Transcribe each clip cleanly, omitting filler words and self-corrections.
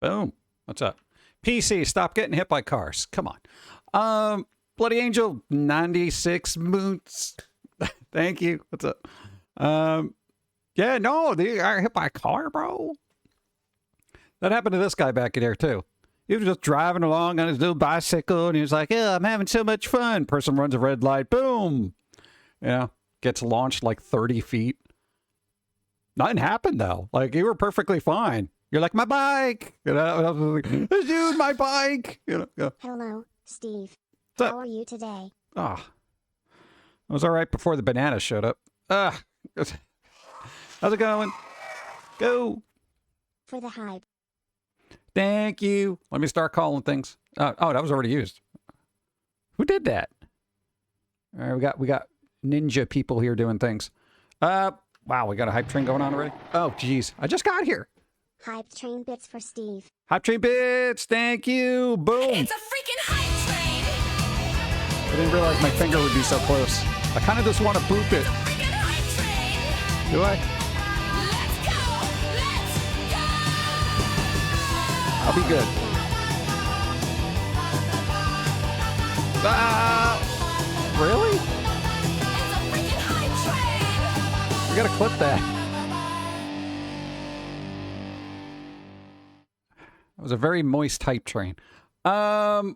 Boom. What's up? PC, stop getting hit by cars. Come on. Bloody Angel, 96 moons. Thank you. What's up? Yeah, no, they got hit by a car, bro. That happened to this guy back in there, too. He was just driving along on his little bicycle, and he was like, yeah, I'm having so much fun. Person runs a red light. Boom. You know, gets launched like 30 feet. Nothing happened, though. Like, you were perfectly fine. You're like, my bike. You know, and I was like, dude, my bike. You know, yeah. Hello, Steve. What's up? How are you today? Ah, it was all right before the banana showed up. How's it going? Go. For the hype. Thank you. Let me start calling things. Oh, that was already used. Who did that? All right, we got ninja people here doing things. Wow, we got a hype train going on already. Oh, geez, I just got here. Hype train bits for Steve. Hype train bits. Thank you. Boom. It's a freaking hype train. I didn't realize my finger would be so close. I kind of just want to boop it. Freaking hype train. Do I? Let's go. Let's go. I'll be good. Really? It's a freaking hype train. We gotta clip that. That was a very moist hype train. Then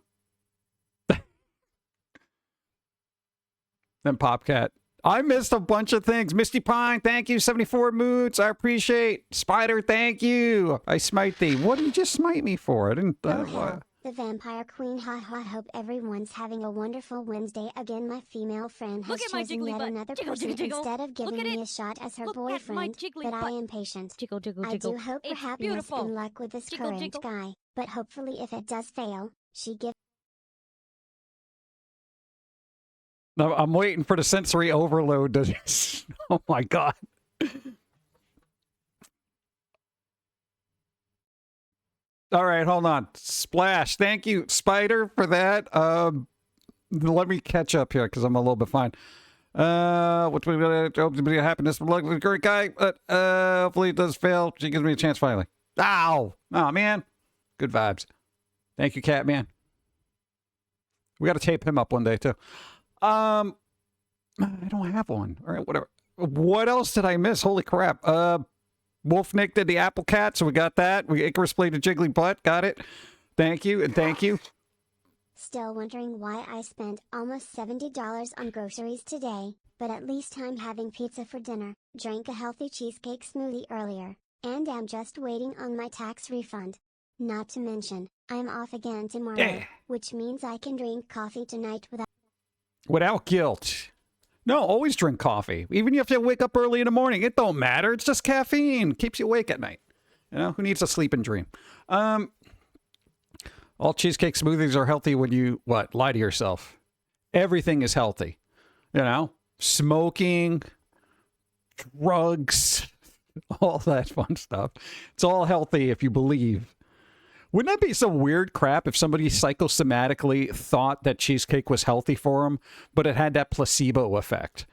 Popcat. I missed a bunch of things. Misty Pine, thank you. 74 moods, I appreciate. Spider, thank you. I smite thee. What did you just smite me for? I didn't. Oh, hell. The Vampire Queen. Ha ha. Hope everyone's having a wonderful Wednesday. Again, my female friend has Look at my chosen jiggly yet butt. another Jiggle, person jiggle, jiggle. instead of giving Look at me it. a shot as her Look at my boyfriend. jiggly But I butt. am patient. Jiggle, jiggle, I jiggle. do hope for It's happiness beautiful. and luck with this Jiggle, current jiggle. guy. But hopefully, if it does fail, she gives. No, I'm waiting for the sensory overload. Oh my god. All right, hold on. Splash. Thank you, Spider, for that. Let me catch up here because I'm a little bit behind. What's going to be happiness? Look, the great guy. But hopefully it does fail. She gives me a chance finally. Ow! Oh man. Good vibes. Thank you, Catman. We got to tape him up one day too. I don't have one. All right, whatever. What else did I miss? Holy crap. Wolf Nick did the Apple Cat, so we got that. Icarus played the Jiggly Butt. Got it. Thank you, and thank you. Still wondering why I spent almost $70 on groceries today, but at least I'm having pizza for dinner, drank a healthy cheesecake smoothie earlier, and am just waiting on my tax refund. Not to mention, I'm off again tomorrow, Yeah. which means I can drink coffee tonight Without guilt. No, always drink coffee. Even if you have to wake up early in the morning, it don't matter. It's just caffeine. Keeps you awake at night. You know, who needs to sleep and dream? All cheesecake smoothies are healthy when you, lie to yourself. Everything is healthy. You know, smoking, drugs, all that fun stuff. It's all healthy if you believe. Wouldn't that be some weird crap if somebody psychosomatically thought that cheesecake was healthy for them, but it had that placebo effect?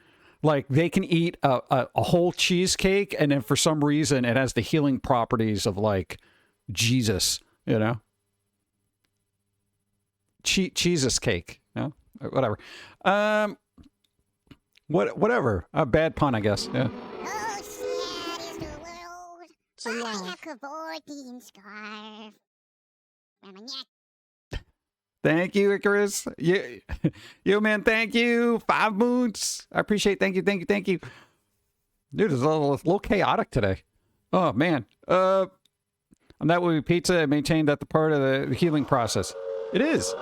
Like, they can eat a whole cheesecake, and then for some reason it has the healing properties of, like, Jesus, you know? Jesus cake, you know? Whatever. Whatever. A bad pun, I guess, yeah. Oh, sad is the world. July. I have a Cavordian scarf. Around my neck. Thank you, Icarus. You, man, thank you. 5 moons. I appreciate. Thank you. Dude, it's a little chaotic today. Oh, man. On that would be pizza. I maintain that the part of the healing process. It is.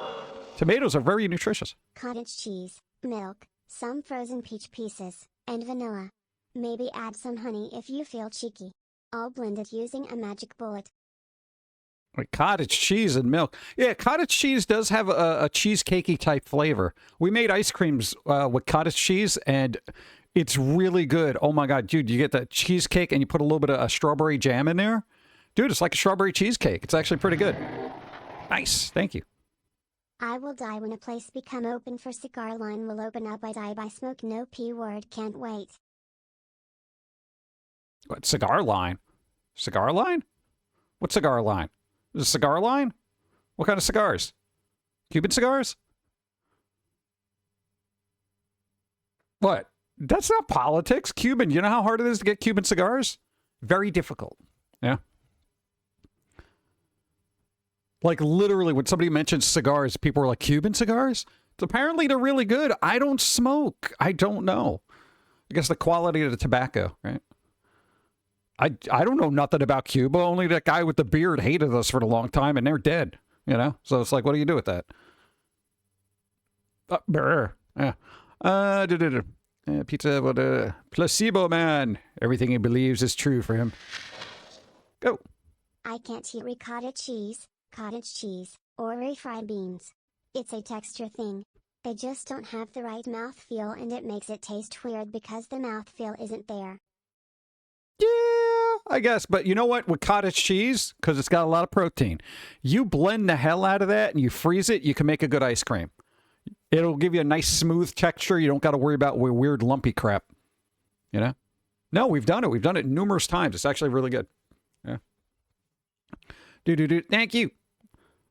Tomatoes are very nutritious. cottage cheese, milk, some frozen peach pieces, and vanilla. Maybe add some honey if you feel cheeky. All blended using a magic bullet. Like cottage cheese and milk. Yeah, cottage cheese does have a cheesecakey type flavor. We made ice creams with cottage cheese, and it's really good. Oh my god, dude, you get the cheesecake and you put a little bit of strawberry jam in there. Dude, it's like a strawberry cheesecake. It's actually pretty good. Nice, thank you. I will die when a place become open for cigar line will open up. I die by smoke. No P word. Can't wait. What, cigar line? Cigar line? What cigar line? A cigar line? What kind of cigars? Cuban cigars? What? That's not politics. Cuban. You know how hard it is to get Cuban cigars? Very difficult. Yeah. Like literally when somebody mentions cigars, people are like, Cuban cigars? Apparently they're really good. I don't smoke. I don't know. I guess the quality of the tobacco, right? I don't know nothing about Cuba. Only that guy with the beard hated us for a long time, and they're dead. You know? So it's like, what do you do with that? Yeah. Pizza, what placebo man. Everything he believes is true for him. Go. I can't eat ricotta cheese, cottage cheese, or refried beans. It's a texture thing. They just don't have the right mouthfeel and it makes it taste weird because the mouthfeel isn't there. Yeah, I guess. But you know what? With cottage cheese, because it's got a lot of protein, you blend the hell out of that and you freeze it, you can make a good ice cream. It'll give you a nice smooth texture. You don't got to worry about weird lumpy crap. You know? No, we've done it. We've done it numerous times. It's actually really good. Yeah. Thank you.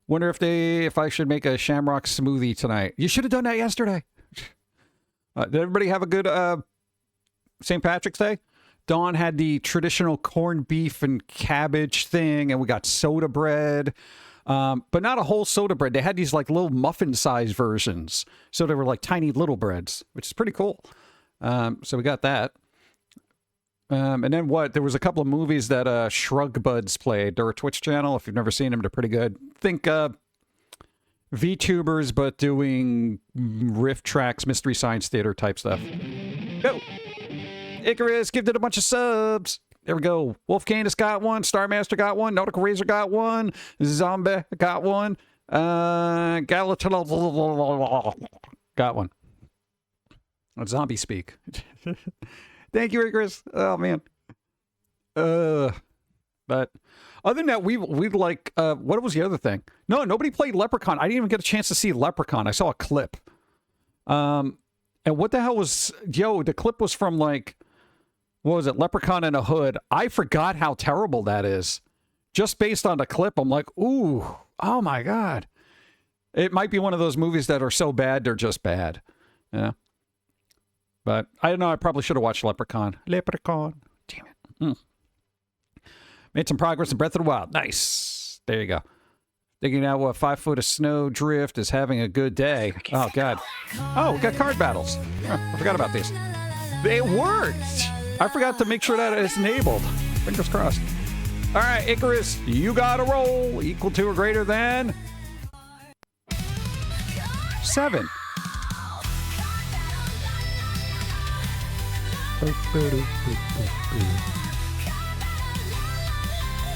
Wonder if I should make a shamrock smoothie tonight. You should have done that yesterday. Did everybody have a good St. Patrick's Day? Dawn had the traditional corned beef and cabbage thing, and we got soda bread. But not a whole soda bread. They had these like little muffin-sized versions. So they were like tiny little breads, which is pretty cool. So we got that. And then what? There was a couple of movies that Shrug Buds played. They're a Twitch channel. If you've never seen them, they're pretty good. Think VTubers, but doing riff tracks, Mystery Science Theater type stuff. Go! Icarus, give it a bunch of subs. There we go. Wolf Candace got one. Starmaster got one. Nautical Razor got one. Zombie got one. Galatal got one. What zombie speak? Thank you, Icarus. Oh man. But other than that, we like what was the other thing? No, nobody played Leprechaun. I didn't even get a chance to see Leprechaun. I saw a clip. And what the hell was the clip was from like what was it? Leprechaun in a Hood. I forgot how terrible that is. Just based on the clip, I'm like, ooh, oh my God. It might be one of those movies that are so bad, they're just bad. Yeah. But I don't know. I probably should have watched Leprechaun. Leprechaun. Damn it. Made some progress in Breath of the Wild. Nice. There you go. Thinking out what 5 foot of snow drift is having a good day. Oh, God. Oh, we got card battles. Oh, I forgot about these. It worked. I forgot to make sure that it's enabled. Fingers crossed. All right, Icarus, you got a roll equal to or greater than 7.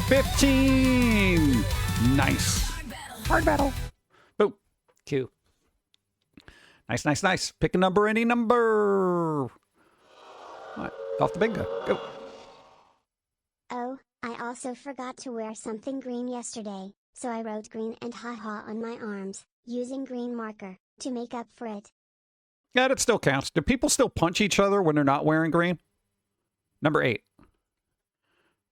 15. Nice. Hard battle. Boom. Q. Nice, nice, nice. Pick a number, any number. What? Off the bingo. Go. Oh, I also forgot to wear something green yesterday, so I wrote green and haha on my arms, using green marker, to make up for it. Yeah, that still counts. Do people still punch each other when they're not wearing green? Number 8.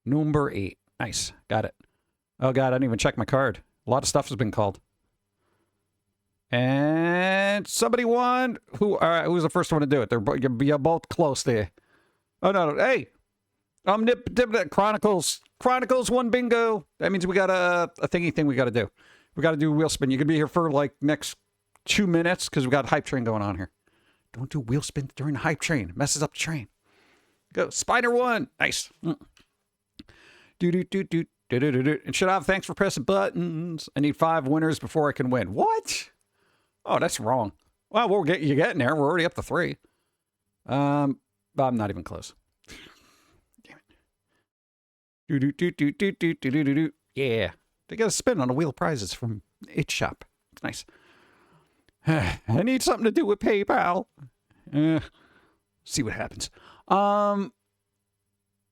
Number 8. Nice. Got it. Oh, God, I didn't even check my card. A lot of stuff has been called. And somebody won. Who? All right, who's the first one to do it? You're both close there. Oh, no. Hey. Chronicles. Chronicles won bingo. That means we got a thingy thing we got to do. We got to do wheel spin. You could be here for like next 2 minutes because we got hype train going on here. Don't do wheel spin during the hype train. It messes up the train. Go. Spider won. Nice. And shut up. Thanks for pressing buttons. I need 5 winners before I can win. What? Oh, that's wrong. Well, you're getting there. We're already up to 3. I'm not even close. Damn it. Yeah. They got a spin on the wheel of prizes from It Shop. It's nice. I need something to do with PayPal. See what happens. No,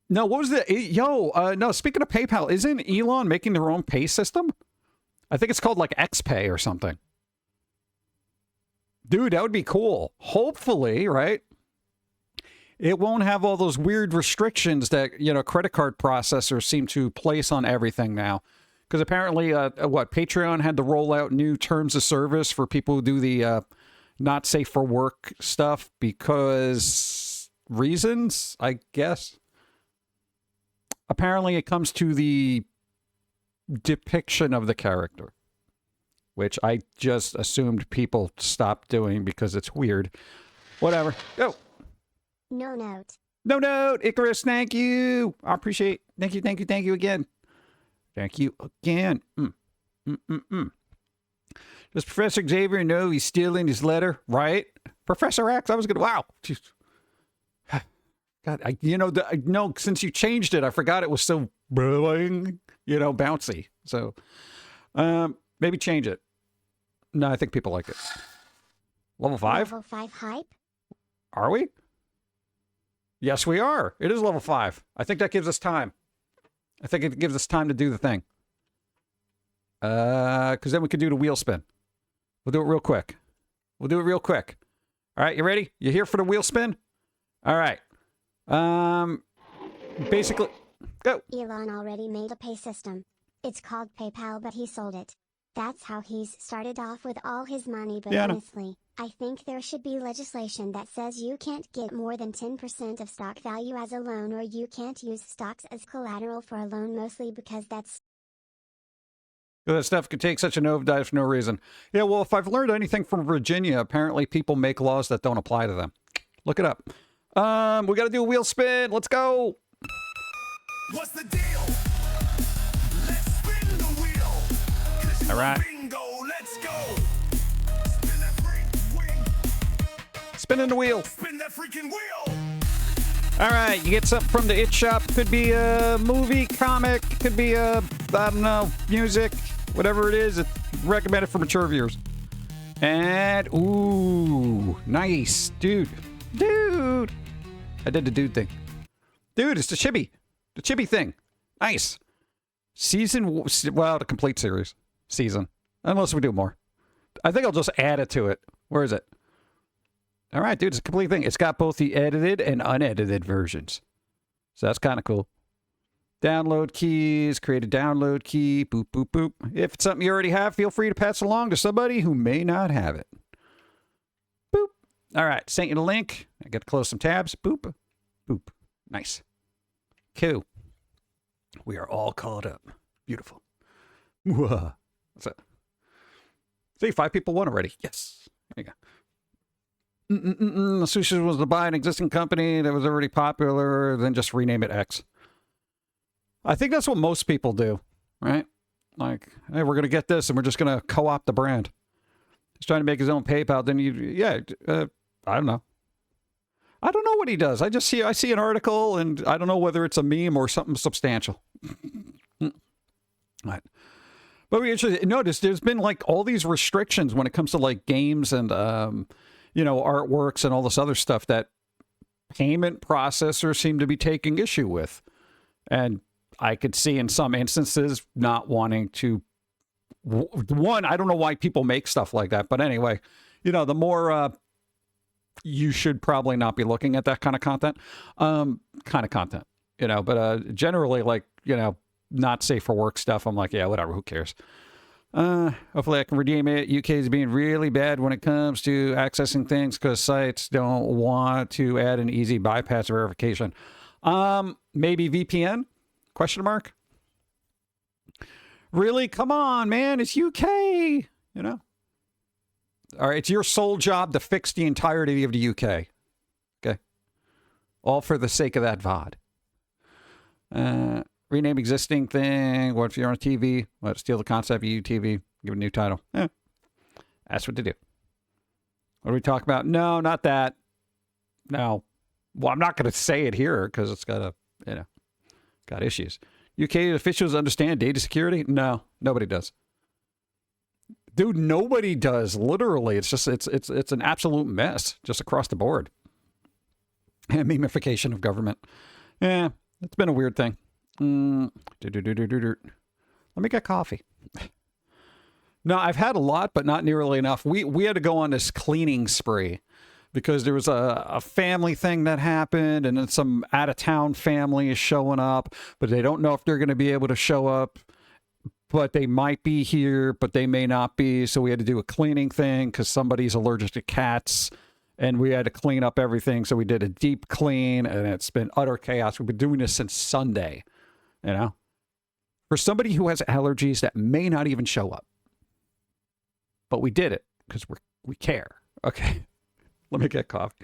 what was the... no, speaking of PayPal, isn't Elon making their own pay system? I think it's called like XPay or something. Dude, that would be cool. Hopefully, right? It won't have all those weird restrictions that, credit card processors seem to place on everything now. Because apparently, Patreon had to roll out new terms of service for people who do the not safe for work stuff because reasons, I guess. Apparently, it comes to the depiction of the character, which I just assumed people stopped doing because it's weird. Whatever. Go. No note. No note. Icarus, thank you. I appreciate. Thank you again. Thank you again. Does Professor Xavier know he's stealing his letter? Right? Professor X, I was going to, wow. Jeez. God, no, since you changed it, I forgot it was so, bouncy. So, maybe change it. No, I think people like it. Level 5? Level 5 hype? Are we? Yes, we are. It is level 5. I think that gives us time. I think it gives us time to do the thing. Because then we could do the wheel spin. We'll do it real quick. All right, you ready? You here for the wheel spin? All right. Basically, go. Elon already made a pay system. It's called PayPal, but he sold it. That's how he's started off with all his money, but Yeah, I know. honestly, I think there should be legislation that says you can't get more than 10% of stock value as a loan, or you can't use stocks as collateral for a loan, mostly because that's... That stuff could take such a nosedive for no reason. Yeah, well, if I've learned anything from Virginia, apparently people make laws that don't apply to them. Look it up. We got to do a wheel spin. Let's go. What's the deal? Let's spin the wheel. 'Cause you All right. bingo, let's go. Spin that freak wheel. Spinning the wheel. Spin that freaking wheel. All right, you get something from the It Shop. Could be a movie, comic, could be a, I don't know, music, whatever it is. It's recommended for mature viewers. And, ooh, nice. Dude. I did the dude thing. Dude, it's the chibi thing. Nice. The complete series. Season. Unless we do more. I think I'll just add it to it. Where is it? All right, dude, it's a complete thing. It's got both the edited and unedited versions. So that's kind of cool. Download keys, create a download key, boop, boop, boop. If it's something you already have, feel free to pass it along to somebody who may not have it. Boop. All right, sent you the link. I got to close some tabs. Boop, boop. Nice. Cool. We are all caught up. Beautiful. What's that? See, 5 people won already. Yes. There you go. The sushi was to buy an existing company that was already popular, then just rename it X. I think that's what most people do, right? Like, hey, we're going to get this and we're just going to co-opt the brand. He's trying to make his own PayPal. Then I don't know. I don't know what he does. I see an article and I don't know whether it's a meme or something substantial. Right. But we actually noticed there's been like all these restrictions when it comes to like games and, artworks and all this other stuff that payment processors seem to be taking issue with. And I could see in some instances not wanting to. One, I don't know why people make stuff like that. But anyway, the more you should probably not be looking at that kind of content. But generally, like, not safe for work stuff. I'm like, yeah, whatever. Who cares? Hopefully I can redeem it. UK is being really bad when it comes to accessing things because sites don't want to add an easy bypass verification. Maybe VPN? Question mark? Really? Come on, man. It's UK. All right. It's your sole job to fix the entirety of the UK. Okay. All for the sake of that VOD. Rename existing thing. What if you're on a TV? What, steal the concept of UTV? Give it a new title. That's what to do. What do we talk about? No, not that. No. Well, I'm not going to say it here because it's got got issues. UK officials understand data security? No, nobody does. Dude, nobody does. Literally, it's just it's an absolute mess just across the board. And memification of government. Yeah, it's been a weird thing. Let me get coffee. No, I've had a lot, but not nearly enough. We had to go on this cleaning spree because there was a family thing that happened, and then some out-of-town family is showing up, but they don't know if they're going to be able to show up but they might be here, but they may not be. So we had to do a cleaning thing because somebody's allergic to cats, and we had to clean up everything. So we did a deep clean, and it's been utter chaos. We've been doing this since Sunday, you know? For somebody who has allergies that may not even show up. But we did it because we care. Okay, let me get coffee.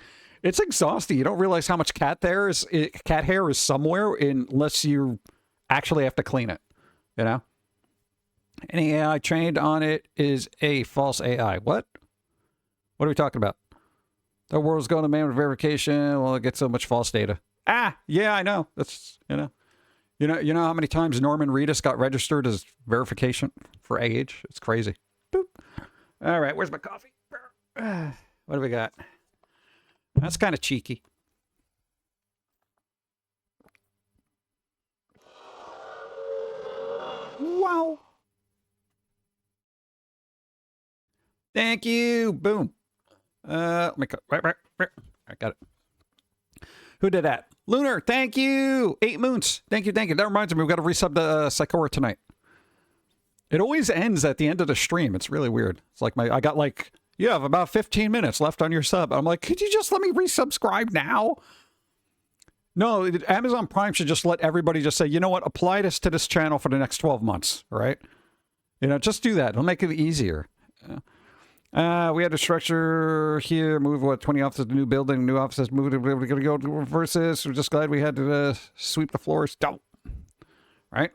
It's exhausting. You don't realize how much cat hair is somewhere unless you actually have to clean it, you know? Any AI trained on it is a false AI. What? What are we talking about? The world's going to manual verification. Well, it gets so much false data. Yeah, I know. That's, you know how many times Norman Reedus got registered as verification for age? It's crazy. Boop. All right, where's my coffee? What do we got? That's kind of cheeky. Wow. Thank you. Boom. Let me go. Right. I got it. Who did that? Lunar, thank you. 8 moons. Thank you. That reminds me, we've got to resub the Psychora tonight. It always ends at the end of the stream. It's really weird. It's like I got like, you have about 15 minutes left on your sub. I'm like, could you just let me resubscribe now? No, Amazon Prime should just let everybody just say, you know what, apply this to this channel for the next 12 months, right? You know, just do that. It'll make it easier. We had a structure here, move 20 offices to new building, new offices moved, we're going to go to reverse this. We're just glad we had to sweep the floors. Don't. Right?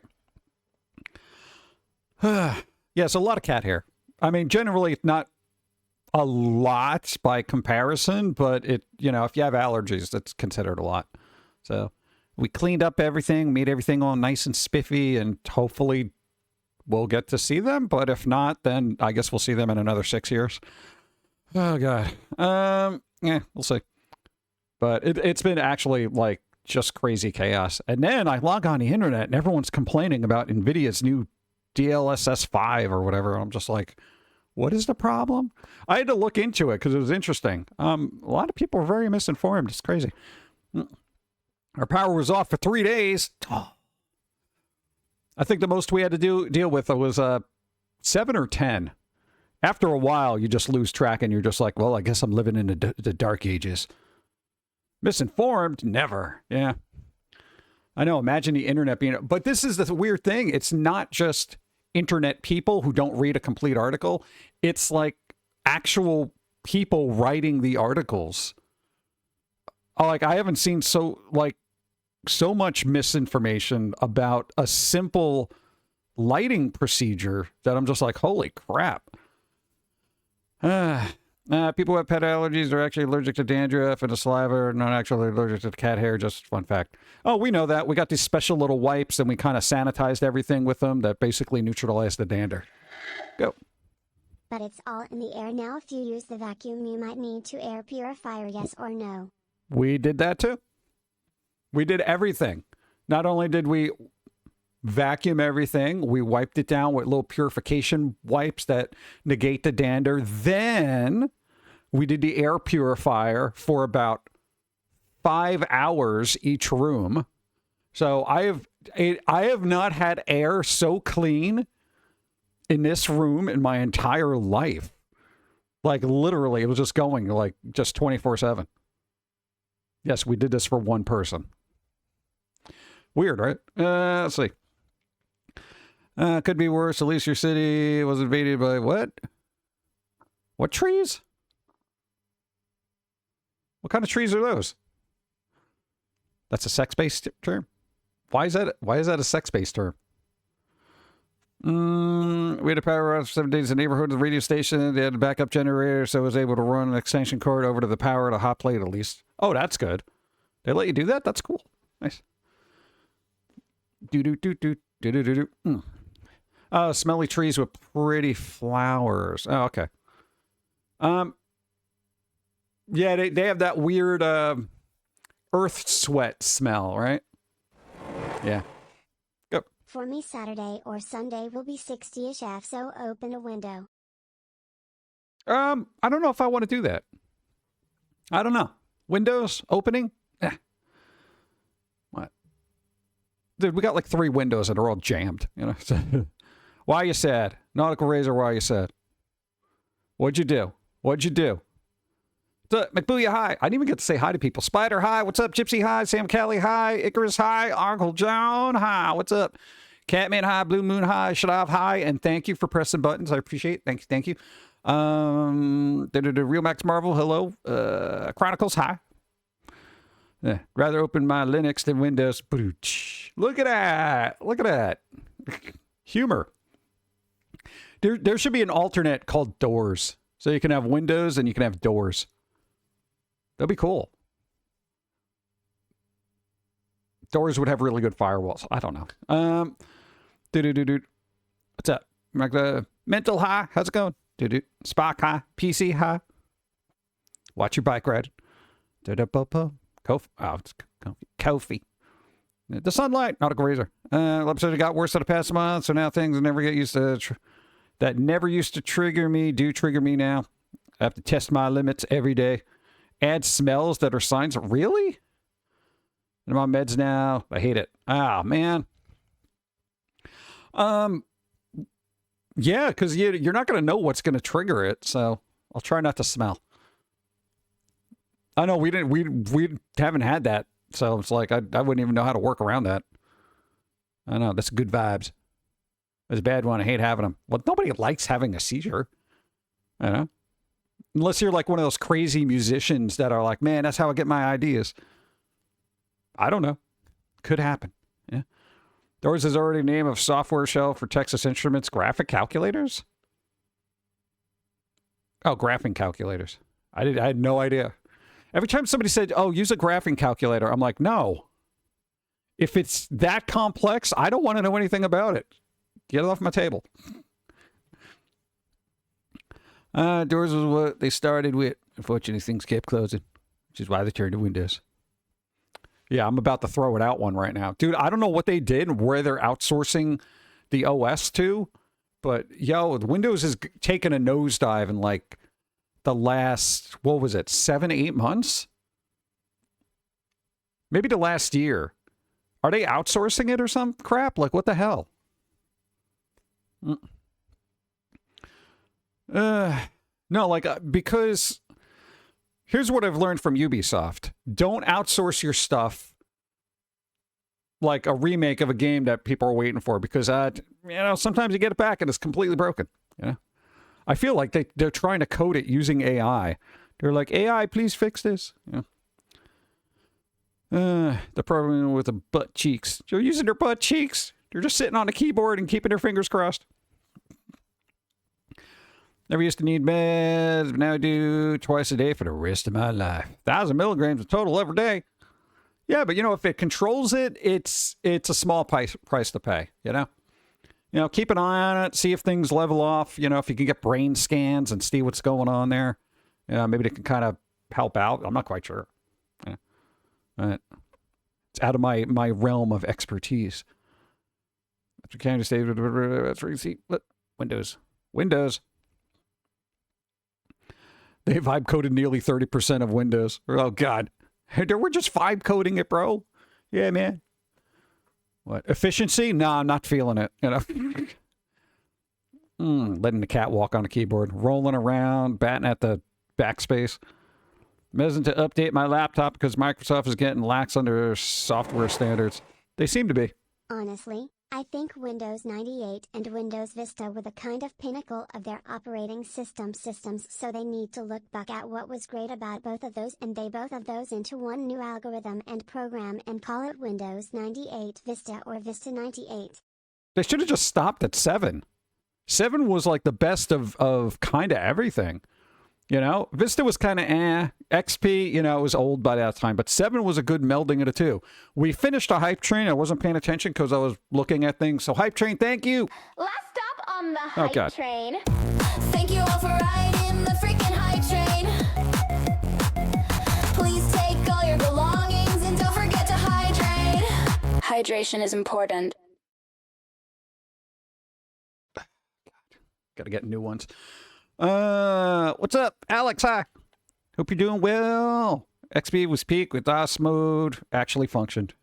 Yeah, so a lot of cat hair. I mean, generally not a lot by comparison, but it, you know, if you have allergies, that's considered a lot. So we cleaned up everything, made everything all nice and spiffy, and hopefully we'll get to see them. But if not, then I guess we'll see them in another 6 years. Oh, God. Yeah, we'll see. But it's been actually like just crazy chaos. And then I log on the internet and everyone's complaining about Nvidia's new DLLS5 or whatever. I'm just like, what is the problem? I had to look into it because it was interesting. A lot of people are very misinformed. It's crazy. Our power was off for 3 days. Oh. I think the most we had to deal with was 7 or 10. After a while, you just lose track and you're just like, well, I guess I'm living in the dark ages. Misinformed? Never. Yeah. I know. Imagine the internet being... But this is the weird thing. It's not just internet people who don't read a complete article. It's like actual people writing the articles. Like, I haven't seen so much misinformation about a simple lighting procedure that I'm just like, holy crap. People who have pet allergies are actually allergic to dandruff and to saliva, are not actually allergic to cat hair. Just fun fact. Oh, we know that. We got these special little wipes and we kind of sanitized everything with them that basically neutralize the dander. Go. But it's all in the air now. If you use the vacuum, you might need to air purifier, yes or no? We did that too. We did everything. Not only did we vacuum everything, we wiped it down with little purification wipes that negate the dander. Then we did the air purifier for about 5 hours each room. So I have not had air so clean in this room in my entire life. Like literally, it was just going like just 24/7. Yes, we did this for one person. Weird, right? Let's see. Could be worse. At least your city was invaded by what? What trees? What kind of trees are those? That's a sex-based term? Why is that a sex-based term? We had a power out for 7 days in the neighborhood of the radio station. They had a backup generator, so I was able to run an extension cord over to the power at a hot plate at least. Oh, that's good. They let you do that? That's cool. Nice. Oh, smelly trees with pretty flowers. Oh, okay. Yeah, they have that weird earth sweat smell, right? Yeah. Go. For me, Saturday or Sunday will be 60-ish F, so open a window. I don't know if I want to do that. I don't know. Windows opening? Eh. What? Dude, we got like 3 windows that are all jammed, you know. Why you sad? Nautical Razor, why you sad? What'd you do? What'd you do? What's up? McBooyah, hi. I didn't even get to say hi to people. Spider, hi. What's up? Gypsy, hi. Sam Kelly, hi. Icarus, hi. Uncle John, hi. What's up? Catman, hi. Blue Moon, hi. Shadav, hi. And thank you for pressing buttons. I appreciate it. Thank you. Real Max Marvel, hello. Chronicles, hi. Rather open my Linux than Windows. Look at that. Look at that. Humor. There should be an alternate called Doors. So you can have Windows and you can have Doors. That'd be cool. Doors would have really good firewalls. I don't know. What's up? Mental high. How's it going? Spock high. PC high. Watch your bike ride. Kofi. Oh, it's Kofi. The sunlight. Nautical Razor. Episode got worse than the past month, so now things never get used to... that never used to trigger me, do trigger me now. I have to test my limits every day. Add smells that are signs. Really? I'm on meds now. I hate it. Ah, man. Yeah, because you're not going to know what's going to trigger it, so I'll try not to smell. I know we haven't had that, so it's like I wouldn't even know how to work around that. I know, that's good vibes. It's a bad one. I hate having them. Well, nobody likes having a seizure. I know. Unless you're like one of those crazy musicians that are like, man, that's how I get my ideas. I don't know. Could happen. Yeah. Doors is already a name of software shell for Texas Instruments graphic calculators? Oh, graphing calculators. I had no idea. Every time somebody said, oh, use a graphing calculator, I'm like, no. If it's that complex, I don't want to know anything about it. Get it off my table. Doors was what they started with. Unfortunately, things kept closing, which is why they turned to Windows. Yeah, I'm about to throw it out one right now. Dude, I don't know what they did and where they're outsourcing the OS to, but yo, Windows has taken a nosedive in like the last, what was it, 7, 8 months? Maybe the last year. Are they outsourcing it or some crap? Like, what the hell? No, like, because here's what I've learned from Ubisoft. Don't outsource your stuff like a remake of a game that people are waiting for, because, sometimes you get it back and it's completely broken. I feel like they're trying to code it using AI. They're like, AI, please fix this. The programming with the butt cheeks. They're using their butt cheeks. They're just sitting on the keyboard and keeping their fingers crossed. Never used to need meds, but now I do twice a day for the rest of my life. 1,000 milligrams of total every day. Yeah, but if it controls it, it's a small price to pay, keep an eye on it, see if things level off, if you can get brain scans and see what's going on there. Maybe they can kind of help out. I'm not quite sure. It's out of my realm of expertise. After county state, that's where you see Windows. They vibe coded nearly 30% of Windows. Oh, God. We're just vibe coding it, bro. Yeah, man. What? Efficiency? No, I'm not feeling it. Letting the cat walk on the keyboard. Rolling around, batting at the backspace. Mezzing to update my laptop because Microsoft is getting lax under software standards. They seem to be. Honestly, I think Windows 98 and Windows Vista were the kind of pinnacle of their operating systems, so they need to look back at what was great about both of those and they both of those into one new algorithm and program and call it Windows 98 Vista or Vista 98. They should have just stopped at 7. 7 was like the best of kind of everything. Vista was kind of XP, it was old by that time, but 7 was a good melding of the two. We finished a hype train. I wasn't paying attention because I was looking at things. So hype train, thank you. Last stop on the hype train. Thank you all for riding the freaking hype train. Please take all your belongings and don't forget to hydrate. Hydration is important. Gotta get new ones. What's up, Alex? Hi. Hope you're doing well. XP was peak with DOS mode. Actually functioned.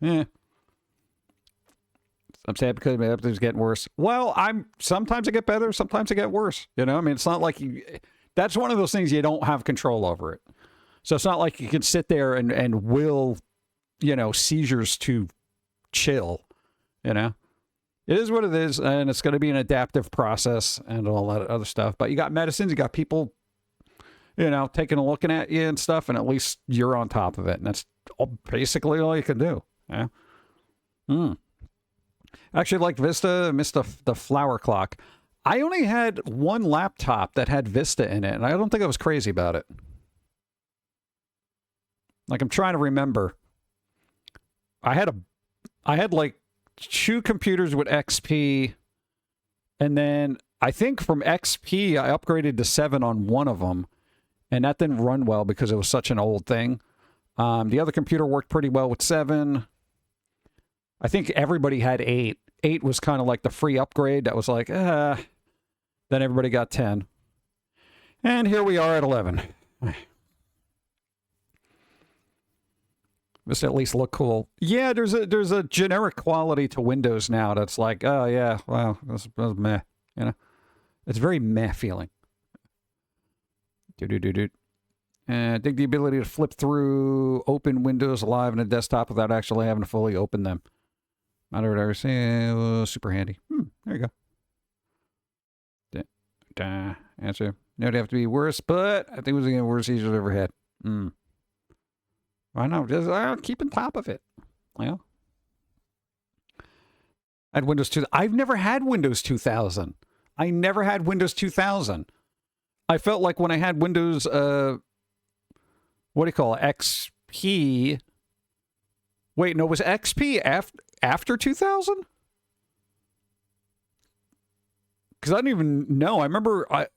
I'm sad because my everything's getting worse. Well, sometimes I get better, sometimes I get worse. You know, I mean, it's not like that's one of those things you don't have control over it. So it's not like you can sit there and will, seizures to chill, It is what it is, and it's going to be an adaptive process and all that other stuff. But you got medicines, you got people, taking a looking at you and stuff, and at least you're on top of it. And that's basically all you can do. Yeah. Actually, like Vista, missed the flower clock. I only had one laptop that had Vista in it, and I don't think I was crazy about it. Like, I'm trying to remember. I had like 2 computers with XP, and then I think from XP I upgraded to 7 on one of them, and that didn't run well because it was such an old thing. The other computer worked pretty well with 7. I think everybody had 8. 8 was kind of like the free upgrade. That was like, then everybody got 10. And here we are at 11. This at least look cool. Yeah, there's a generic quality to Windows now that's like, oh yeah, wow, that's meh. It's very meh feeling. Dig the ability to flip through open Windows live in a desktop without actually having to fully open them. Super handy. There you go. Answer. No, it'd have to be worse, but I think it was the worst users I've ever had. I know, just keep on top of it. Well, I had Windows 2. I've never had Windows 2000. I never had Windows 2000. I felt like when I had Windows, what do you call it, XP? Wait, no, was XP after 2000? Because I don't even know. I remember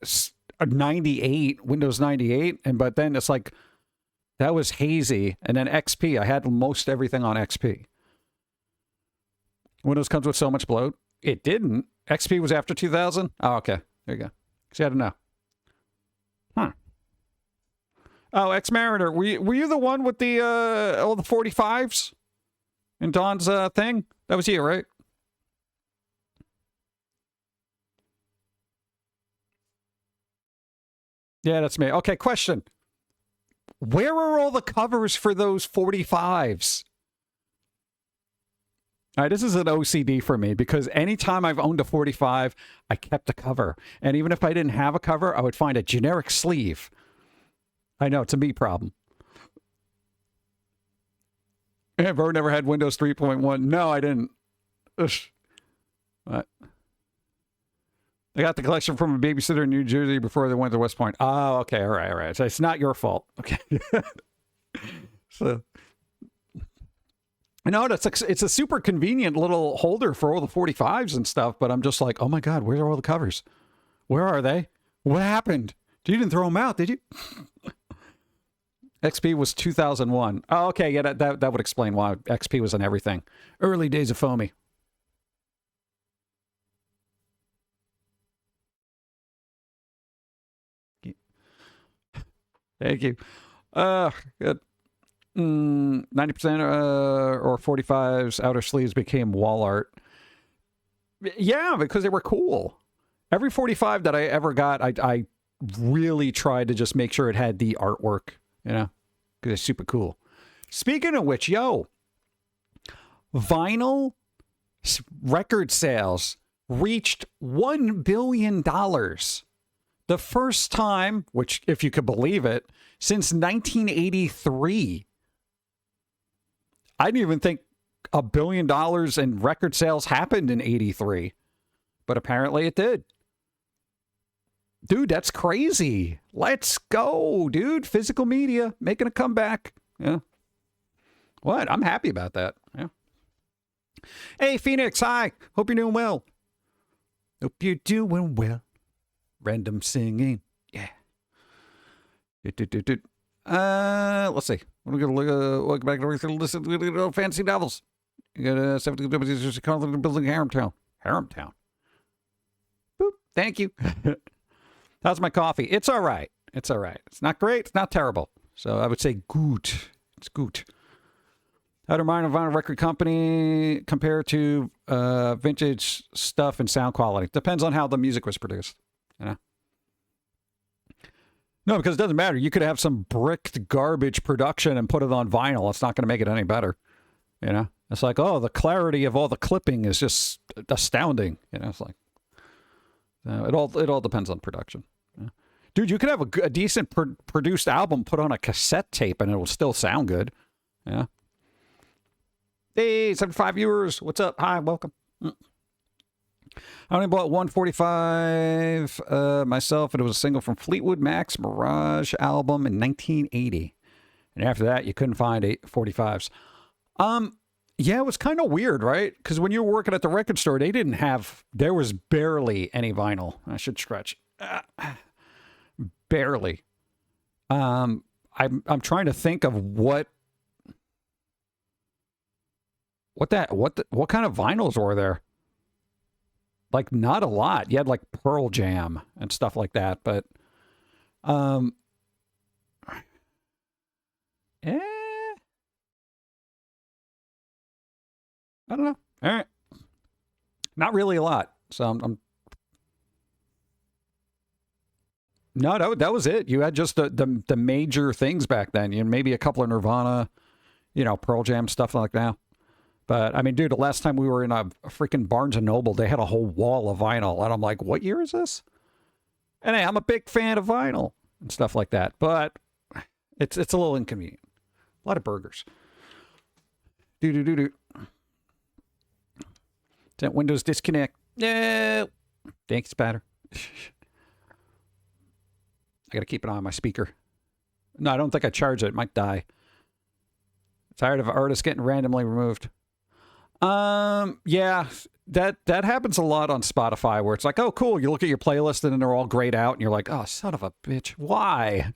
98, Windows 98, but then it's like, that was hazy. And then XP, I had most everything on XP. Windows comes with so much bloat. It didn't. XP was after 2000? Oh, okay. There you go. See, I don't know. Oh, X-Mariner, were you the one with the all the 45s in Don's thing? That was you, right? Yeah, that's me. Okay, question. Where are all the covers for those 45s? All right, this is an OCD for me because anytime I've owned a 45, I kept a cover. And even if I didn't have a cover, I would find a generic sleeve. I know, it's a me problem. Have I never had Windows 3.1? No, I didn't. Ugh. What? I got the collection from a babysitter in New Jersey before they went to West Point. Oh, okay. All right. So it's not your fault. Okay. So, no, it's a super convenient little holder for all the 45s and stuff, but I'm just like, oh my God, where are all the covers? Where are they? What happened? You didn't throw them out, did you? XP was 2001. Oh, okay. Yeah, that would explain why XP was in everything. Early days of Foamy. Thank you. Good. 90% or 45's outer sleeves became wall art. Yeah, because they were cool. Every 45 that I ever got, I really tried to just make sure it had the artwork, because it's super cool. Speaking of which, vinyl record sales reached $1 billion. The first time, which, if you could believe it, since 1983. I didn't even think $1 billion in record sales happened in 83. But apparently it did. Dude, that's crazy. Let's go, dude. Physical media making a comeback. Yeah. What? I'm happy about that. Yeah. Hey, Phoenix. Hi. Hope you're doing well. Hope you're doing well. Random singing. Yeah. Let's see. We're going to look back and listen to fantasy novels. You got 70 building Haremtown. Haremtown. Boop. Thank you. How's my coffee? It's all right. It's all right. It's not great. It's not terrible. So I would say good. It's good. How to mine a vinyl record company compare to vintage stuff and sound quality. Depends on how the music was produced. You know? No, because it doesn't matter. You could have some bricked garbage production and put it on vinyl. It's not going to make it any better. You know? It's like, oh, the clarity of all the clipping is just astounding. You know, it's like, it all depends on production. Yeah. Dude, you could have a decent produced album put on a cassette tape and it will still sound good. Yeah. Hey, 75 viewers. What's up? Hi, welcome. I only bought 145 myself, and it was a single from Fleetwood Mac's Mirage album in 1980. And after that, you couldn't find 845s. Yeah, it was kind of weird, right? Because when you were working at the record store, there was barely any vinyl. I should stretch. Barely. I'm trying to think of what kind of vinyls were there? Like, not a lot. You had like Pearl Jam and stuff like that, but I don't know. All right. Not really a lot. So No, that was it. You had just the major things back then. You know, maybe a couple of Nirvana, you know, Pearl Jam, stuff like that. But, I mean, dude, the last time we were in a freaking Barnes & Noble, they had a whole wall of vinyl. And I'm like, what year is this? And hey, I'm a big fan of vinyl and stuff like that. But it's a little inconvenient. A lot of burgers. Do. That Windows disconnect. No. Thanks, Spatter. I got to keep an eye on my speaker. No, I don't think I charged it. It might die. Tired of artists getting randomly removed. Yeah, that happens a lot on Spotify where it's like, oh, cool. You look at your playlist and then they're all grayed out and you're like, oh, son of a bitch. Why?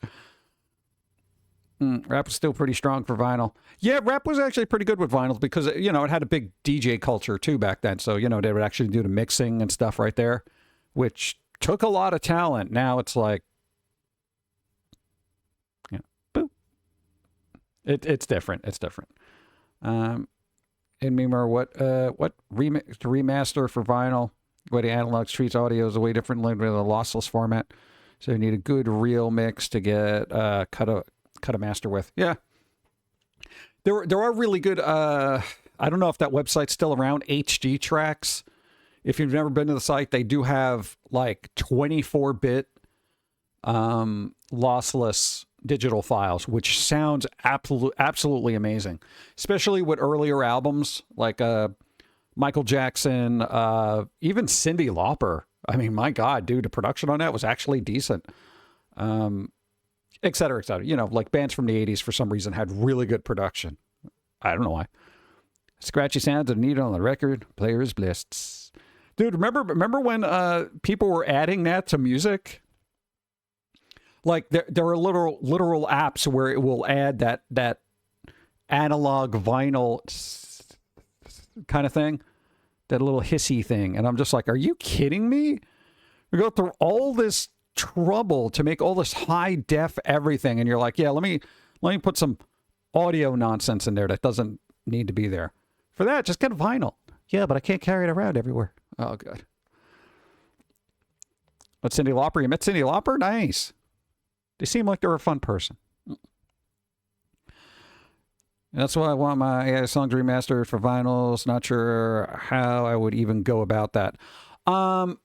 Rap was still pretty strong for vinyl. Yeah, rap was actually pretty good with vinyls because, you know, it had a big DJ culture too back then. So, you know, they would actually do the mixing and stuff right there, which took a lot of talent. Now it's like, yeah, boop. It's different. It's different. In Memer, what remaster for vinyl? The way the analog treats audio is a way different than the lossless format. So you need a good real mix to get cut a master with. Yeah, there are really good. I don't know if that website's still around. HD Tracks. If you've never been to the site, they do have like 24-bit lossless digital files, which sounds absolutely amazing, especially with earlier albums like Michael Jackson, even Cyndi Lauper. I mean, my God, dude, the production on that was actually decent, et cetera, et cetera. You know, like bands from the 80s for some reason had really good production. I don't know why. Scratchy sounds are needed on the record. Players blists. Dude, remember when people were adding that to music? Like there are literal apps where it will add that analog vinyl kind of thing, that little hissy thing, and I'm just like, are you kidding me? We go through all this trouble to make all this high def everything, and you're like, yeah, let me put some audio nonsense in there that doesn't need to be there. For that, just get vinyl. Yeah, but I can't carry it around everywhere. Oh, good. But Cyndi Lauper, you met Cyndi Lauper? Nice. They seem like they're a fun person. That's why I want my AI songs remastered for vinyls. Not sure how I would even go about that. Well,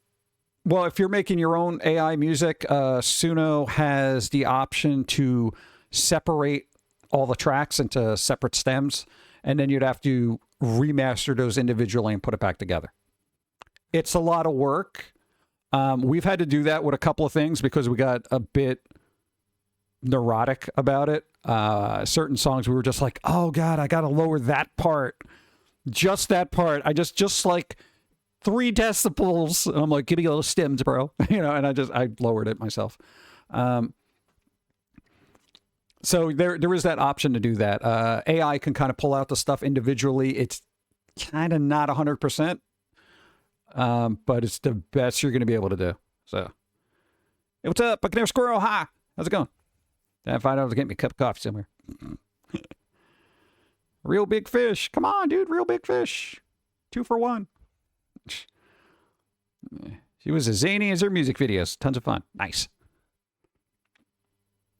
if you're making your own AI music, Suno has the option to separate all the tracks into separate stems, and then you'd have to remaster those individually and put it back together. It's a lot of work. We've had to do that with a couple of things because we got a bit neurotic about it. Certain songs we were just like, oh God, I got to lower that part. Just that part. I just like 3 decibels. And I'm like, give me a little stems, bro. You know, and I lowered it myself. So there is that option to do that. AI can kind of pull out the stuff individually. It's kind of not 100%. But it's the best you're going to be able to do. So, hey, what's up, Buccaneer Squirrel? Hi, how's it going? $5 to get me a cup of coffee somewhere. Real big fish. Come on, dude. Real big fish. 2 for $1. She was as zany as her music videos. Tons of fun. Nice.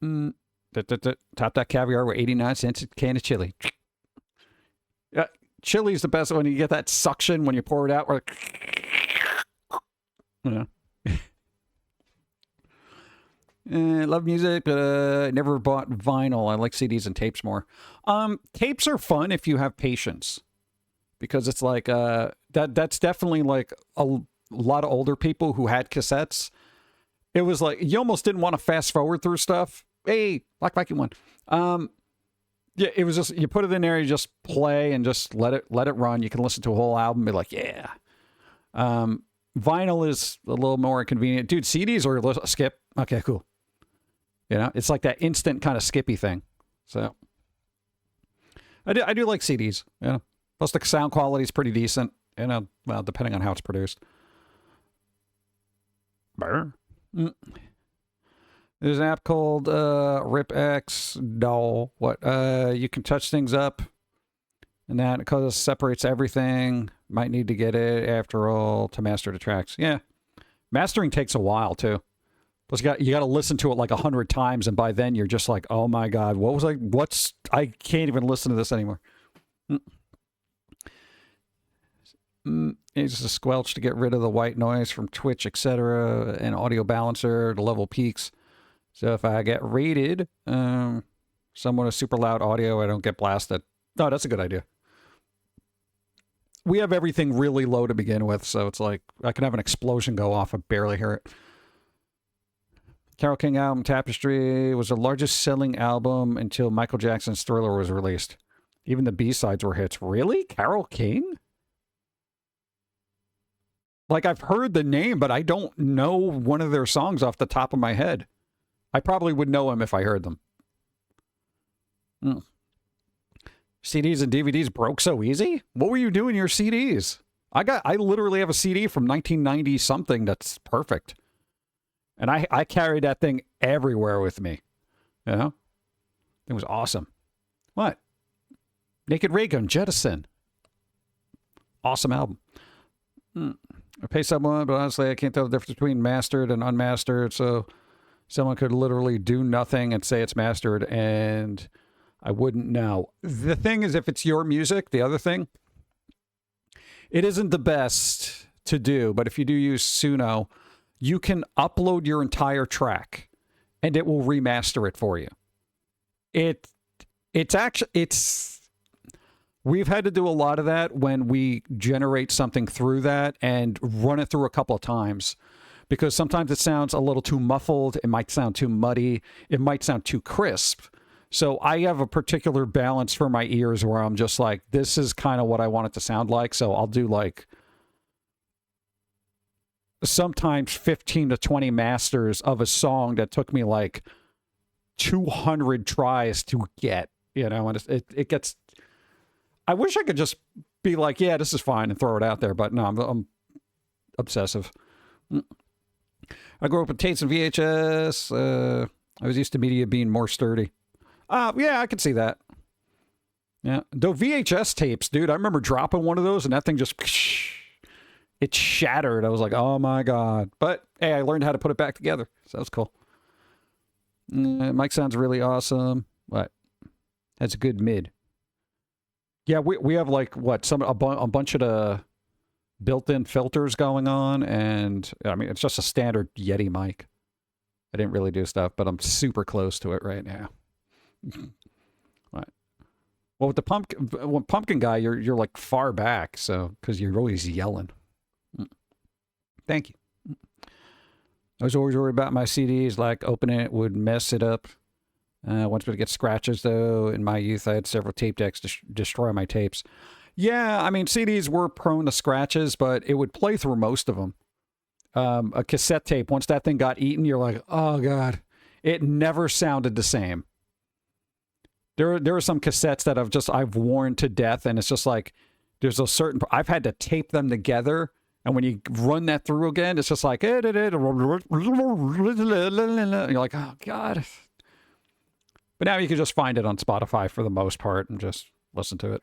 Top that caviar were 89 cents a can of chili. Chili is the best when you get that suction when you pour it out. Where, you know. Love music, but I never bought vinyl. I like CDs and tapes more. Tapes are fun if you have patience, because it's like that's definitely like a lot of older people who had cassettes. It was like you almost didn't want to fast forward through stuff. Hey, Black Viking one. Yeah, it was just you put it in there, you just play and just let it run. You can listen to a whole album, and be like, yeah. Vinyl is a little more convenient, dude. CDs are a skip. Okay, cool. You know, it's like that instant kind of skippy thing. So I do like CDs. You know, plus the sound quality is pretty decent. You know, well, depending on how it's produced. There's an app called RipX Doll. What you can touch things up, and that because it separates everything. Might need to get it after all to master the tracks. Yeah, mastering takes a while too. Plus, you got to listen to it like 100 times, and by then you're just like, oh my god, I can't even listen to this anymore. It's a squelch to get rid of the white noise from Twitch, etc., and audio balancer to level peaks. So if I get rated, someone with super loud audio, I don't get blasted. No, that's a good idea. We have everything really low to begin with, so it's like I can have an explosion go off and barely hear it. Carole King album Tapestry was the largest selling album until Michael Jackson's Thriller was released. Even the B-sides were hits. Really? Carole King? Like, I've heard the name, but I don't know one of their songs off the top of my head. I probably would know them if I heard them. CDs and DVDs broke so easy? What were you doing your CDs? I literally have a CD from 1990 something that's perfect. And I carried that thing everywhere with me. You know? It was awesome. What? Naked Raygun, Jettison. Awesome album. I pay someone, but honestly, I can't tell the difference between mastered and unmastered. So someone could literally do nothing and say it's mastered, and I wouldn't know. The thing is, if it's your music, the other thing, it isn't the best to do, but if you do use Suno, you can upload your entire track, and it will remaster it for you. We've had to do a lot of that when we generate something through that and run it through a couple of times, because sometimes it sounds a little too muffled. It might sound too muddy. It might sound too crisp. So I have a particular balance for my ears where I'm just like, this is kind of what I want it to sound like. So I'll do like sometimes 15 to 20 masters of a song that took me like 200 tries to get, you know, and it gets, I wish I could just be like, yeah, this is fine and throw it out there. But no, I'm obsessive. I grew up with tapes and VHS. I was used to media being more sturdy. Yeah, I could see that. Yeah. Though VHS tapes, dude, I remember dropping one of those and that thing just, it shattered. I was like, oh my God. But hey, I learned how to put it back together. So that was cool. Mike sounds really awesome. What? That's a good mid. Yeah, we have like, what, a bunch of the built-in filters going on. And I mean, it's just a standard Yeti mic. I didn't really do stuff, but I'm super close to it right now. Right. Well, with the Pum'Kin Guy, you're like far back, so because you're always yelling. Thank you. I was always worried about my CDs, like opening it would mess it up. Once we get scratches, though, in my youth, I had several tape decks destroy my tapes. Yeah, I mean, CDs were prone to scratches, but it would play through most of them. A cassette tape, once that thing got eaten, you're like, oh God. It never sounded the same. There are some cassettes that I've worn to death, and it's just like, there's a certain, I've had to tape them together, and when you run that through again, it's just like, and you're like, oh God. But now you can just find it on Spotify for the most part and just listen to it.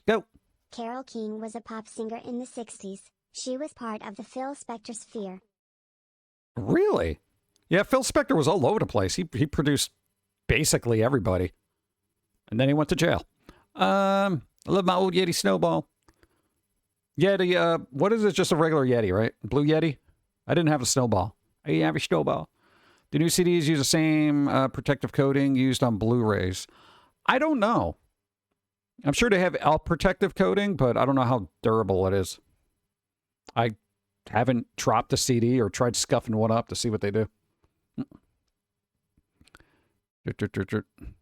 Go. Carole King was a pop singer in the 60s. She was part of the Phil Spector sphere. Really? Yeah, Phil Spector was all over the place. He produced basically everybody. And then he went to jail. I love my old Yeti Snowball. Yeti, what is it? Just a regular Yeti, right? Blue Yeti? I didn't have a Snowball. I have a Snowball. The new CDs use the same protective coating used on Blu-rays. I don't know. I'm sure they have protective coating, but I don't know how durable it is. I haven't dropped a CD or tried scuffing one up to see what they do.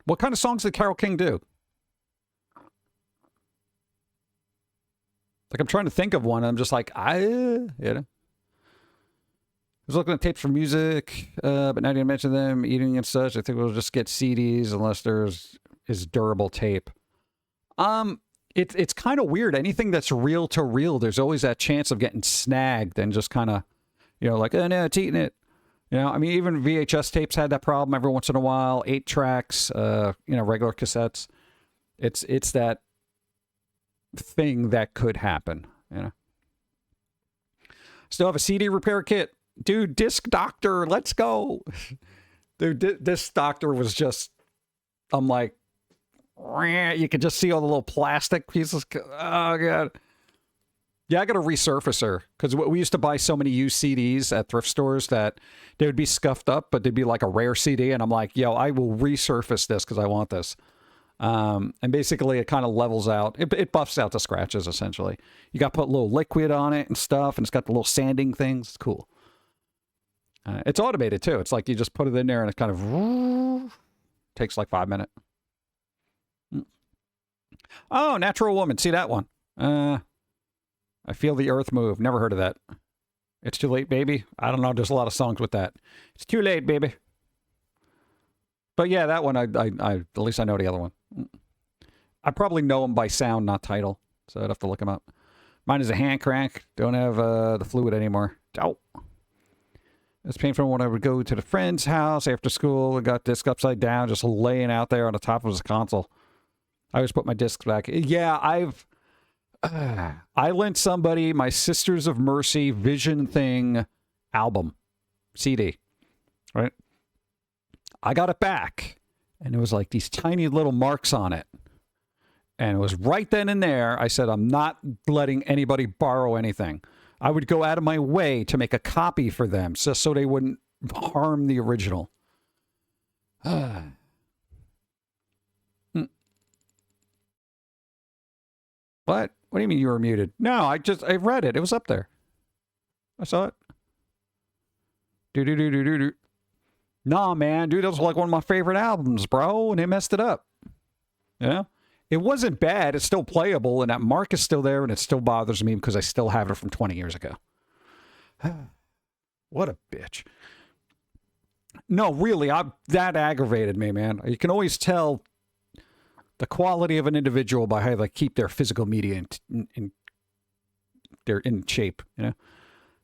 What kind of songs did Carole King do? Like, I'm trying to think of one. And I'm just like, you know. I was looking at tapes for music, but now you mention them, eating and such. I think we'll just get CDs unless there's durable tape. It's kind of weird. Anything that's reel to reel, there's always that chance of getting snagged and just kind of, you know, like, oh no, it's eating it. You know, I mean, even VHS tapes had that problem every once in a while. 8 tracks, you know, regular cassettes. It's that thing that could happen, you know. Still have a CD repair kit. Dude, Disc Doctor, let's go. Dude, Disc Doctor was just, I'm like, you could just see all the little plastic pieces. Oh, God. Yeah, I got a resurfacer because we used to buy so many used CDs at thrift stores that they would be scuffed up, but they'd be like a rare CD. And I'm like, yo, I will resurface this because I want this. And basically it kind of levels out. It buffs out the scratches, essentially. You got to put a little liquid on it and stuff, and it's got the little sanding things. It's cool. It's automated, too. It's like you just put it in there, and it kind of takes like 5 minutes. Oh, Natural Woman. See that one? I Feel the Earth Move. Never heard of that. It's Too Late, Baby. I don't know. There's a lot of songs with that. It's too late, baby. But yeah, that one, I at least I know the other one. I probably know them by sound, not title. So I'd have to look them up. Mine is a hand crank. Don't have the fluid anymore. Oh. It's painful when I would go to the friend's house after school. I got disc upside down, just laying out there on the top of his console. I always put my discs back. Yeah, I lent somebody my Sisters of Mercy Vision Thing album, CD, right? I got it back, and it was like these tiny little marks on it. And it was right then and there, I said, I'm not letting anybody borrow anything. I would go out of my way to make a copy for them just so they wouldn't harm the original. What? What do you mean you were muted? No, I read it. It was up there. I saw it. Do. Nah, man, dude, that was like one of my favorite albums, bro, and they messed it up. You know? It wasn't bad. It's still playable, and that mark is still there, and it still bothers me because I still have it from 20 years ago. What a bitch. No, really, that aggravated me, man. You can always tell the quality of an individual by how they keep their physical media they're in shape, you know?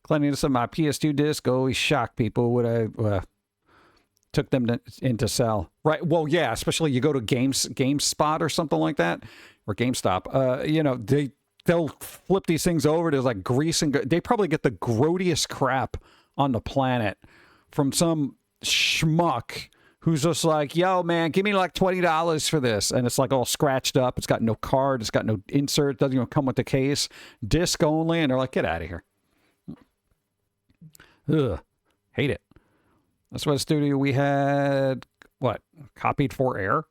Cleanliness of my PS2 disc always shocked people when I took them into sell. Right. Well, yeah, especially you go to GameSpot or something like that, or GameStop. You know, they'll flip these things over. There's like grease and they probably get the grodiest crap on the planet from some schmuck who's just like, yo, man, give me like $20 for this. And it's like all scratched up. It's got no card. It's got no insert. Doesn't even come with the case. Disc only. And they're like, get out of here. Ugh. Hate it. That's what studio we had, what, copied for air?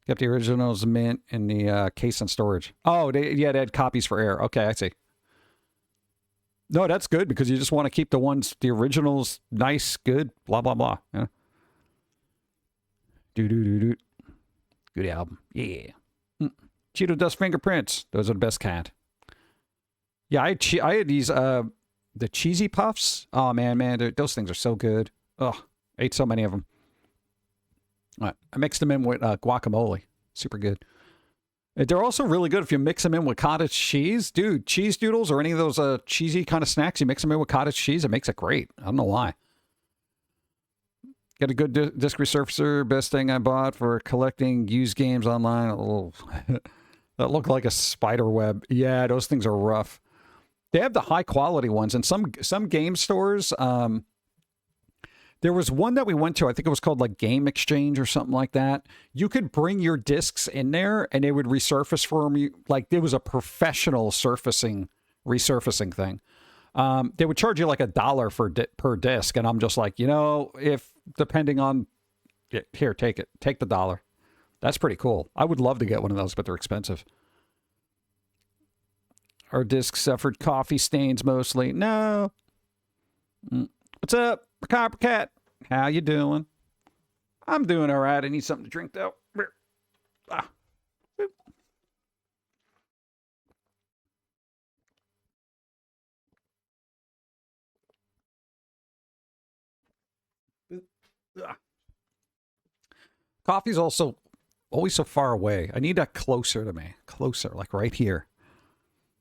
Kept the originals mint in the case and storage. Oh, they had copies for air. Okay, I see. No, that's good because you just want to keep the originals nice, good, blah, blah, blah. You know? Do. Good album. Yeah. Cheeto Dust Fingerprints. Those are the best kind. Yeah, I had these, the cheesy puffs. Oh, man, those things are so good. Oh, I ate so many of them. I mixed them in with guacamole. Super good. They're also really good if you mix them in with cottage cheese. Dude, cheese doodles or any of those cheesy kind of snacks, you mix them in with cottage cheese, it makes it great. I don't know why. Got a good disc resurfacer. Best thing I bought for collecting used games online. that look like a spider web. Yeah, those things are rough. They have the high quality ones, and some game stores. There was one that we went to. I think it was called like Game Exchange or something like that. You could bring your discs in there, and they would resurface for you. Like it was a professional resurfacing thing. They would charge you like $1 per disc, and I'm just like, if depending on, here, take it, take the $1. That's pretty cool. I would love to get one of those, but they're expensive. Our discs suffered coffee stains mostly. No. What's up, Coppercat? How you doing? I'm doing all right. I need something to drink, though. Ah. Coffee's also always so far away. I need that closer to me. Closer, like right here.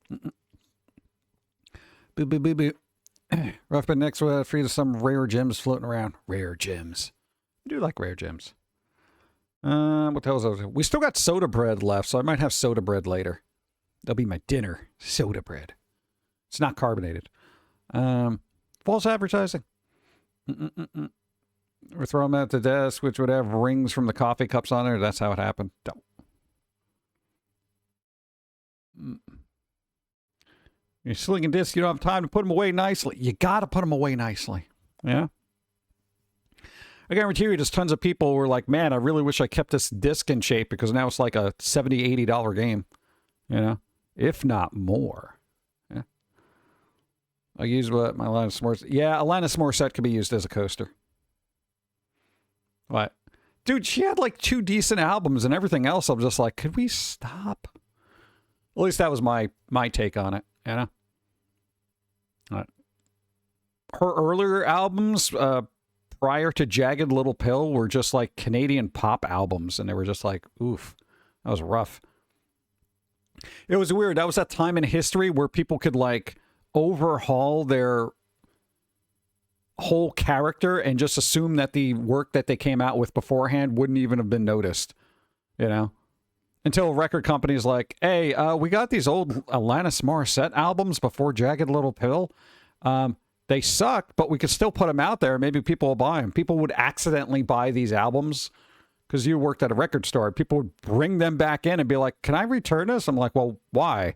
Boo, boo, boo, boo. Rough, but next we're free to some rare gems floating around. Rare gems. I do like rare gems. What the hell is that? We still got soda bread left, so I might have soda bread later. That'll be my dinner. Soda bread. It's not carbonated. False advertising. We're throwing them at the desk, which would have rings from the coffee cups on there. That's how it happened. You're slinging discs, you don't have time to put them away nicely. You got to put them away nicely. Yeah? I guarantee you there's tons of people who are like, man, I really wish I kept this disc in shape because now it's like a $70, $80 game. If not more. Yeah. I use what my Alanis Morissette. Yeah, Alanis Morissette could be used as a coaster. What? Dude, she had like 2 decent albums and everything else. I'm just like, could we stop? At least that was my take on it, Her earlier albums, prior to Jagged Little Pill, were just like Canadian pop albums, and they were just like, oof, that was rough. It was weird. That was that time in history where people could like overhaul their whole character and just assume that the work that they came out with beforehand wouldn't even have been noticed, Until a record company's like, hey, we got these old Alanis Morissette albums before Jagged Little Pill. They suck, but we could still put them out there. Maybe people will buy them. People would accidentally buy these albums because you worked at a record store. People would bring them back in and be like, can I return this? I'm like, well, why?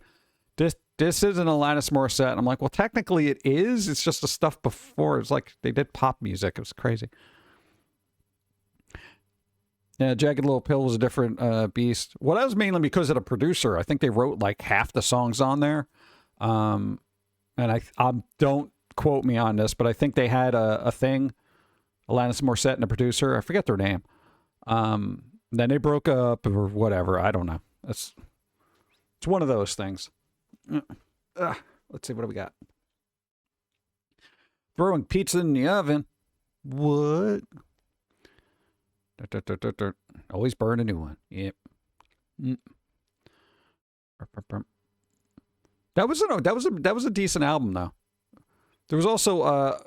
This isn't Alanis Morissette. And I'm like, well, technically it is. It's just the stuff before. It's like they did pop music. It was crazy. Yeah, Jagged Little Pill was a different beast. Well, that was mainly because of the producer. I think they wrote like half the songs on there. And I don't quote me on this, but I think they had a thing, Alanis Morissette and the producer. I forget their name. Then they broke up or whatever. I don't know. It's one of those things. Let's see, what do we got? Throwing pizza in the oven. What? Always burn a new one. Yep. That was a decent album though. There was also a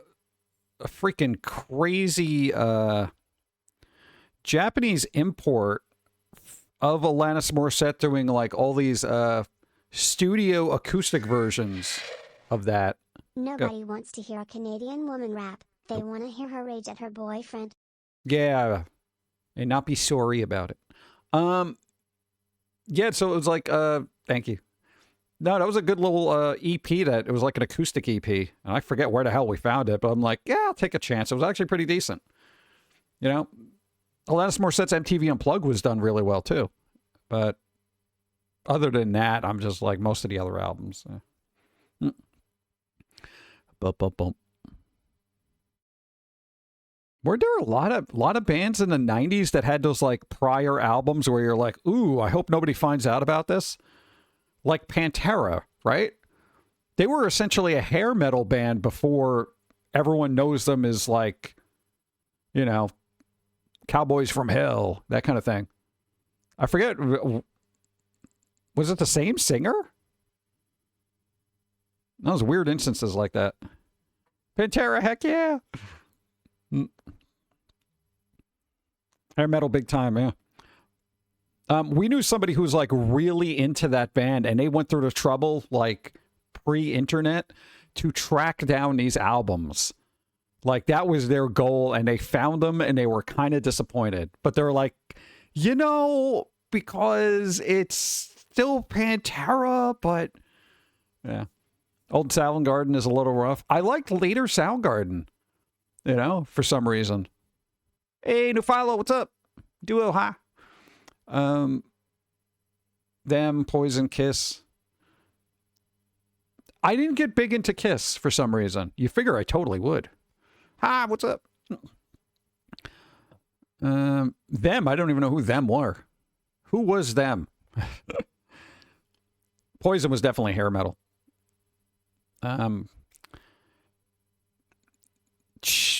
freaking crazy Japanese import of Alanis Morissette doing like all these studio acoustic versions of that. Nobody wants to hear a Canadian woman rap. They want to hear her rage at her boyfriend. Yeah. And not be sorry about it. Yeah, so it was like, thank you. No, that was a good little EP that, it was like an acoustic EP. And I forget where the hell we found it, but I'm like, yeah, I'll take a chance. It was actually pretty decent. Alanis Morissette's MTV Unplugged was done really well too. But other than that, I'm just like most of the other albums. Bump. Were there a lot of bands in the 90s that had those like prior albums where you're like, ooh, I hope nobody finds out about this? Like Pantera, right? They were essentially a hair metal band before everyone knows them as like, Cowboys from Hell, that kind of thing. I forget, was it the same singer? Those weird instances like that. Pantera, heck yeah. Hair metal big time, yeah. We knew somebody who was like really into that band, and they went through the trouble, like pre-internet, to track down these albums. Like that was their goal, and they found them, and they were kind of disappointed. But they're like, you know, because it's still Pantera, but yeah. Old Soundgarden is a little rough. I liked later Soundgarden, you know, for some reason. Hey, new follow, what's up? Duo, hi. Them, Poison, Kiss. I didn't get big into Kiss for some reason. You figure I totally would. Hi, what's up? Them, I don't even know who them were. Who was them? Poison was definitely hair metal.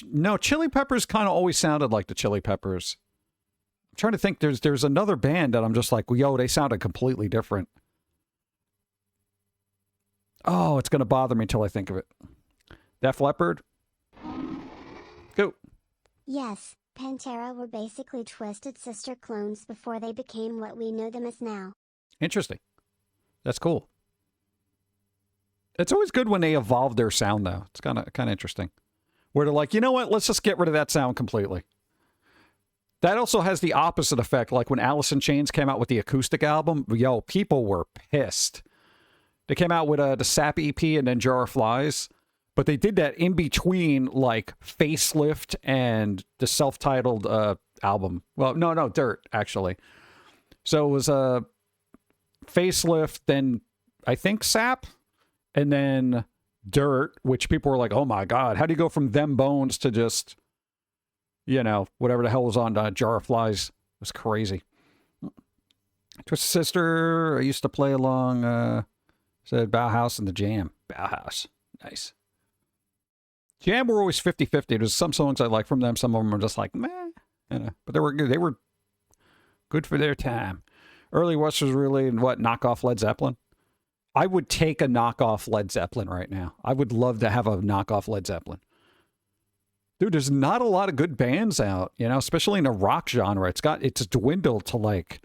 No, Chili Peppers kind of always sounded like the Chili Peppers. I'm trying to think. There's another band that I'm just like, yo, they sounded completely different. Oh, it's gonna bother me until I think of it. Def Leppard. Go. Yes, Pantera were basically Twisted Sister clones before they became what we know them as now. Interesting. That's cool. It's always good when they evolve their sound, though. It's kind of interesting. Where they're like, you know what? Let's just get rid of that sound completely. That also has the opposite effect. Like when Alice in Chains came out with the acoustic album, yo, people were pissed. They came out with the Sap EP and then Jar of Flies. But they did that in between, like, Facelift and the self-titled album. Well, no, Dirt, actually. So it was Facelift, then I think Sap, and then Dirt, which people were like, oh my God, how do you go from Them Bones to just, you know, whatever the hell was on Jar of Flies? It was crazy. Twisted Sister, I used to play along, said Bauhaus and the Jam. Bauhaus. Nice. Jam were always 50-50. There's some songs I like from them. Some of them are just like, meh. You know, but they were good. They were good for their time. Early West was really, knockoff Led Zeppelin? I would take a knockoff Led Zeppelin right now. I would love to have a knockoff Led Zeppelin. Dude, there's not a lot of good bands out, you know, especially in the rock genre. It's dwindled to like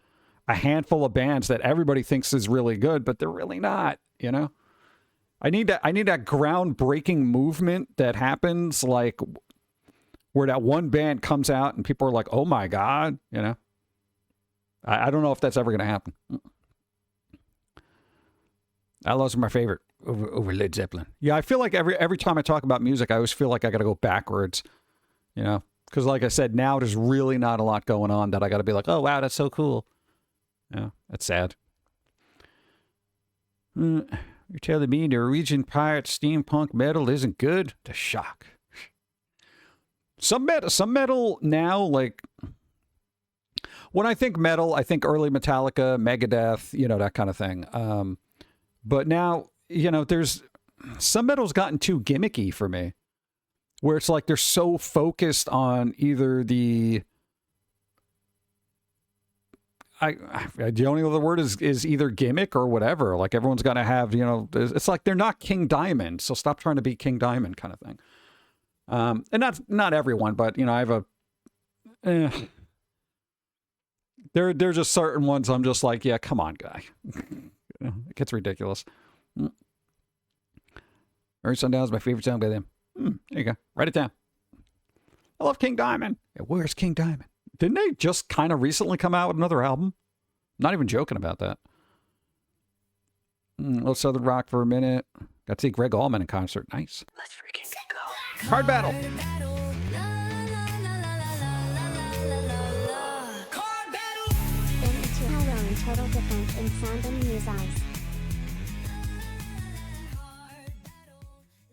a handful of bands that everybody thinks is really good, but they're really not, you know? I need that groundbreaking movement that happens, like where that one band comes out and people are like, oh my God, you know? I don't know if that's ever going to happen. Outlaws are my favorite over Led Zeppelin. Yeah, I feel like every time I talk about music, I always feel like I got to go backwards, you know? Because like I said, now there's really not a lot going on that I got to be like, oh, wow, that's so cool. Yeah, that's sad. You're telling me Norwegian pirate steampunk metal isn't good? The shock. Some metal now, like, when I think metal, I think early Metallica, Megadeth, you know, that kind of thing. But now, you know, there's some metal's gotten too gimmicky for me, where it's like they're so focused on either the the only other word is either gimmick or whatever. Like everyone's got to have, you know, it's like they're not King Diamond, so stop trying to be King Diamond kind of thing. And not everyone, but you know, I have there's just certain ones I'm just like, yeah, come on, guy. You know, it gets ridiculous. Earth Sundown is my favorite song by them. There you go. Write it down. I love King Diamond. Yeah, where's King Diamond? Didn't they just kind of recently come out with another album? Not even joking about that. Let's Southern Rock for a minute. Got to see Greg Allman in concert. Nice. Let's freaking go. Hard Battle. Total difference in sound and music.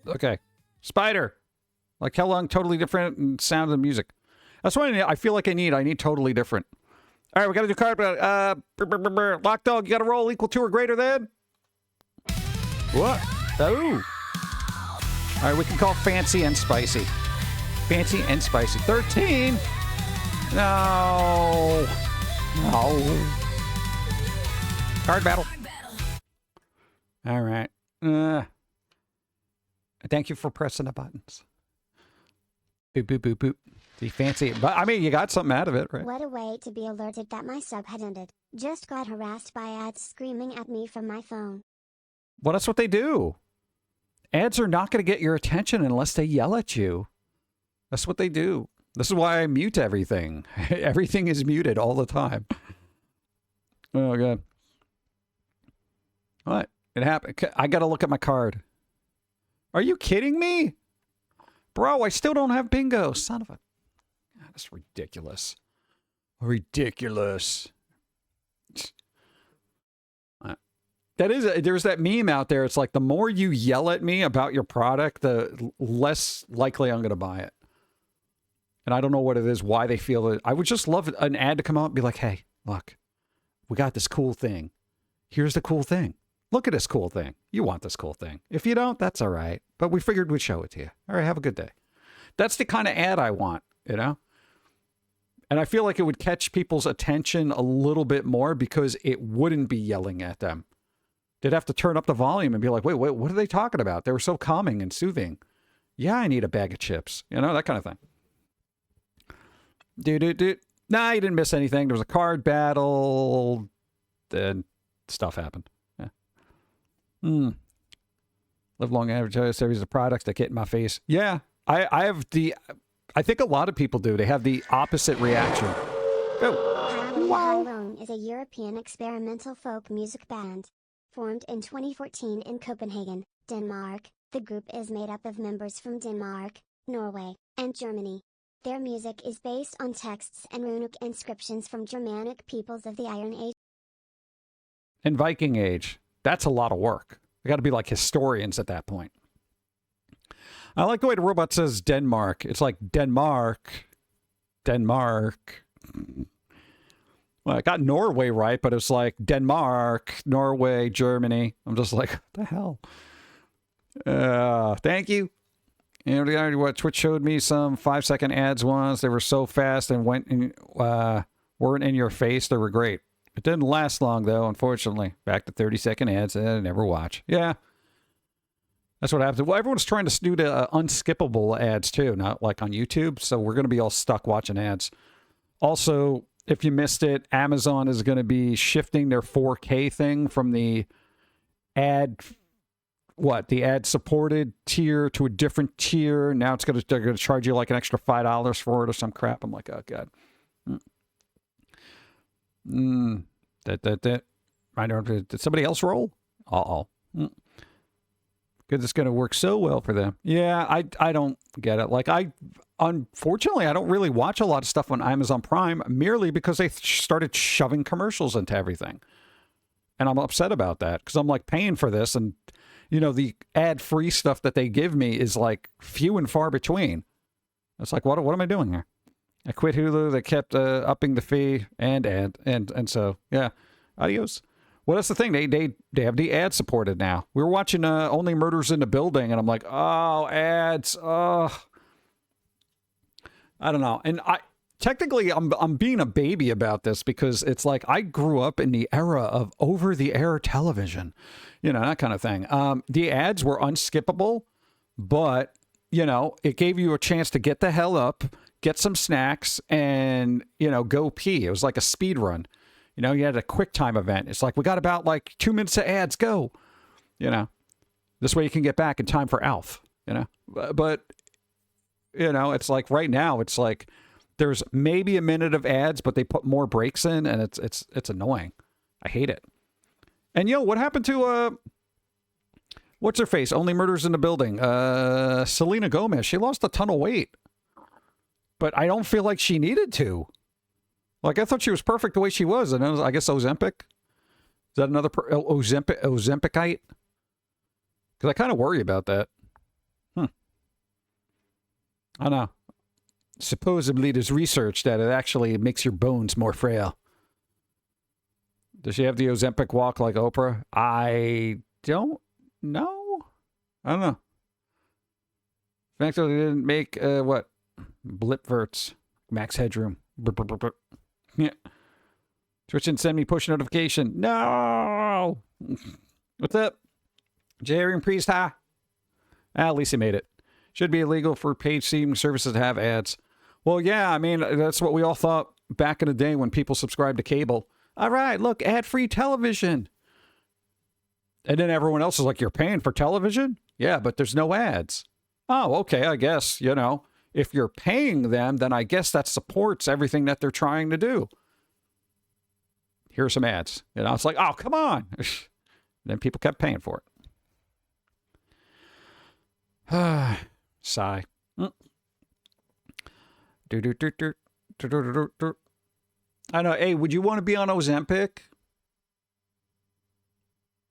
Okay. Spider. Like how long? Totally different in sound and music. That's what I feel like I need totally different. All right, we got to do card. Lock Dog, you got to roll equal to or greater than. What? Oh. All right, we can call fancy and spicy. Fancy and spicy. 13. No. Card battle. All right. Thank you for pressing the buttons. Boop, boop, boop, boop. See, fancy. But, I mean, you got something out of it, right? What a way to be alerted that my sub had ended. Just got harassed by ads screaming at me from my phone. Well, that's what they do. Ads are not going to get your attention unless they yell at you. That's what they do. This is why I mute everything. Everything is muted all the time. Oh, God. What? It happened. I got to look at my card. Are you kidding me? Bro, I still don't have bingo. Son of a... That's ridiculous. Ridiculous. There's that meme out there. It's like the more you yell at me about your product, the less likely I'm going to buy it. And I don't know what it is, why they feel it. I would just love an ad to come out and be like, hey, look, we got this cool thing. Here's the cool thing. Look at this cool thing. You want this cool thing. If you don't, that's all right. But we figured we'd show it to you. All right, have a good day. That's the kind of ad I want, you know? And I feel like it would catch people's attention a little bit more because it wouldn't be yelling at them. They'd have to turn up the volume and be like, wait, what are they talking about? They were so calming and soothing. Yeah, I need a bag of chips. You know, that kind of thing. Nah, you didn't miss anything. There was a card battle. Then stuff happened. Yeah. Live long advertise series of products that get in my face. Yeah, I think a lot of people do. They have the opposite reaction. Oh. Wow. is a European experimental folk music band. Formed in 2014 in Copenhagen, Denmark, the group is made up of members from Denmark, Norway, and Germany. Their music is based on texts and runic inscriptions from Germanic peoples of the Iron Age and Viking Age. That's a lot of work. They got to be like historians at that point. I like the way the robot says Denmark. It's like Denmark. Well, I got Norway right, but it's like Denmark, Norway, Germany. I'm just like, what the hell? Thank you. And what Twitch showed me some 5-second ads once. They were so fast and weren't in your face. They were great. It didn't last long, though, unfortunately. Back to 30-second ads and I never watch. Yeah. That's what happens. Well, everyone's trying to do the unskippable ads, too, not like on YouTube. So we're going to be all stuck watching ads. Also, if you missed it, Amazon is going to be shifting their 4K thing from the ad-supported tier to a different tier. Now they're going to charge you like an extra $5 for it or some crap. I'm like, oh, God. Did somebody else roll? Uh-oh. Because it's going to work so well for them. Yeah, I don't get it. Like, unfortunately, I don't really watch a lot of stuff on Amazon Prime merely because they started shoving commercials into everything. And I'm upset about that because I'm like paying for this. And, you know, the ad-free stuff that they give me is like few and far between. It's like, what am I doing here? I quit Hulu. They kept upping the fee and so, yeah, adios. Well, that's the thing. They have the ad supported now. We were watching Only Murders in the Building, and I'm like, oh, ads. Oh, I don't know. And technically, I'm being a baby about this because it's like I grew up in the era of over-the-air television, you know, that kind of thing. The ads were unskippable, but, you know, it gave you a chance to get the hell up, get some snacks, and, you know, go pee. It was like a speed run. You know, you had a quick time event. It's like, we got about like 2 minutes of ads, go. You know, this way you can get back in time for Alf, you know. But, you know, it's like right now, it's like there's maybe a minute of ads, but they put more breaks in and it's annoying. I hate it. And, you know, what happened to, what's her face? Only Murders in the Building. Selena Gomez. She lost a ton of weight. But I don't feel like she needed to. Like, I thought she was perfect the way she was. And I guess Ozempic? Is that another Ozempicite? Because I kind of worry about that. I don't know. Supposedly, there's research that it actually makes your bones more frail. Does she have the Ozempic walk like Oprah? I don't know. I don't know. In fact, they didn't make, Blipverts. Max Headroom. Yeah. Twitch and send me push notification. No! What's up? J.i.M Priest, at least he made it. Should be illegal for paid streaming services to have ads. Well, yeah, I mean, that's what we all thought back in the day when people subscribed to cable. All right, look, ad-free television. And then everyone else is like, you're paying for television? Yeah, but there's no ads. Oh, okay, I guess, you know, if you're paying them, then I guess that supports everything that they're trying to do. Here's some ads. You know, it's like, oh, come on. Then people kept paying for it. Sigh. I know. Hey, would you want to be on Ozempic?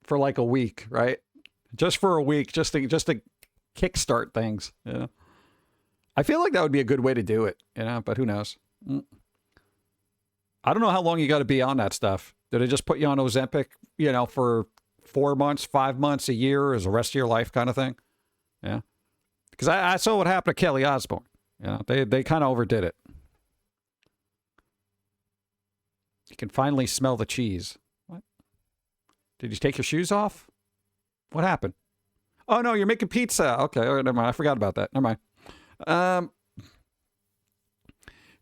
For like a week, right? Just for a week, just to kickstart things, you know? I feel like that would be a good way to do it, you know, but who knows? I don't know how long you got to be on that stuff. Did it just put you on Ozempic, you know, for 4 months, 5 months, a year, as the rest of your life kind of thing? Yeah. Because I saw what happened to Kelly Osbourne. You know, they kind of overdid it. You can finally smell the cheese. What? Did you take your shoes off? What happened? Oh, no, you're making pizza. Okay, all right, never mind. I forgot about that. Never mind.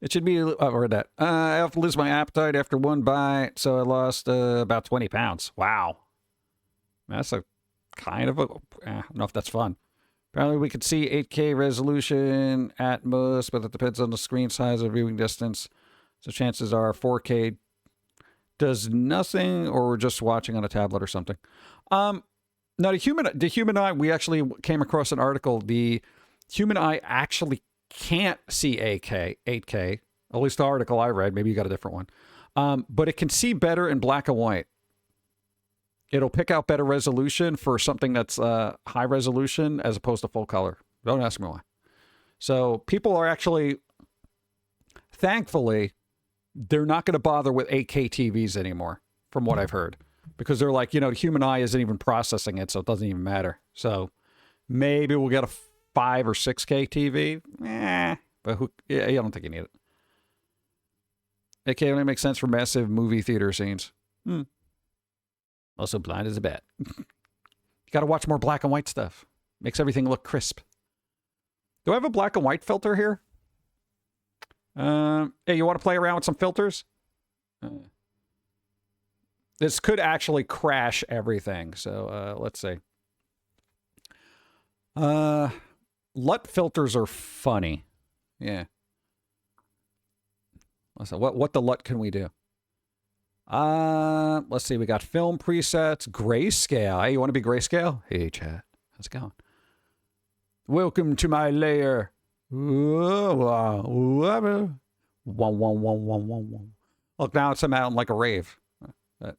It should be, I read that. I have to lose my appetite after one bite, so I lost about 20 pounds. Wow. That's a kind of a, I don't know if that's fun. Apparently we could see 8K resolution at most, but it depends on the screen size or viewing distance. So chances are 4K does nothing, or we're just watching on a tablet or something. Now the human eye, we actually came across an article. The human eye actually can't see 8K, at least the article I read. Maybe you got a different one. But it can see better in black and white. It'll pick out better resolution for something that's high resolution as opposed to full color. Don't ask me why. So people are actually, thankfully, they're not going to bother with 8K TVs anymore, from what I've heard. Because they're like, you know, the human eye isn't even processing it, so it doesn't even matter. So maybe we'll get a 5 or 6K TV. But yeah, I don't think you need it. 8K only makes sense for massive movie theater scenes. Also blind as a bat. You got to watch more black and white stuff. Makes everything look crisp. Do I have a black and white filter here? Hey, you want to play around with some filters? This could actually crash everything. So let's see. LUT filters are funny. Yeah. Let's see. What the LUT can we do? Let's see. We got film presets, grayscale. Hey, you want to be grayscale? Hey, chat. How's it going? Welcome to my lair. Look, now it's out like a rave. What?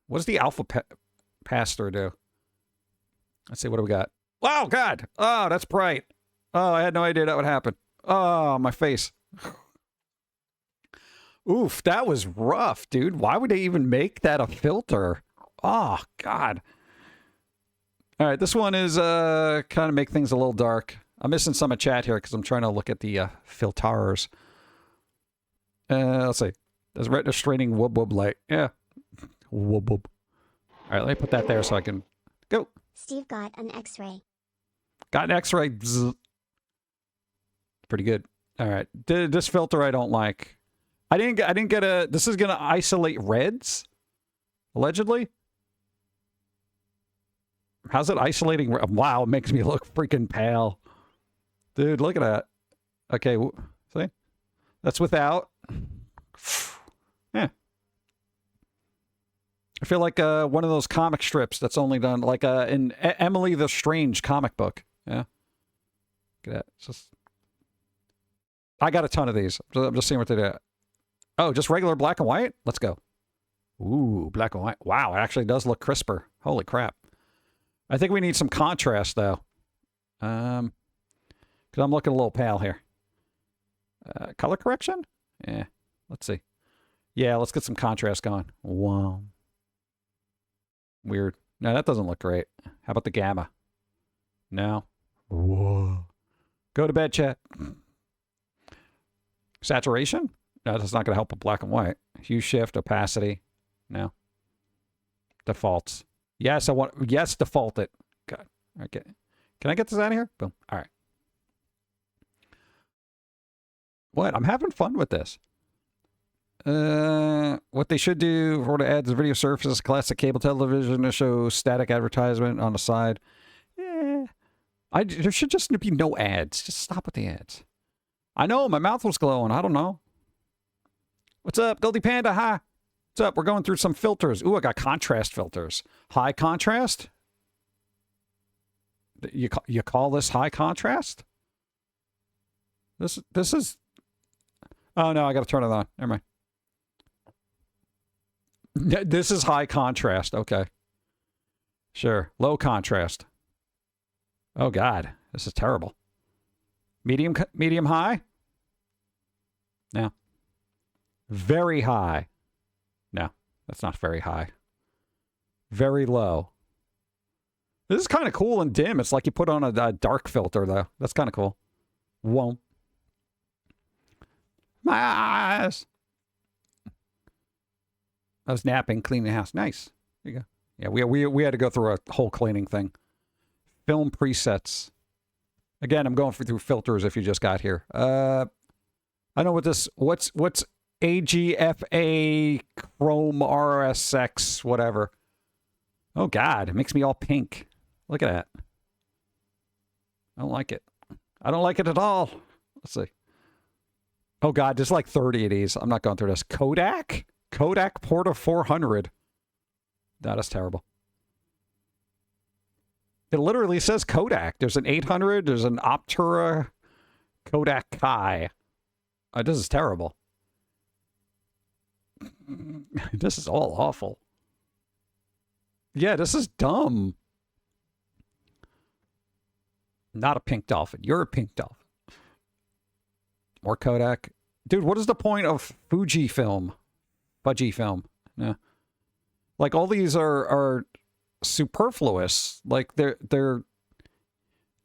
What does the alpha pastor do? Let's see. What do we got? Oh, God. Oh, that's bright. Oh, I had no idea that would happen. Oh, my face. Oof, that was rough, dude. Why would they even make that a filter? Oh, God. All right, this one is kind of make things a little dark. I'm missing some of chat here because I'm trying to look at the filters. Let's see. There's retina straining wub wub light. Yeah. Wub wub. All right, let me put that there so I can go. Steve got an X-ray. Got an X-ray. Bzz. Pretty good. All right. This filter I don't like. I didn't get a... This is going to isolate reds? Allegedly? How's it isolating? Wow, it makes me look freaking pale. Dude, look at that. Okay, see? That's without. Yeah. I feel like one of those comic strips that's only done... Like in Emily the Strange comic book. Yeah. Look at that. It's just... I got a ton of these. I'm just seeing what they do. Oh, just regular black and white? Let's go. Ooh, black and white. Wow, it actually does look crisper. Holy crap. I think we need some contrast, though. Because I'm looking a little pale here. Color correction? Yeah, let's see. Yeah, let's get some contrast going. Wow. Weird. No, that doesn't look great. How about the gamma? No. Whoa. Go to bed, chat. Saturation? No, that's not going to help with black and white. Hue shift, opacity. No. Defaults. Yes, I want. Yes, default it. God. Okay. Can I get this out of here? Boom. All right. What? I'm having fun with this. What they should do for to add to the video surface, classic cable television to show static advertisement on the side. Yeah. There should just be no ads. Just stop with the ads. I know, my mouth was glowing. I don't know. What's up, Goldie Panda? Hi. What's up? We're going through some filters. Ooh, I got contrast filters. High contrast? You call this high contrast? This is... Oh, no, I got to turn it on. Never mind. This is high contrast. Okay. Sure. Low contrast. Oh, God. This is terrible. Medium high? No. Very high. No, that's not very high. Very low. This is kind of cool and dim. It's like you put on a dark filter, though. That's kind of cool. Won't. My eyes. I was napping, cleaning the house. Nice. There you go. Yeah, we had to go through a whole cleaning thing. Film presets. Again, I'm going through filters if you just got here. I know what this... What's AGFA Chrome RSX, whatever. Oh, God. It makes me all pink. Look at that. I don't like it. I don't like it at all. Let's see. Oh, God. There's like 30 of these. I'm not going through this. Kodak? Kodak Porta 400. That is terrible. It literally says Kodak. There's an 800. There's an Optura Kodak Kai. This is terrible. This is all awful. Yeah, this is dumb. Not a pink dolphin. You're a pink dolphin. More Kodak. Dude, what is the point of Fujifilm? Fujifilm. Yeah. Like, all these are superfluous. Like, they're...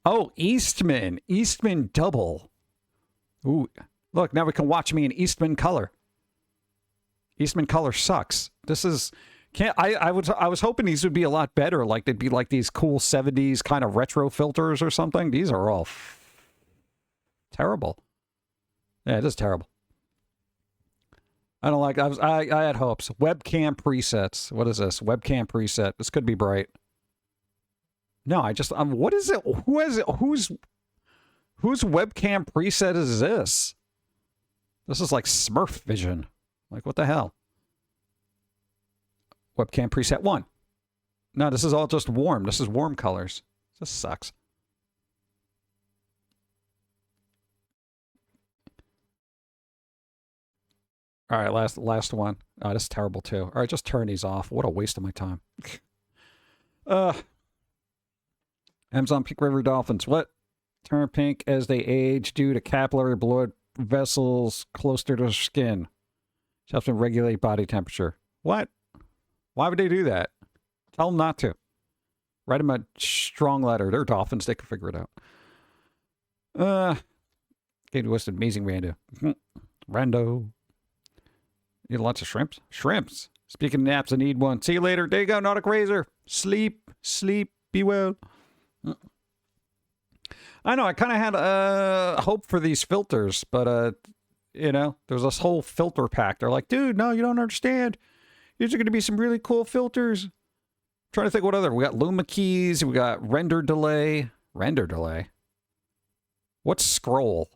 Oh, Eastman. Eastman double. Ooh. Look, now we can watch me in Eastman color. Eastman color sucks. This is... I was hoping these would be a lot better. Like, they'd be like these cool 70s kind of retro filters or something. These are all terrible. Yeah, it is terrible. I don't like... I had hopes. Webcam presets. What is this? Webcam preset. This could be bright. No, what is it? Who is it? Whose webcam preset is this? This is like Smurf Vision. Like, what the hell? Webcam preset 1. No, this is all just warm. This is warm colors. This sucks. All right, last one. Oh, this is terrible too. All right, just turn these off. What a waste of my time. Amazon pink river dolphins. What? Turn pink as they age due to capillary blood vessels close to their skin. Helps them regulate body temperature. What? Why would they do that? Tell them not to. Write them a strong letter. They're dolphins. They can figure it out. Kate West, amazing rando. Rando. Need lots of shrimps? Shrimps. Speaking of naps, I need one. See you later. There you go, Nautic Razor. Sleep. Sleep. Be well. I know, I kind of had hope for these filters, but, you know, there's this whole filter pack. They're like, dude, no, you don't understand. These are going to be some really cool filters. I'm trying to think what other. We got Luma keys. We got render delay. Render delay? What's scroll?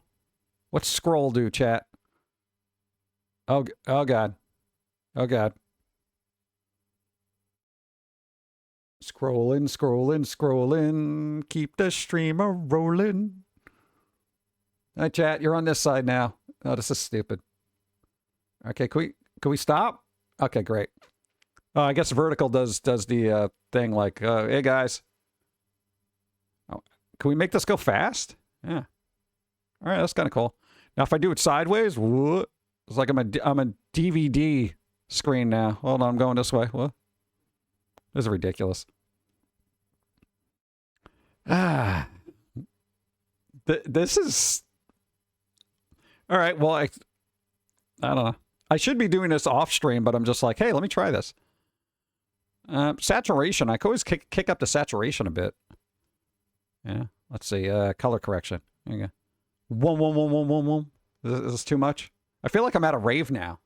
What's scroll do, chat? Oh God. Oh, God. Scrolling, scrolling, scrolling. Keep the streamer rolling. Hi, chat. You're on this side now. Oh, this is stupid. Okay, can we stop? Okay, great. Oh, I guess vertical does the thing like, hey, guys. Oh, can we make this go fast? Yeah. All right, that's kind of cool. Now, if I do it sideways, whoa, it's like I'm a DVD screen now. Hold on, I'm going this way. What? This is ridiculous. This is... All right, well, I don't know. I should be doing this off stream, but I'm just like, hey, let me try this. Saturation. I can always kick up the saturation a bit. Yeah, let's see. Color correction. There you go. One. Is this too much? I feel like I'm at a rave now.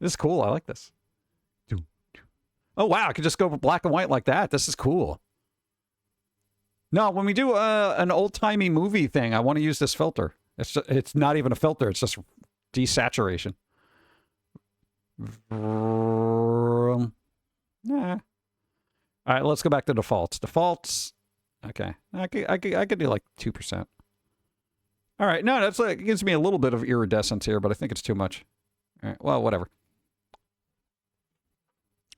This is cool. I like this. Oh, wow. I could just go black and white like that. This is cool. No, when we do an old-timey movie thing, I want to use this filter. It's not even a filter. It's just desaturation. Yeah. All right, let's go back to defaults. Defaults. Okay. I could do like 2%. All right. No, that's like, it gives me a little bit of iridescence here, but I think it's too much. All right. Well, whatever.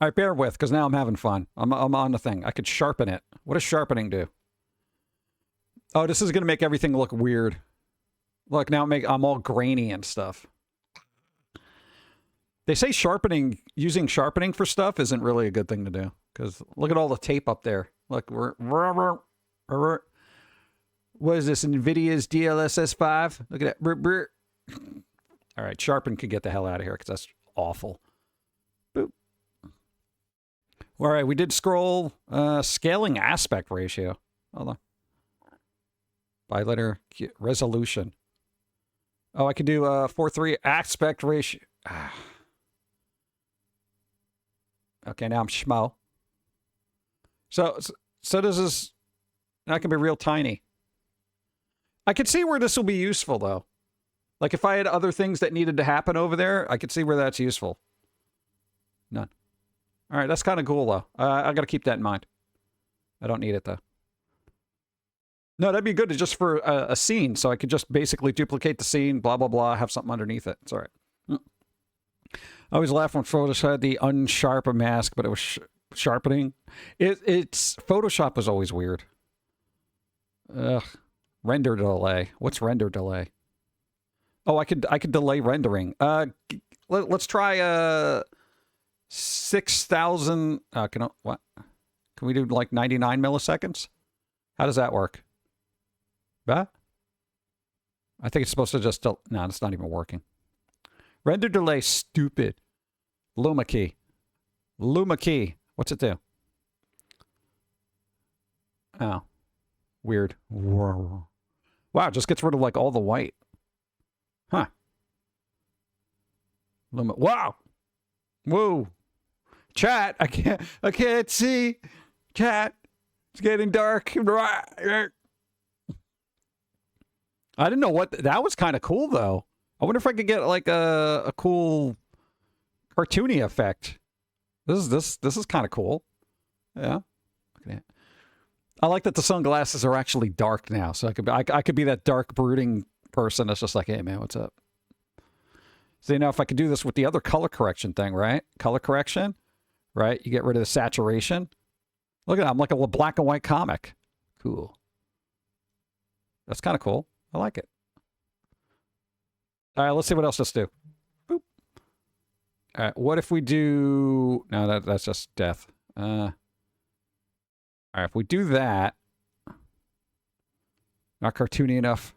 All right, bear with, because now I'm having fun. I'm on the thing. I could sharpen it. What does sharpening do? Oh, this is going to make everything look weird. Look, now I'm all grainy and stuff. They say sharpening, using sharpening for stuff isn't really a good thing to do. Because look at all the tape up there. Look, what is this? Nvidia's DLLS5? Look at that. All right, sharpen could get the hell out of here because that's awful. Boop. All right, we did scroll. Scaling aspect ratio. Hold on. Biletter resolution. Oh, I could do 4:3 aspect ratio. Okay, now I'm schmo. So this is, that can be real tiny. I could see where this will be useful, though. Like, if I had other things that needed to happen over there, I could see where that's useful. None. All right, that's kind of cool, though. I got to keep that in mind. I don't need it, though. No, that'd be good to just for a scene, so I could just basically duplicate the scene, blah, blah, blah, have something underneath it. It's all right. I always laugh when Photoshop had the unsharpen mask, but it was sharpening. It's Photoshop was always weird. Ugh. Render delay. What's render delay? Oh, I could delay rendering. Let's try 6,000. What? Can we do like 99 milliseconds? How does that work? That? I think it's supposed to just... No, it's not even working. Render delay, stupid. Luma key. Luma key. What's it do? Oh. Weird. Wow, it just gets rid of like all the white. Huh. Luma. Wow. Whoa. Chat. I can't see. Chat. It's getting dark. I didn't know what... That was kind of cool, though. I wonder if I could get, like, a cool cartoony effect. This is kind of cool. Yeah. Look at that. I like that the sunglasses are actually dark now, so I could be that dark, brooding person that's just like, hey, man, what's up? So, you know, if I could do this with the other color correction thing, right? Color correction, right? You get rid of the saturation. Look at that. I'm like a little black and white comic. Cool. That's kind of cool. I like it. All right, let's see what else let's do. Boop. All right, what if we do... No, that's just death. All right, if we do that... Not cartoony enough.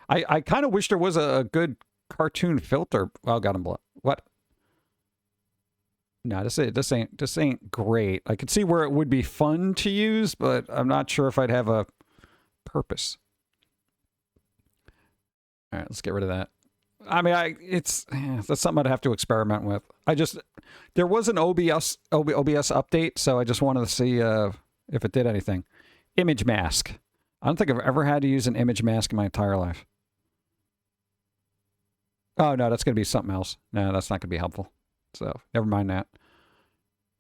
I kind of wish there was a good cartoon filter. Oh, got him blown. What? No, this ain't great. I could see where it would be fun to use, but I'm not sure if I'd have a purpose. All right, let's get rid of that. I mean, that's something I'd have to experiment with. There was an OBS update, so I just wanted to see if it did anything. Image mask. I don't think I've ever had to use an image mask in my entire life. Oh, no, that's going to be something else. No, that's not going to be helpful. So, never mind that.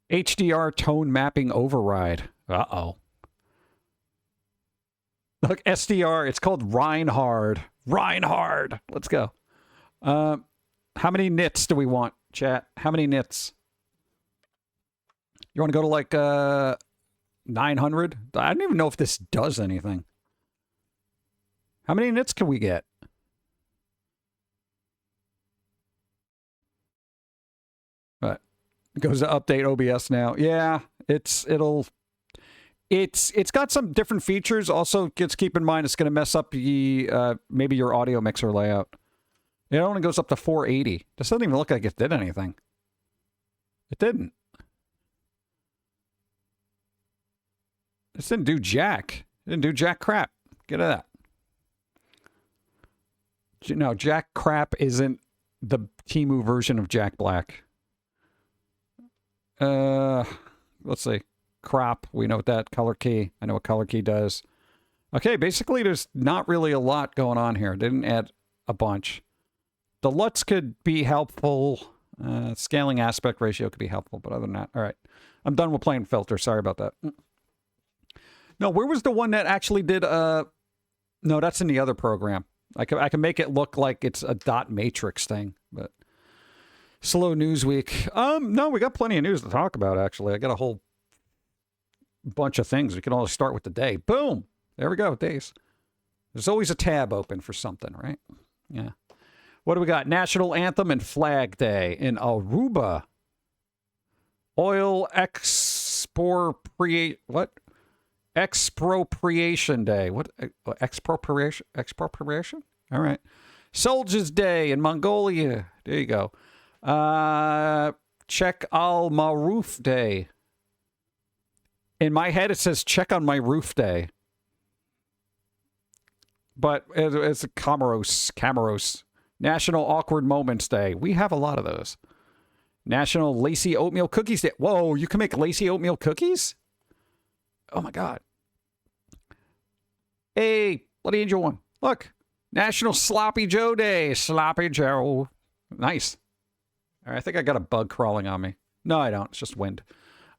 HDR tone mapping override. Uh-oh. Look, SDR, it's called Reinhard. Reinhard. Let's go. How many nits do we want, chat? How many nits? You want to go to like 900? I don't even know if this does anything. How many nits can we get? But it goes to update OBS now. Yeah, it's got some different features. Also, just keep in mind it's going to mess up the maybe your audio mixer layout. It only goes up to 480. This doesn't even look like it did anything. It didn't. This didn't do jack. It didn't do jack crap. Get at that. No, Jack Crap isn't the Temu version of Jack Black. Let's see. Crop, we know what that. Color key, I know what color key does. Okay, basically there's not really a lot going on here. Didn't add a bunch. The LUTs could be helpful. Scaling aspect ratio could be helpful, but other than that, all right. I'm done with playing filter. Sorry about that. No, where was the one that actually did... No, that's in the other program. I can make it look like it's a dot matrix thing, but... Slow news week. No, we got plenty of news to talk about, actually. I got a whole bunch of things. We can always start with the day. Boom! There we go, days. There's always a tab open for something, right? Yeah. What do we got? National Anthem and Flag Day in Aruba. Oil expropriation. What? Expropriation Day. What? Expropriation? Expropriation? All right. Soldiers Day in Mongolia. There you go. Check Al Maroof Day. In my head, it says check on my roof day. But it's a Camaros. National Awkward Moments Day. We have a lot of those. National Lacy Oatmeal Cookies Day. Whoa, you can make lacy oatmeal cookies? Oh my God. Hey, Bloody Angel one. Look. National Sloppy Joe Day. Sloppy Joe. Nice. All right, I think I got a bug crawling on me. No, I don't. It's just wind.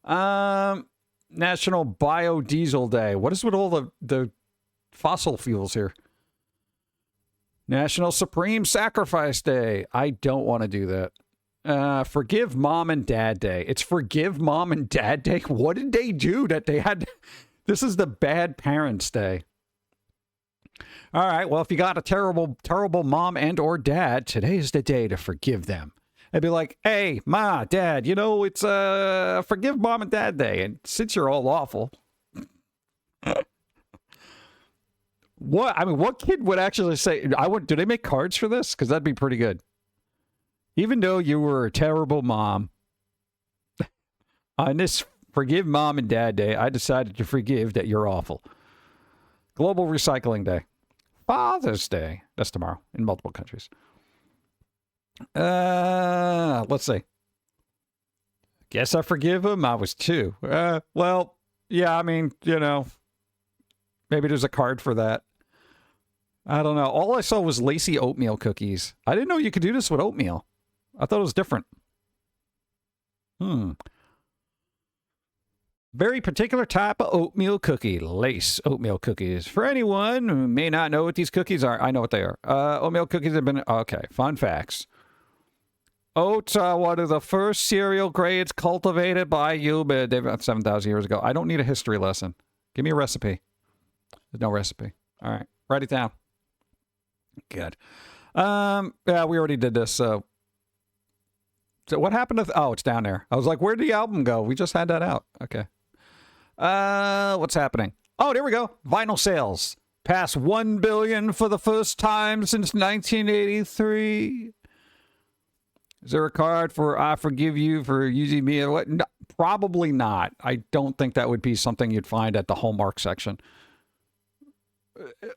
National Biodiesel Day. What is with all the fossil fuels here? National Supreme Sacrifice Day. I don't want to do that. Forgive Mom and Dad Day. It's Forgive Mom and Dad Day? What did they do that they had? This is the Bad Parents Day. All right, well, if you got a terrible, terrible mom and or dad, today is the day to forgive them. I'd be like, hey, Ma, Dad, you know, it's Forgive Mom and Dad Day. And since you're all awful... What kid would actually say, do they make cards for this? Because that'd be pretty good. Even though you were a terrible mom, on this Forgive Mom and Dad Day, I decided to forgive that you're awful. Global Recycling Day. Father's Day. That's tomorrow in multiple countries. Let's see. Guess I forgive him. I was 2. Well, yeah, I mean, you know, maybe there's a card for that. I don't know. All I saw was lacy oatmeal cookies. I didn't know you could do this with oatmeal. I thought it was different. Very particular type of oatmeal cookie. Lace oatmeal cookies. For anyone who may not know what these cookies are, I know what they are. Oatmeal cookies have been... Okay, fun facts. Oats are one of the first cereal grades cultivated by humans 7,000 years ago. I don't need a history lesson. Give me a recipe. There's no recipe. All right, write it down. Good. Yeah, we already did this. So what happened to... Oh, it's down there. I was like, where'd the album go? We just had that out. Okay. What's happening? Oh, there we go. Vinyl sales. Passed 1 billion for the first time since 1983. Is there a card for I forgive you for using me? Or what? No, probably not. I don't think that would be something you'd find at the Hallmark section.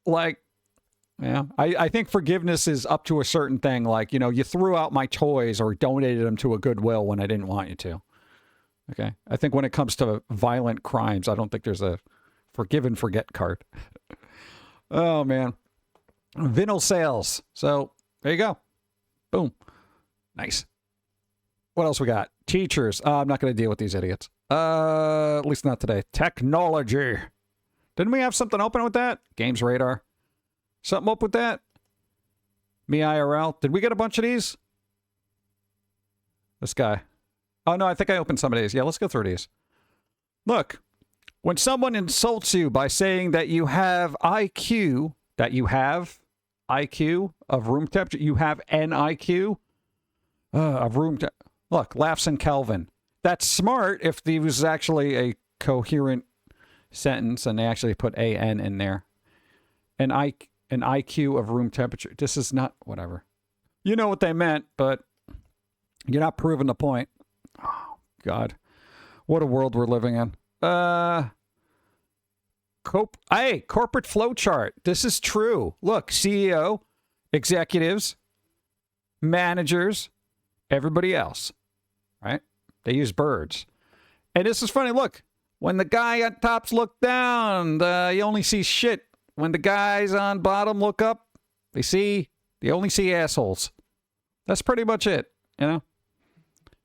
Like, yeah, I think forgiveness is up to a certain thing. Like, you know, you threw out my toys or donated them to a Goodwill when I didn't want you to. Okay. I think when it comes to violent crimes, I don't think there's a forgive and forget card. Oh, man. Vinyl sales. So there you go. Boom. Nice. What else we got? Teachers. I'm not going to deal with these idiots. At least not today. Technology. Didn't we have something open with that? Games Radar. Something up with that? Me IRL. Did we get a bunch of these? This guy. Oh, no, I think I opened some of these. Yeah, let's go through these. Look. When someone insults you by saying that you have IQ, of room temperature, you have an IQ of room temperature. Look, laughs in Kelvin. That's smart if there was actually a coherent sentence and they actually put AN in there. An IQ of room temperature. This is not, whatever. You know what they meant, but you're not proving the point. Oh, God. What a world we're living in. Corporate flowchart. This is true. Look, CEO, executives, managers, everybody else, right? They use birds. And this is funny. Look, when the guy on tops look down, you only see shit. When the guys on bottom look up, they only see assholes. That's pretty much it, you know?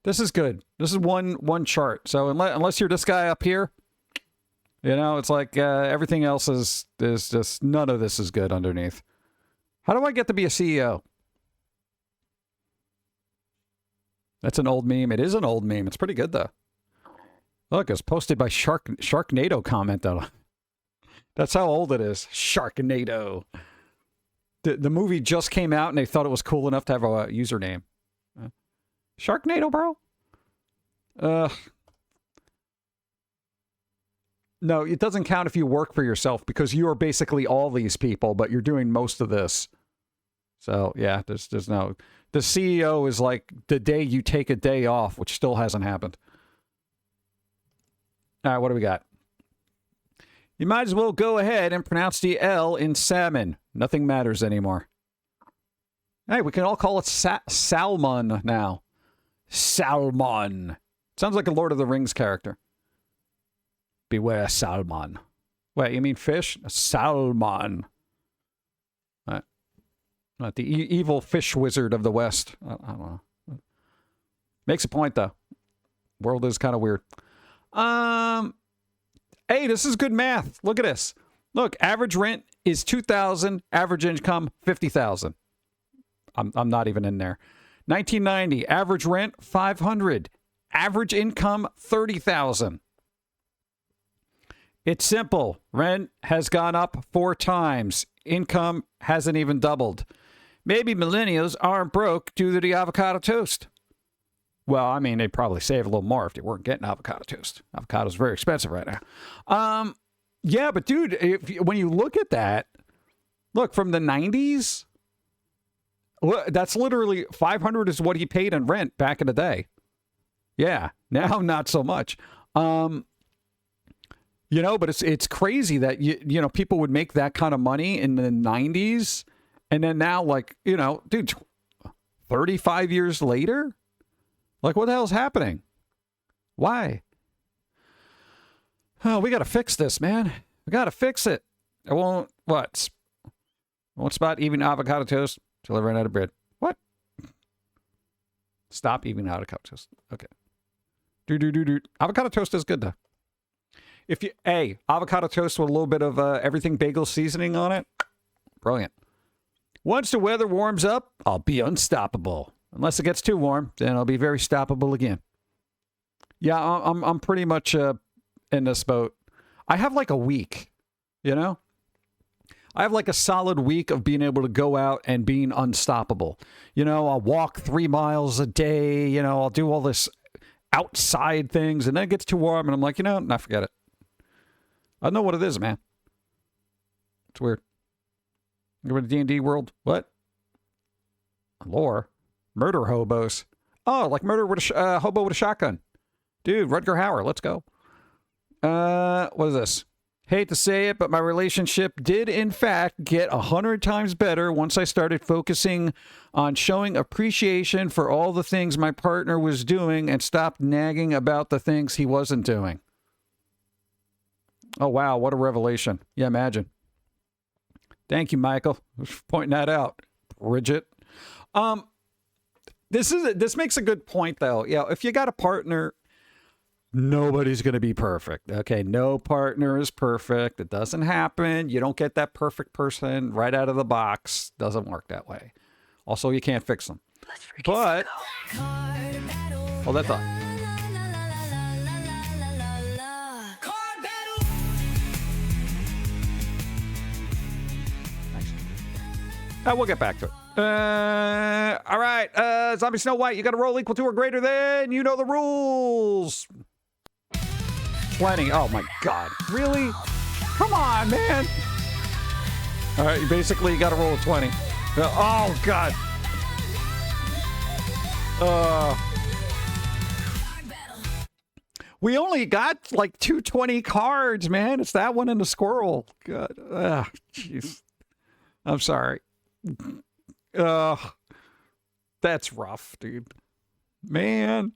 This is good. This is one chart. So unless you're this guy up here, you know, it's like everything else is just, none of this is good underneath. How do I get to be a CEO? That's an old meme. It is an old meme. It's pretty good, though. Look, it's posted by Sharknado comment, though. That's how old it is. Sharknado. The movie just came out, and they thought it was cool enough to have a username. Sharknado, bro? No, it doesn't count if you work for yourself because you are basically all these people, but you're doing most of this. So, yeah, there's no... The CEO is like the day you take a day off, which still hasn't happened. All right, what do we got? You might as well go ahead and pronounce the L in salmon. Nothing matters anymore. Hey, we can all call it salmon now. Salmon. Sounds like a Lord of the Rings character. Beware salmon. Wait, you mean fish? Salmon. Not the evil fish wizard of the West. I don't know. Makes a point, though. World is kind of weird. Hey, this is good math. Look at this. Look, average rent is $2,000. Average income, $50,000. I'm not even in there. 1990, average rent, $500. Average income, $30,000. It's simple. Rent has gone up 4 times. Income hasn't even doubled. Maybe millennials aren't broke due to the avocado toast. Well, I mean, they'd probably save a little more if they weren't getting avocado toast. Avocado's very expensive right now. Yeah, but dude, when you look at that, look, from the 90s, that's literally $500 is what he paid in rent back in the day. Yeah, now not so much. You know, but it's crazy that, you know, people would make that kind of money in the 90s. And then now, like, you know, dude, 35 years later? Like, what the hell's happening? Why? Oh, we got to fix this, man. We got to fix it. I won't, what? I won't spot eating avocado toast till I run out of bread. What? Stop eating avocado toast. Okay. Avocado toast is good, though. Avocado toast with a little bit of everything bagel seasoning on it. Brilliant. Once the weather warms up, I'll be unstoppable. Unless it gets too warm, then I'll be very stoppable again. Yeah, I'm pretty much in this boat. I have like a week, you know? I have like a solid week of being able to go out and being unstoppable. You know, I'll walk 3 miles a day. You know, I'll do all this outside things, and then it gets too warm, and I'm like, you know, nah, forget it. I know what it is, man. It's weird. You go to D&D world? What? Lore? Murder hobos. Oh, like murder with a hobo with a shotgun. Dude, Rutger Hauer, let's go. What is this? Hate to say it, but my relationship did, in fact, get 100 times better once I started focusing on showing appreciation for all the things my partner was doing and stopped nagging about the things he wasn't doing. Oh, wow, what a revelation. Yeah, imagine. Thank you, Michael, for pointing that out. Bridget. This makes a good point, though. You know, if you got a partner, nobody's going to be perfect. Okay, no partner is perfect. It doesn't happen. You don't get that perfect person right out of the box. Doesn't work that way. Also, you can't fix them. But hold that thought. We'll get back to it. All right. Zombie Snow White, you got to roll equal to or greater than. You know the rules. 20. Oh, my God. Really? Come on, man. All right. You basically got to roll a 20. Oh, God. We only got like 220 cards, man. It's that one and the squirrel. God. Jeez. I'm sorry. That's rough, dude. Man.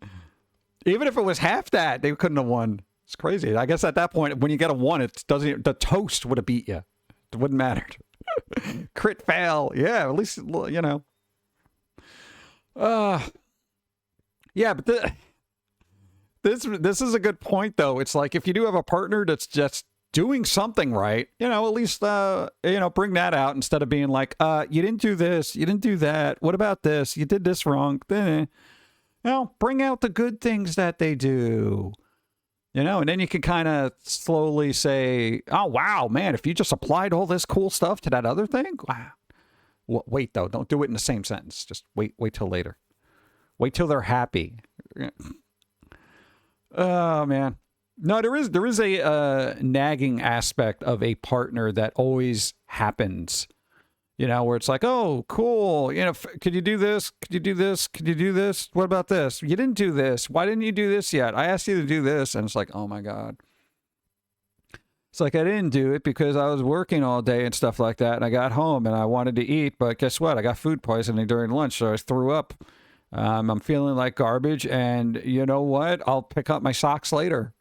Even if it was half that, they couldn't have won. It's crazy. I guess at that point, when you get a 1, it doesn't. The toast would have beat you. It wouldn't matter. Crit fail. Yeah, at least, you know. Yeah, but this is a good point, though. It's like if you do have a partner that's just doing something right, you know, at least, you know, bring that out instead of being like, you didn't do this, you didn't do that. What about this? You did this wrong. You know, bring out the good things that they do, you know, and then you can kind of slowly say, oh, wow, man, if you just applied all this cool stuff to that other thing, wow. Wait, though, don't do it in the same sentence. Just wait till later. Wait till they're happy. Oh, man. No, there is a nagging aspect of a partner that always happens. You know, where it's like, oh, cool. You know, could you do this? Could you do this? Could you do this? What about this? You didn't do this. Why didn't you do this yet? I asked you to do this. And it's like, oh, my God. It's like I didn't do it because I was working all day and stuff like that. And I got home and I wanted to eat. But guess what? I got food poisoning during lunch. So I threw up. I'm feeling like garbage. And you know what? I'll pick up my socks later.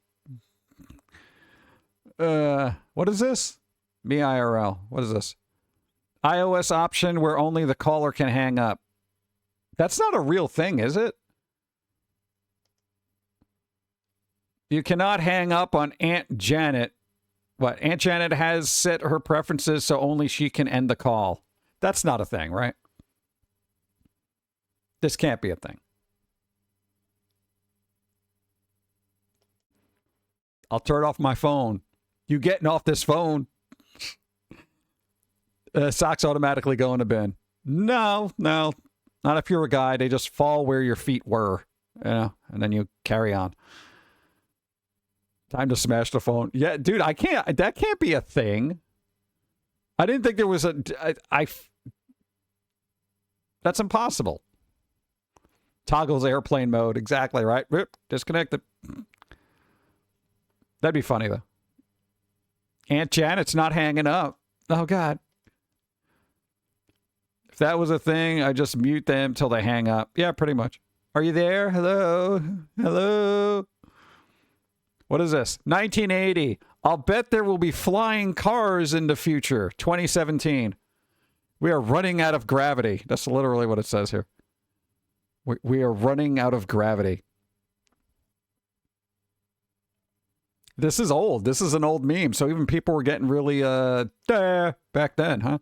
What is this? Me IRL. What is this? iOS option where only the caller can hang up. That's not a real thing, is it? You cannot hang up on Aunt Janet. What? Aunt Janet has set her preferences so only she can end the call. That's not a thing, right? This can't be a thing. I'll turn off my phone. You getting off this phone? Socks automatically go in the bin. No, not if you're a guy. They just fall where your feet were, you know, and then you carry on. Time to smash the phone. Yeah, dude, I can't. That can't be a thing. I didn't think there was a. That's impossible. Toggles airplane mode. Exactly right. Rip, disconnected. That'd be funny though. Aunt Janet's not hanging up. Oh God. If that was a thing, I just mute them till they hang up. Yeah, pretty much. Are you there? Hello? Hello? What is this? 1980. I'll bet there will be flying cars in the future. 2017. We are running out of gravity. That's literally what it says here. We are running out of gravity. This is old. This is an old meme. So even people were getting really back then, huh?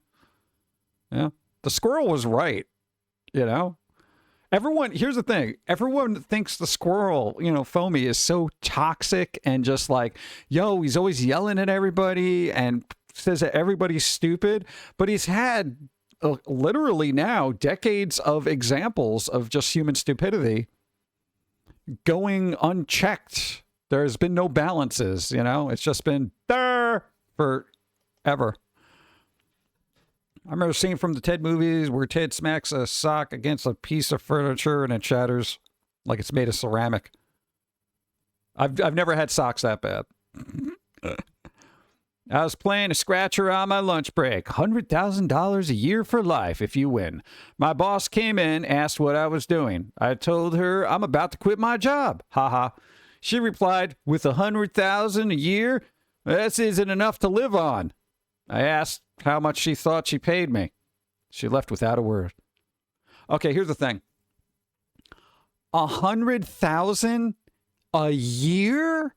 Yeah. The squirrel was right, you know? Everyone, here's the thing. Everyone thinks the squirrel, you know, Foamy, is so toxic and just like, yo, he's always yelling at everybody and says that everybody's stupid. But he's had literally now decades of examples of just human stupidity going unchecked. There's been no balances, you know? It's just been there forever. I remember seeing from the Ted movies where Ted smacks a sock against a piece of furniture and it shatters like it's made of ceramic. I've never had socks that bad. I was playing a scratcher on my lunch break. $100,000 a year for life if you win. My boss came in, asked what I was doing. I told her I'm about to quit my job. Haha. She replied, with $100,000 a year, this isn't enough to live on. I asked how much she thought she paid me. She left without a word. Okay, here's the thing. $100,000 a year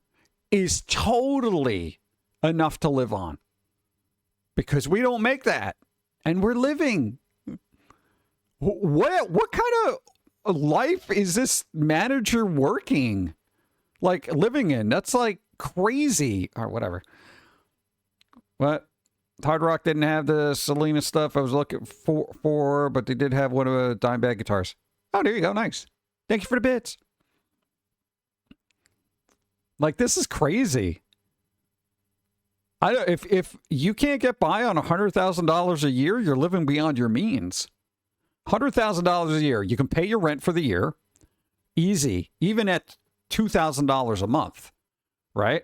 is totally enough to live on. Because we don't make that. And we're living. What kind of life is this manager working? Like living in? That's like crazy. Or whatever. What? Hard Rock didn't have the Selena stuff I was looking for, but they did have one of the Dimebag guitars. Oh, there you go. Nice. Thank you for the bits. Like, this is crazy. If you can't get by on $100,000 a year, you're living beyond your means. $100,000 a year. You can pay your rent for the year. Easy. Even at $2,000 a month. Right?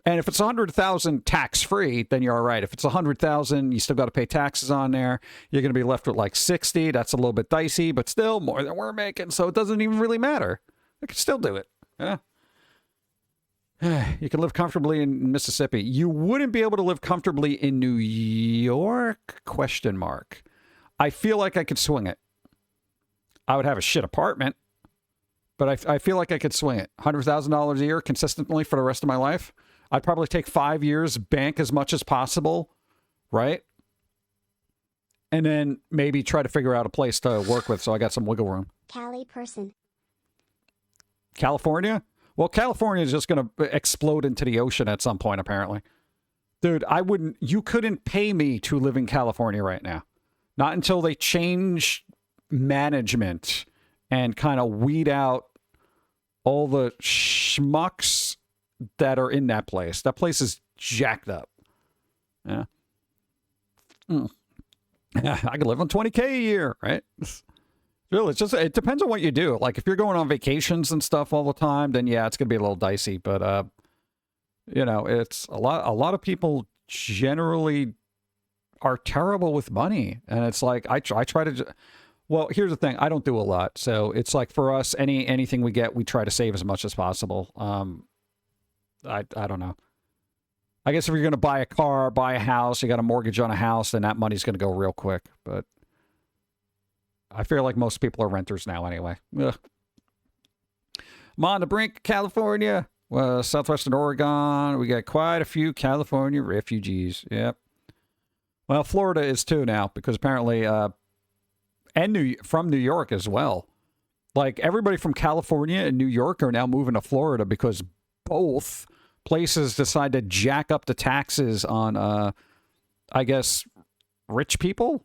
And if it's 100,000 tax free, then you're all right. If it's 100,000, you still got to pay taxes on there. You're going to be left with like 60. That's a little bit dicey, but still more than we're making. So it doesn't even really matter. I can still do it. Yeah. You can live comfortably in Mississippi. You wouldn't be able to live comfortably in New York? ? I feel like I could swing it. I would have a shit apartment, but I feel like I could swing it. $100,000 a year consistently for the rest of my life. I'd probably take 5 years, bank as much as possible, right? And then maybe try to figure out a place to work with so I got some wiggle room. Cali person. California? Well, California is just going to explode into the ocean at some point, apparently. Dude, you couldn't pay me to live in California right now. Not until they change management and kind of weed out all the schmucks that are in that place. That place is jacked up. Yeah. I could live on $20K a year, right? Really, it depends on what you do. Like if you're going on vacations and stuff all the time, then yeah, it's gonna be a little dicey. But it's a lot of people generally are terrible with money, and it's like I try to. Well, here's the thing: I don't do a lot, so it's like for us, anything we get, we try to save as much as possible. I don't know. I guess if you're gonna buy a car, buy a house, you got a mortgage on a house, then that money's gonna go real quick. But I feel like most people are renters now anyway. Ugh. I'm on the brink, California, southwestern Oregon. We got quite a few California refugees. Yep. Well, Florida is too now because apparently, and from New York as well. Like everybody from California and New York are now moving to Florida because both places decide to jack up the taxes on, I guess, rich people.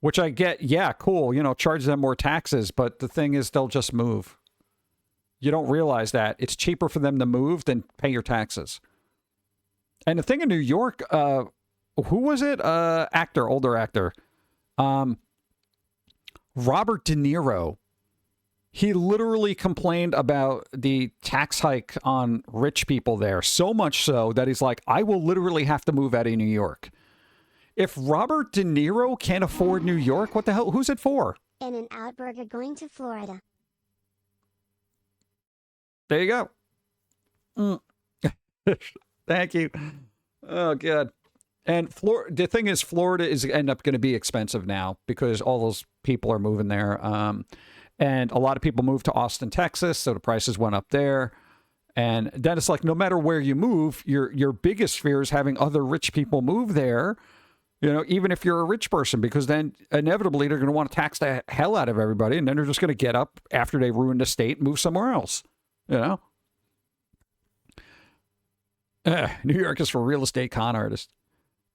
Which I get, yeah, cool, charge them more taxes, but the thing is they'll just move. You don't realize that. It's cheaper for them to move than pay your taxes. And the thing in New York, who was it? Older actor. Robert De Niro. He literally complained about the tax hike on rich people there, so much so that he's like, I will literally have to move out of New York. If Robert De Niro can't afford New York, what the hell? Who's it for? In-N-Out Burger going to Florida. There you go. Thank you. Oh, good. And the thing is, Florida is end up going to be expensive now because all those people are moving there. And a lot of people moved to Austin, Texas, so the prices went up there. And then it's like, no matter where you move, your biggest fear is having other rich people move there. Even if you're a rich person, because then inevitably they're going to want to tax the hell out of everybody, and then they're just going to get up after they ruin the state and move somewhere else. New York is for real estate con artists.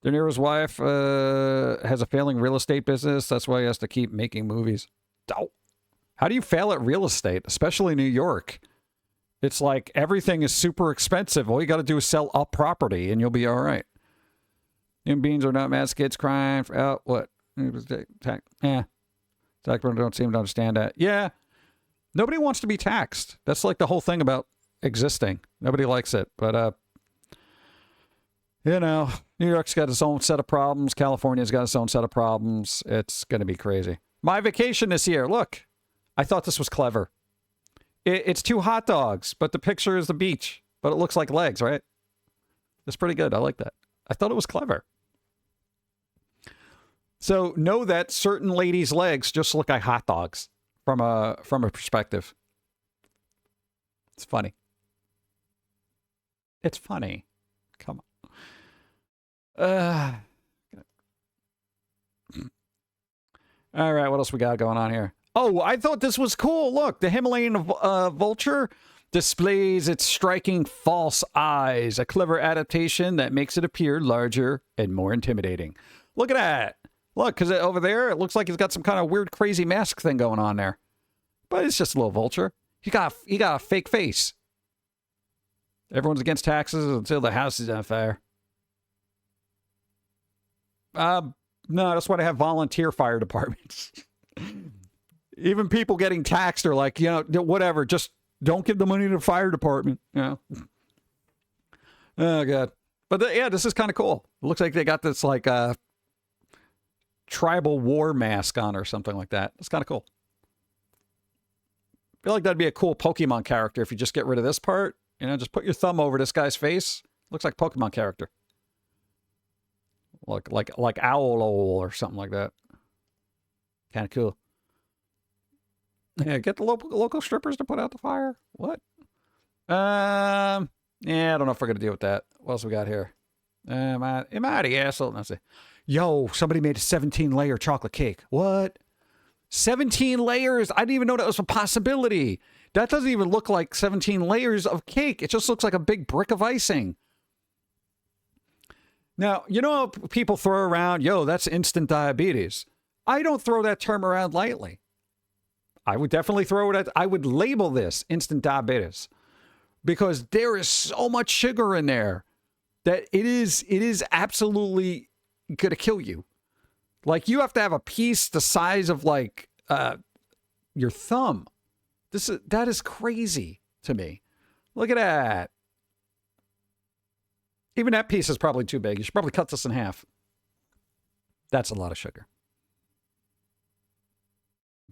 De Niro's wife has a failing real estate business. That's why he has to keep making movies. How do you fail at real estate, especially New York? It's like everything is super expensive. All you got to do is sell a property, and you'll be all right. Human beings are not mass kids crying for what? Yeah. Tax people don't seem to understand that. Yeah. Nobody wants to be taxed. That's like the whole thing about existing. Nobody likes it. But New York's got its own set of problems. California's got its own set of problems. It's going to be crazy. My vacation this year. Look, I thought this was clever. It's 2 hot dogs, but the picture is the beach, but it looks like legs, right? It's pretty good. I like that. I thought it was clever. So know that certain ladies' legs just look like hot dogs from a perspective. It's funny. It's funny. Come on. All right, what else we got going on here? Oh, I thought this was cool. Look, the Himalayan vulture displays its striking false eyes, a clever adaptation that makes it appear larger and more intimidating. Look at that. Look, because over there, it looks like it's got some kind of weird, crazy mask thing going on there. But it's just a little vulture. He got a fake face. Everyone's against taxes until the house is on fire. No, that's why they have volunteer fire departments. Even people getting taxed are like, whatever, just don't give the money to the fire department. Oh, God. But yeah, this is kind of cool. It looks like they got this like tribal war mask on or something like that. It's kind of cool. I feel like that'd be a cool Pokemon character if you just get rid of this part. You know, just put your thumb over this guy's face. Looks like Pokemon character. Like Owl or something like that. Kind of cool. Yeah, get the local strippers to put out the fire. What? Yeah, I don't know if we're gonna deal with that. What else we got here? Am I the asshole? Let's see. Yo, somebody made a 17-layer chocolate cake. What? 17 layers? I didn't even know that was a possibility. That doesn't even look like 17 layers of cake. It just looks like a big brick of icing. Now, you know how people throw around, yo, that's instant diabetes. I don't throw that term around lightly. I would definitely throw it at, I would label this instant diabetes because there is so much sugar in there that it is absolutely going to kill you. Like, you have to have a piece the size of, like, your thumb. That is crazy to me. Look at that. Even that piece is probably too big. You should probably cut this in half. That's a lot of sugar.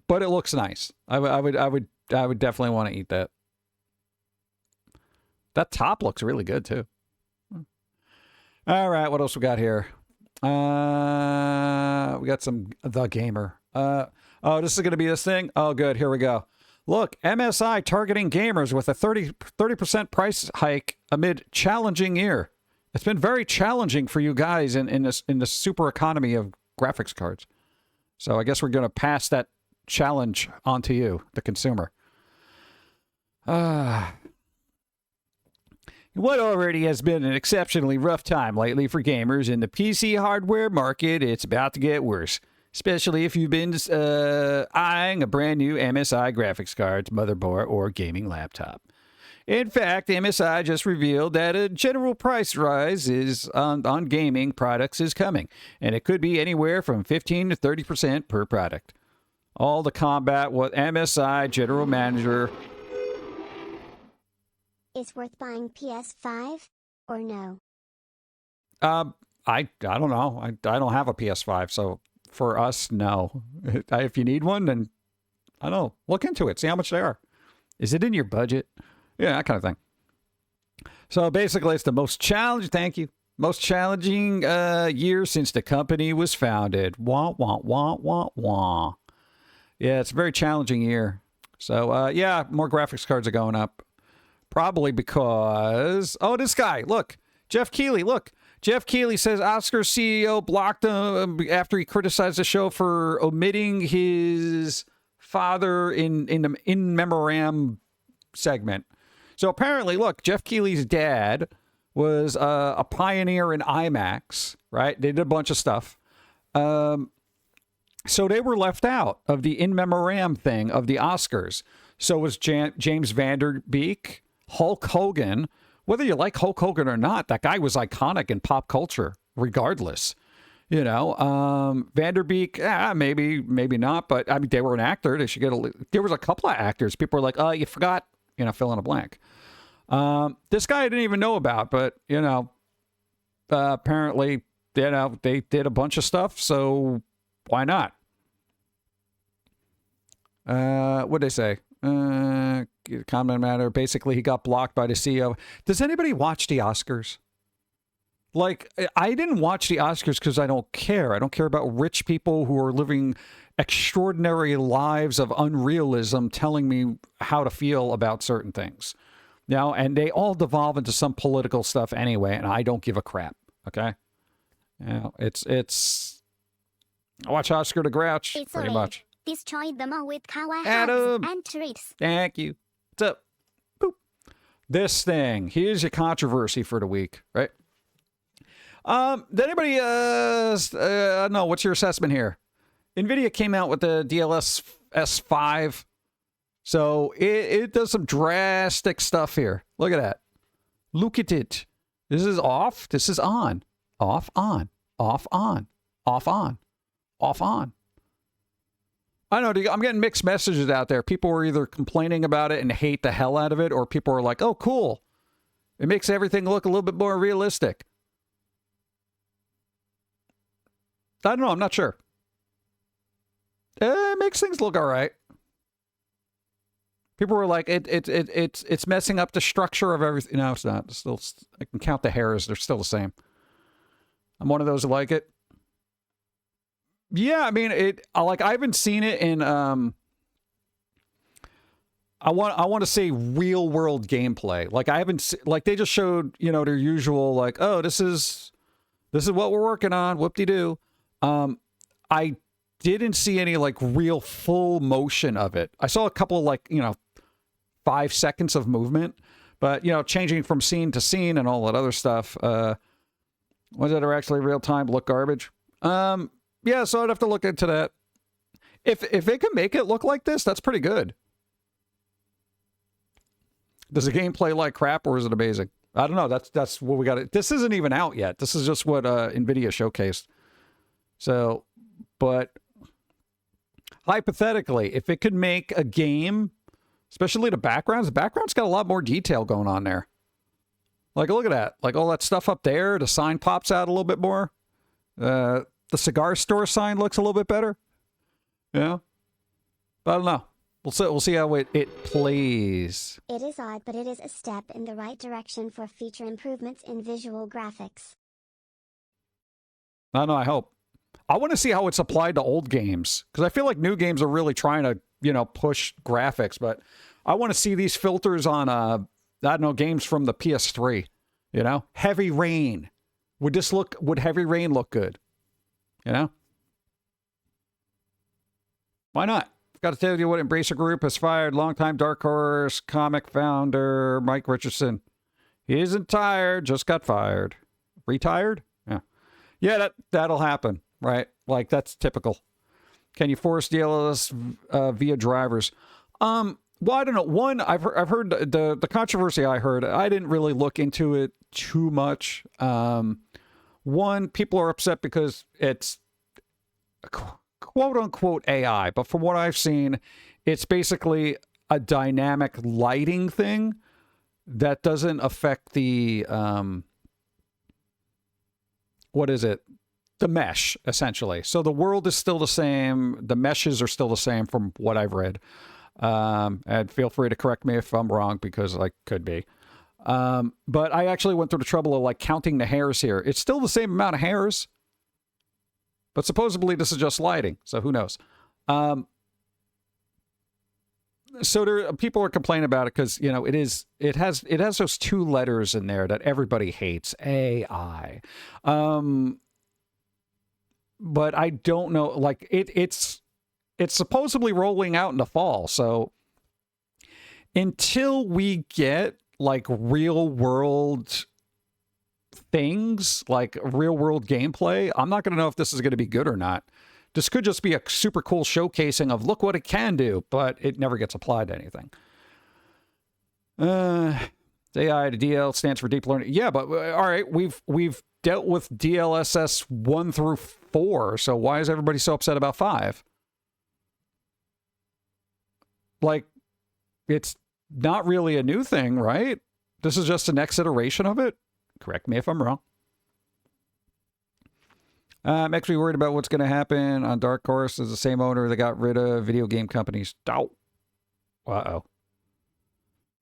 But it looks nice. I would definitely want to eat that. That top looks really good too. All right, what else we got here? We got some The Gamer. Oh, this is going to be this thing? Oh, good. Here we go. Look, MSI targeting gamers with a 30% price hike amid challenging year. It's been very challenging for you guys in the super economy of graphics cards. So I guess we're going to pass that challenge on to you, the consumer. What already has been an exceptionally rough time lately for gamers in the PC hardware market, it's about to get worse. Especially if you've been eyeing a brand new MSI graphics cards, motherboard, or gaming laptop. In fact, MSI just revealed that a general price rise on gaming products is coming, and it could be anywhere from 15 to 30% per product. All to combat what MSI General Manager... Is worth buying PS5 or no? I don't know. I don't have a PS5, so for us, no. If you need one, then I don't know. Look into it. See how much they are. Is it in your budget? Yeah, that kind of thing. So basically, it's the most challenging. Thank you. Most challenging year since the company was founded. Wah wah wah wah wah. Yeah, it's a very challenging year. So yeah, more graphics cards are going up. Probably because this guy. Look, Jeff Keighley. Look. Jeff Keighley says Oscar CEO blocked him after he criticized the show for omitting his father in the in memoriam segment. So apparently, look, Jeff Keighley's dad was a pioneer in IMAX, right? They did a bunch of stuff. So they were left out of the in memoriam thing of the Oscars. So was James Van Der Beek, Hulk Hogan. Whether you like Hulk Hogan or not, that guy was iconic in pop culture, regardless. You know, Van Der Beek, maybe not, but I mean, they were an actor. They should get there was a couple of actors. People were like, oh, you forgot, you know, fill in a blank. This guy I didn't even know about, but, you know, apparently, you know, they did a bunch of stuff, so why not? What'd they say? Comment matter. Basically, he got blocked by the CEO. Does anybody watch the Oscars? Like, I didn't watch the Oscars because I don't care. I don't care about rich people who are living extraordinary lives of unrealism telling me how to feel about certain things. You know, and they all devolve into some political stuff anyway, and I don't give a crap. Okay? You know, it's I watch Oscar the Grouch, pretty much. Destroy them all with kawa Adam. and treats. Thank you. What's up? Boop. This thing. Here's your controversy for the week, right? Did anybody, no, what's your assessment here? Nvidia came out with the DLLS5. So it does some drastic stuff here. Look at that. Look at it. This is off. This is on. Off, on. Off, on. Off, on. Off, on. I know, I'm getting mixed messages out there. People are either complaining about it and hate the hell out of it, or people are like, oh, cool. It makes everything look a little bit more realistic. I don't know. I'm not sure. It makes things look all right. People were like, it's messing up the structure of everything. No, it's not. It's still, I can count the hairs. They're still the same. I'm one of those who like it. Yeah, I mean, I haven't seen it in, I want to say real world gameplay. Like I haven't, like they just showed, you know, their usual, like, oh, this is what we're working on. Whoop-de-doo. I didn't see any like real full motion of it. I saw a couple of, like, you know, 5 seconds of movement, but, you know, changing from scene to scene and all that other stuff. Was that actually real time look garbage? Yeah, so I'd have to look into that. If it can make it look like this, that's pretty good. Does the game play like crap or is it amazing? I don't know. That's what we got. This isn't even out yet. This is just what Nvidia showcased. So, but hypothetically, if it could make a game, especially the background's got a lot more detail going on there. Like, look at that. Like all that stuff up there, the sign pops out a little bit more. The cigar store sign looks a little bit better. Yeah. But I don't know. We'll see how it plays. It is odd, but it is a step in the right direction for future improvements in visual graphics. I don't know, I hope. I want to see how it's applied to old games. Because I feel like new games are really trying to, you know, push graphics. But I want to see these filters on, I don't know, games from the PS3. You know? Heavy Rain. Would Heavy Rain look good? You know? Why not? Got to tell you what Embracer Group has fired longtime Dark Horse comic founder Mike Richardson. He isn't tired, just got fired. Retired? Yeah. Yeah, that'll happen, right? Like, that's typical. Can you force DLLS via drivers? Well, I don't know. One, I've heard the controversy I heard. I didn't really look into it too much. One, people are upset because it's quote-unquote AI, but from what I've seen, it's basically a dynamic lighting thing that doesn't affect the, what is it? The mesh, essentially. So the world is still the same. The meshes are still the same from what I've read. And feel free to correct me if I'm wrong, because I could be. But I actually went through the trouble of like counting the hairs here. It's still the same amount of hairs, but supposedly this is just lighting. So who knows? So people are complaining about it because, you know, it has those 2 letters in there that everybody hates, AI. But I don't know, like it's supposedly rolling out in the fall. So until we get like real world things, like real world gameplay, I'm not going to know if this is going to be good or not. This could just be a super cool showcasing of look what it can do, but it never gets applied to anything. AI to DL stands for deep learning. Yeah, but all right, we've dealt with DLSS 1 through 4, so why is everybody so upset about 5? Like, it's not really a new thing, right? This is just the next iteration of it. Correct me if I'm wrong. Makes me worried about what's going to happen on Dark Horse as the same owner that got rid of video game companies. Oh. Uh-oh.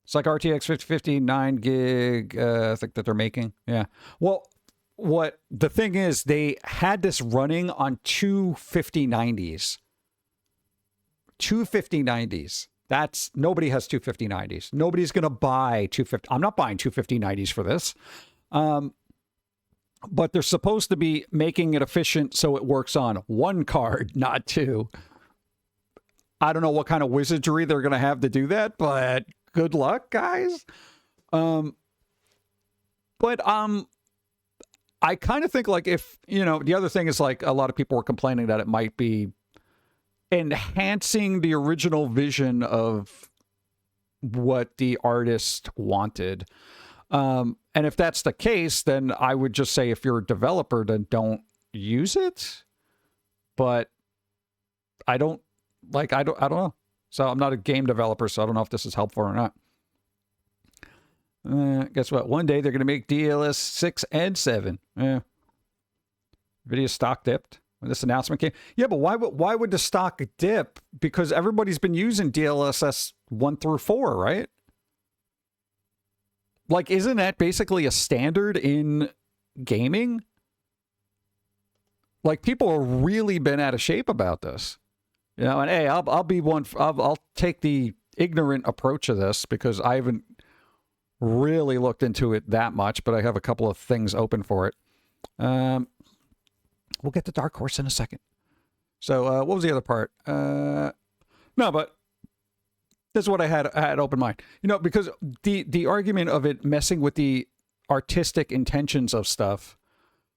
It's like RTX 5050, 9 gig, I think that they're making. Yeah. Well, what the thing is, they had this running on 2 5090s. 2 5090s. Nobody has 2 5090s. Nobody's going to buy 250. I'm not buying 2 5090s for this. But they're supposed to be making it efficient so it works on 1 card, not 2. I don't know what kind of wizardry they're going to have to do that, but good luck, guys. I kind of think, like, if, you know, the other thing is, like, a lot of people were complaining that it might be enhancing the original vision of what the artist wanted. And if that's the case, then I would just say if you're a developer, then don't use it. But I don't know. So I'm not a game developer, so I don't know if this is helpful or not. Guess what? One day they're going to make DLLS6 and 7. Nvidia stock dipped when this announcement came. Yeah, but why would the stock dip? Because everybody's been using DLSS 1 through 4, right? Like, isn't that basically a standard in gaming? Like, people have really been out of shape about this. You know, and hey, I'll be one. I'll take the ignorant approach of this because I haven't really looked into it that much, but I have a couple of things open for it. We'll get to Dark Horse in a second. So, what was the other part? No, but this is what I had open mind. You know, because the argument of it messing with the artistic intentions of stuff,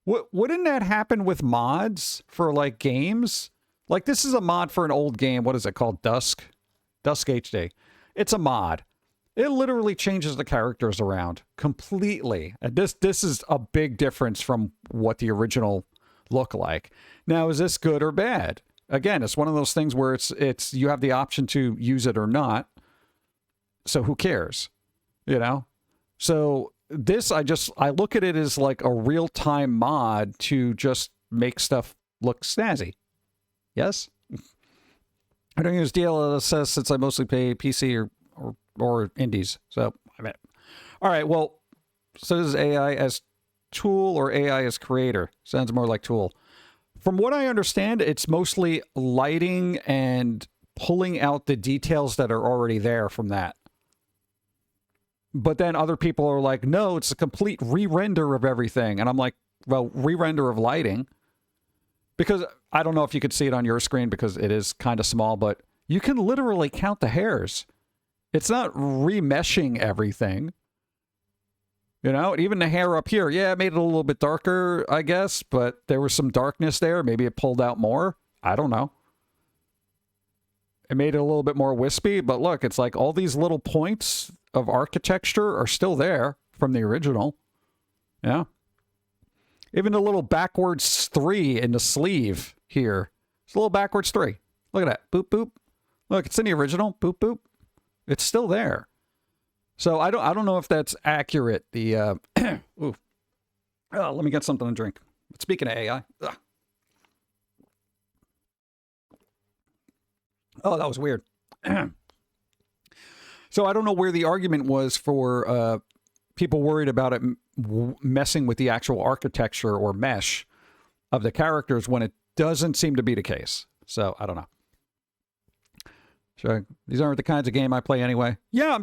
wouldn't that happen with mods for, like, games? Like, this is a mod for an old game. What is it called? Dusk HD. It's a mod. It literally changes the characters around completely. And this is a big difference from what the original look like. Now, is this good or bad? Again, it's one of those things where it's you have the option to use it or not. So who cares? You know? So this, I look at it as like a real-time mod to just make stuff look snazzy. Yes? I don't use DLLS since I mostly pay PC or indies. So, I mean, all right, well, so this is AI as tool or AI as creator? Sounds more like tool. From what I understand, it's mostly lighting and pulling out the details that are already there from that. But then other people are like, no, it's a complete re-render of everything. And I'm like, well, re-render of lighting. Because I don't know if you could see it on your screen because it is kind of small, but you can literally count the hairs. It's not remeshing everything. You know, even the hair up here, yeah, it made it a little bit darker, I guess, but there was some darkness there. Maybe it pulled out more. I don't know. It made it a little bit more wispy, but look, it's like all these little points of architecture are still there from the original. Yeah. Even the little backwards 3 in the sleeve here. It's a little backwards 3. Look at that. Boop, boop. Look, it's in the original. Boop, boop. It's still there. So I don't know if that's accurate. The ooh. Oh, let me get something to drink. But speaking of AI. Ugh. Oh, that was weird. So I don't know where the argument was for people worried about it messing with the actual architecture or mesh of the characters when it doesn't seem to be the case. So I don't know. Sure. These aren't the kinds of game I play anyway. Yeah,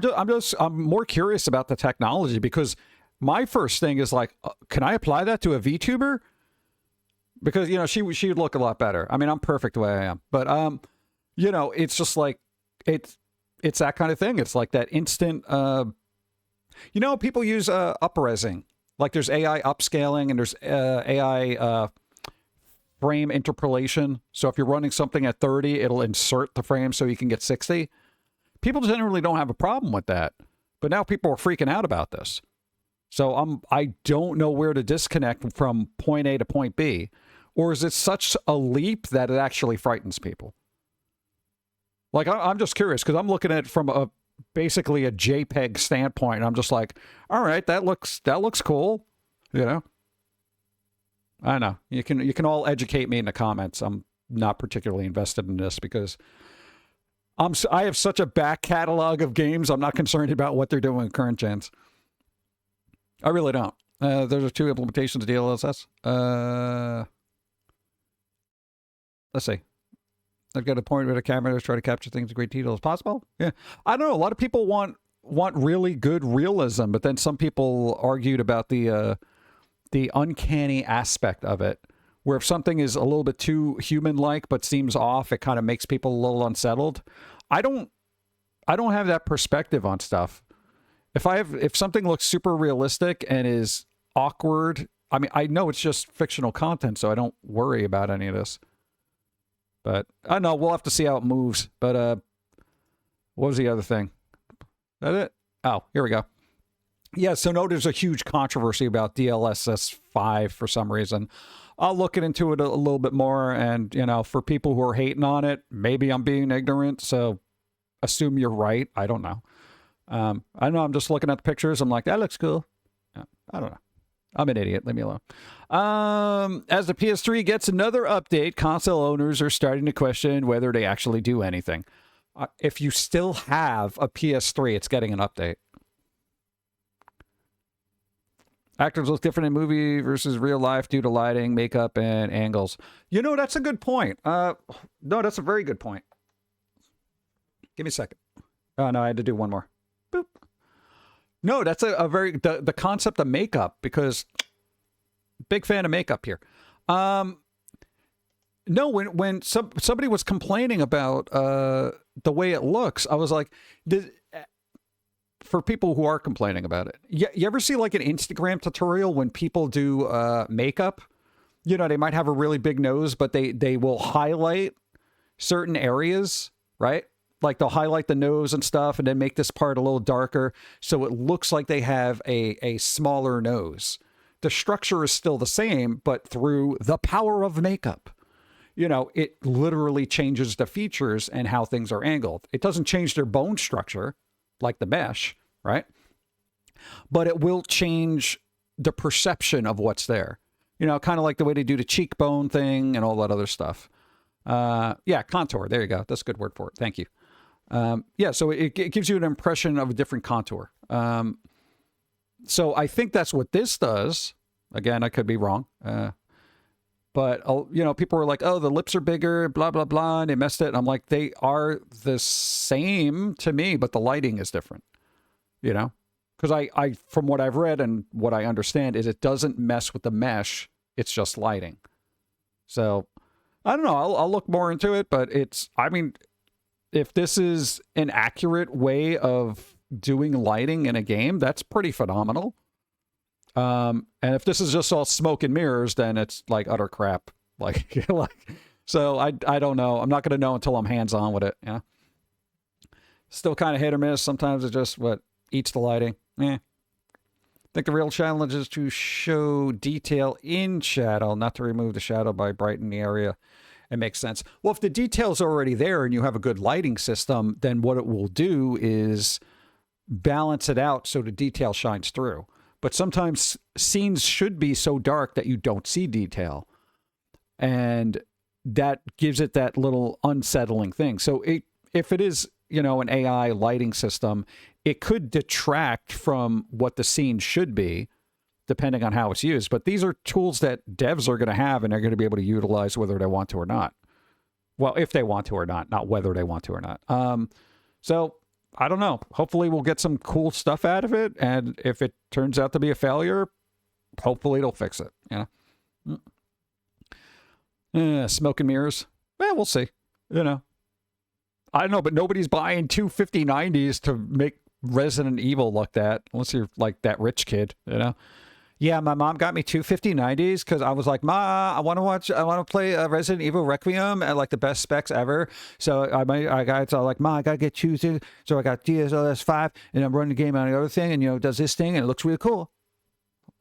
I'm more curious about the technology because my first thing is like, can I apply that to a VTuber? Because, you know, she would look a lot better. I mean, I'm perfect the way I am. But, you know, it's just like, it's that kind of thing. It's like that instant, you know, people use up-resing. Like there's AI upscaling and there's AI frame interpolation. So if you're running something at 30, it'll insert the frame so you can get 60. People generally don't have a problem with that. But now people are freaking out about this. So I don't know where to disconnect from point A to point B. Or is it such a leap that it actually frightens people? Like, I'm just curious because I'm looking at it from basically a JPEG standpoint. And I'm just like, all right, that looks cool. You know? I don't know. You can all educate me in the comments. I'm not particularly invested in this because I have such a back catalog of games. I'm not concerned about what they're doing in current gens. I really don't. There's 2 implementations of DLLS. Let's see. I've got a point with a camera to try to capture things in great detail as possible. Yeah. I don't know. A lot of people want really good realism, but then some people argued about the uncanny aspect of it, where if something is a little bit too human-like but seems off, it kind of makes people a little unsettled. I don't have that perspective on stuff. If something looks super realistic and is awkward, I mean, I know it's just fictional content, so I don't worry about any of this. But I don't know, we'll have to see how it moves. But what was the other thing? Is that it? Oh, here we go. Yeah, so no, there's a huge controversy about DLLS5 for some reason. I'll look into it a little bit more, and, you know, for people who are hating on it, maybe I'm being ignorant, so assume you're right. I don't know. I know I'm just looking at the pictures. I'm like, that looks cool. I don't know. I'm an idiot. Leave me alone. As the PS3 gets another update, console owners are starting to question whether they actually do anything. If you still have a PS3, it's getting an update. Actors look different in movie versus real life due to lighting, makeup, and angles. You know, that's a good point. No, that's a very good point. Give me a second. Oh, no, I had to do one more. Boop. No, that's a very... The concept of makeup, because... Big fan of makeup here. No, when somebody was complaining about the way it looks, I was like... For people who are complaining about it, you ever see like an Instagram tutorial when people do makeup? You know, they might have a really big nose, but they will highlight certain areas, right? Like they'll highlight the nose and stuff and then make this part a little darker so it looks like they have a smaller nose. The structure is still the same, but through the power of makeup, you know, it literally changes the features and how things are angled. It doesn't change their bone structure like the mesh, right? But it will change the perception of what's there. You know, kind of like the way they do the cheekbone thing and all that other stuff. Yeah, contour. There you go. That's a good word for it. Thank you. Yeah, so it gives you an impression of a different contour. So I think that's what this does. Again, I could be wrong. But, you know, people were like, oh, the lips are bigger, blah, blah, blah, and they messed it. And I'm like, they are the same to me, but the lighting is different, you know? Because I, from what I've read and what I understand is it doesn't mess with the mesh. It's just lighting. So, I don't know. I'll look more into it, but I mean, if this is an accurate way of doing lighting in a game, that's pretty phenomenal. And if this is just all smoke and mirrors, then it's like utter crap. Like, so I don't know. I'm not going to know until I'm hands-on with it. Yeah. Still kind of hit or miss. Sometimes it just eats the lighting. I think the real challenge is to show detail in shadow, not to remove the shadow by brightening the area. It makes sense. Well, if the detail's already there and you have a good lighting system, then what it will do is balance it out so the detail shines through. But sometimes scenes should be so dark that you don't see detail. And that gives it that little unsettling thing. So if it is, you know, an AI lighting system, it could detract from what the scene should be, depending on how it's used. But these are tools that devs are going to have, and they're going to be able to utilize whether they want to or not. Well, if they want to or not whether they want to or not. So... I don't know. Hopefully we'll get some cool stuff out of it. And if it turns out to be a failure, hopefully it'll fix it. You know? Smoke and mirrors. Well, we'll see. You know. I don't know, but nobody's buying two 5090s to make Resident Evil look that. Unless you're like that rich kid, you know. Yeah, my mom got me two 5090s because I was like, Ma, I want to play Resident Evil Requiem at like the best specs ever. So I got like, Ma, I got to get two. So I got DLLS5 and I'm running the game on the other thing and, you know, it does this thing and it looks really cool.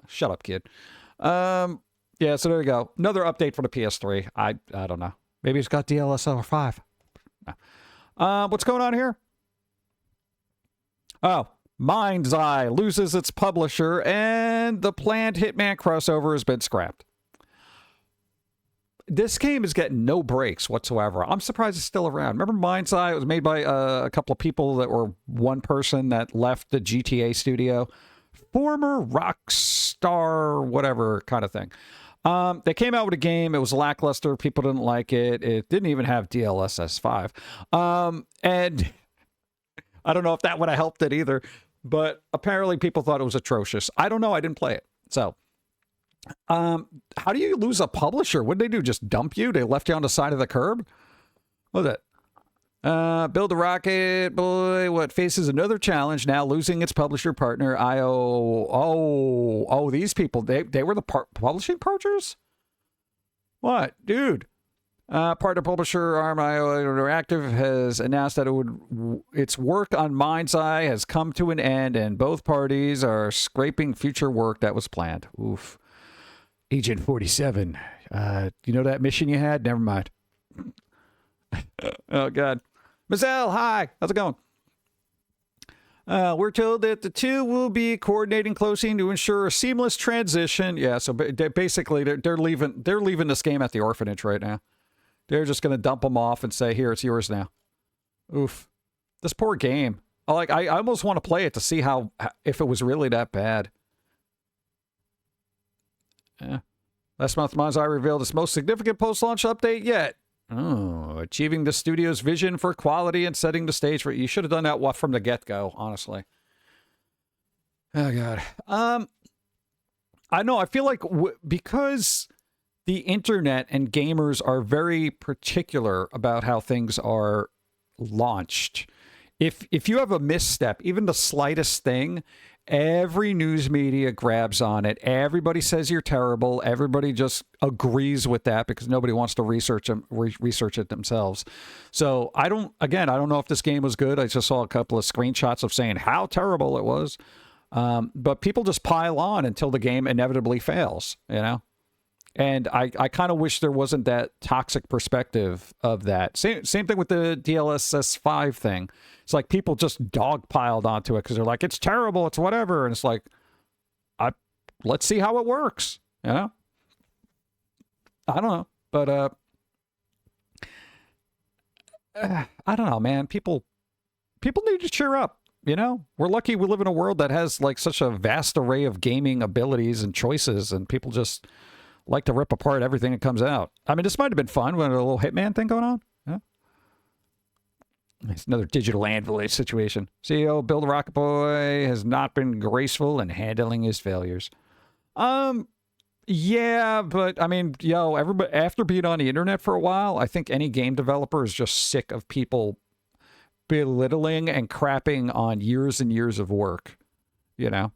Shut up, kid. Yeah, so there you go. Another update for the PS3. I don't know. Maybe it's got DLLS5. No. What's going on here? Oh. Mind's Eye loses its publisher, and the planned Hitman crossover has been scrapped. This game is getting no breaks whatsoever. I'm surprised it's still around. Remember Mind's Eye? It was made by a couple of people that were one person that left the GTA studio. Former rock star, whatever kind of thing. They came out with a game. It was lackluster. People didn't like it. It didn't even have DLSS5. And I don't know if that would have helped it either. But apparently people thought it was atrocious. I don't know. I didn't play it. So, how do you lose a publisher? What did they do? Just dump you? They left you on the side of the curb? What was that? Build a Rocket Boy, faces another challenge now, losing its publisher partner, IO. Oh, these people, they were the publishing partners? What? Dude. Partner publisher Arm IO Interactive has announced that its work on Mind's Eye has come to an end, and both parties are scraping future work that was planned. Oof. Agent 47. You know that mission you had? Never mind. Oh, God. Mazel, hi. How's it going? We're told that the two will be coordinating closely to ensure a seamless transition. Yeah, so basically they're leaving this game at the orphanage right now. They're just going to dump them off and say, here, it's yours now. Oof. This poor game. I almost want to play it to see if it was really that bad. Yeah. Last month, Mozart revealed its most significant post-launch update yet. Oh, achieving the studio's vision for quality and setting the stage for... You should have done that from the get-go, honestly. Oh, God. I know, I feel like because the internet and gamers are very particular about how things are launched. If you have a misstep, even the slightest thing, every news media grabs on it. Everybody says you're terrible. Everybody just agrees with that because nobody wants to research it themselves. So I don't know if this game was good. I just saw a couple of screenshots of saying how terrible it was. But people just pile on until the game inevitably fails, you know? And I kind of wish there wasn't that toxic perspective of that. Same thing with the DLLS5 thing. It's like people just dogpiled onto it because they're like, it's terrible, it's whatever. And it's like, let's see how it works, you know? I don't know. But I don't know, man. People need to cheer up, you know? We're lucky we live in a world that has like such a vast array of gaming abilities and choices, and people just like to rip apart everything that comes out. I mean, this might have been fun with a little Hitman thing going on. Yeah. It's another digital anvil situation. CEO Bill the Rocket Boy has not been graceful in handling his failures. Yeah, but I mean, everybody, after being on the internet for a while, I think any game developer is just sick of people belittling and crapping on years and years of work, you know?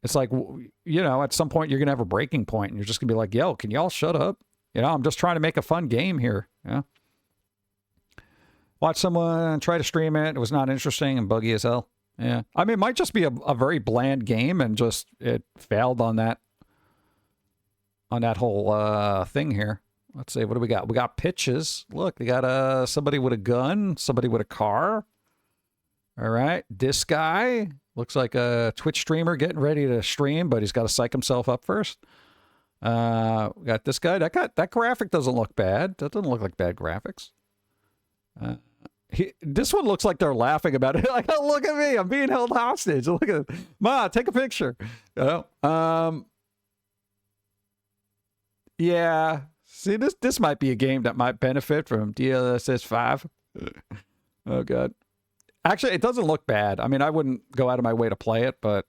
It's like, you know, at some point you're going to have a breaking point and you're just going to be like, yo, can y'all shut up? You know, I'm just trying to make a fun game here. Yeah. Watch someone try to stream it. It was not interesting and buggy as hell. Yeah. I mean, it might just be a very bland game and just it failed on that whole thing here. Let's see. What do we got? We got pitches. Look, we got somebody with a gun, somebody with a car. All right. This guy looks like a Twitch streamer getting ready to stream, but he's got to psych himself up first. We got this guy. That graphic doesn't look bad. That doesn't look like bad graphics. This one looks like they're laughing about it. Like, oh, look at me. I'm being held hostage. Look at it. Ma, take a picture. You know? Yeah. See, this might be a game that might benefit from DLLS5. Oh, God. Actually, it doesn't look bad. I mean, I wouldn't go out of my way to play it, but,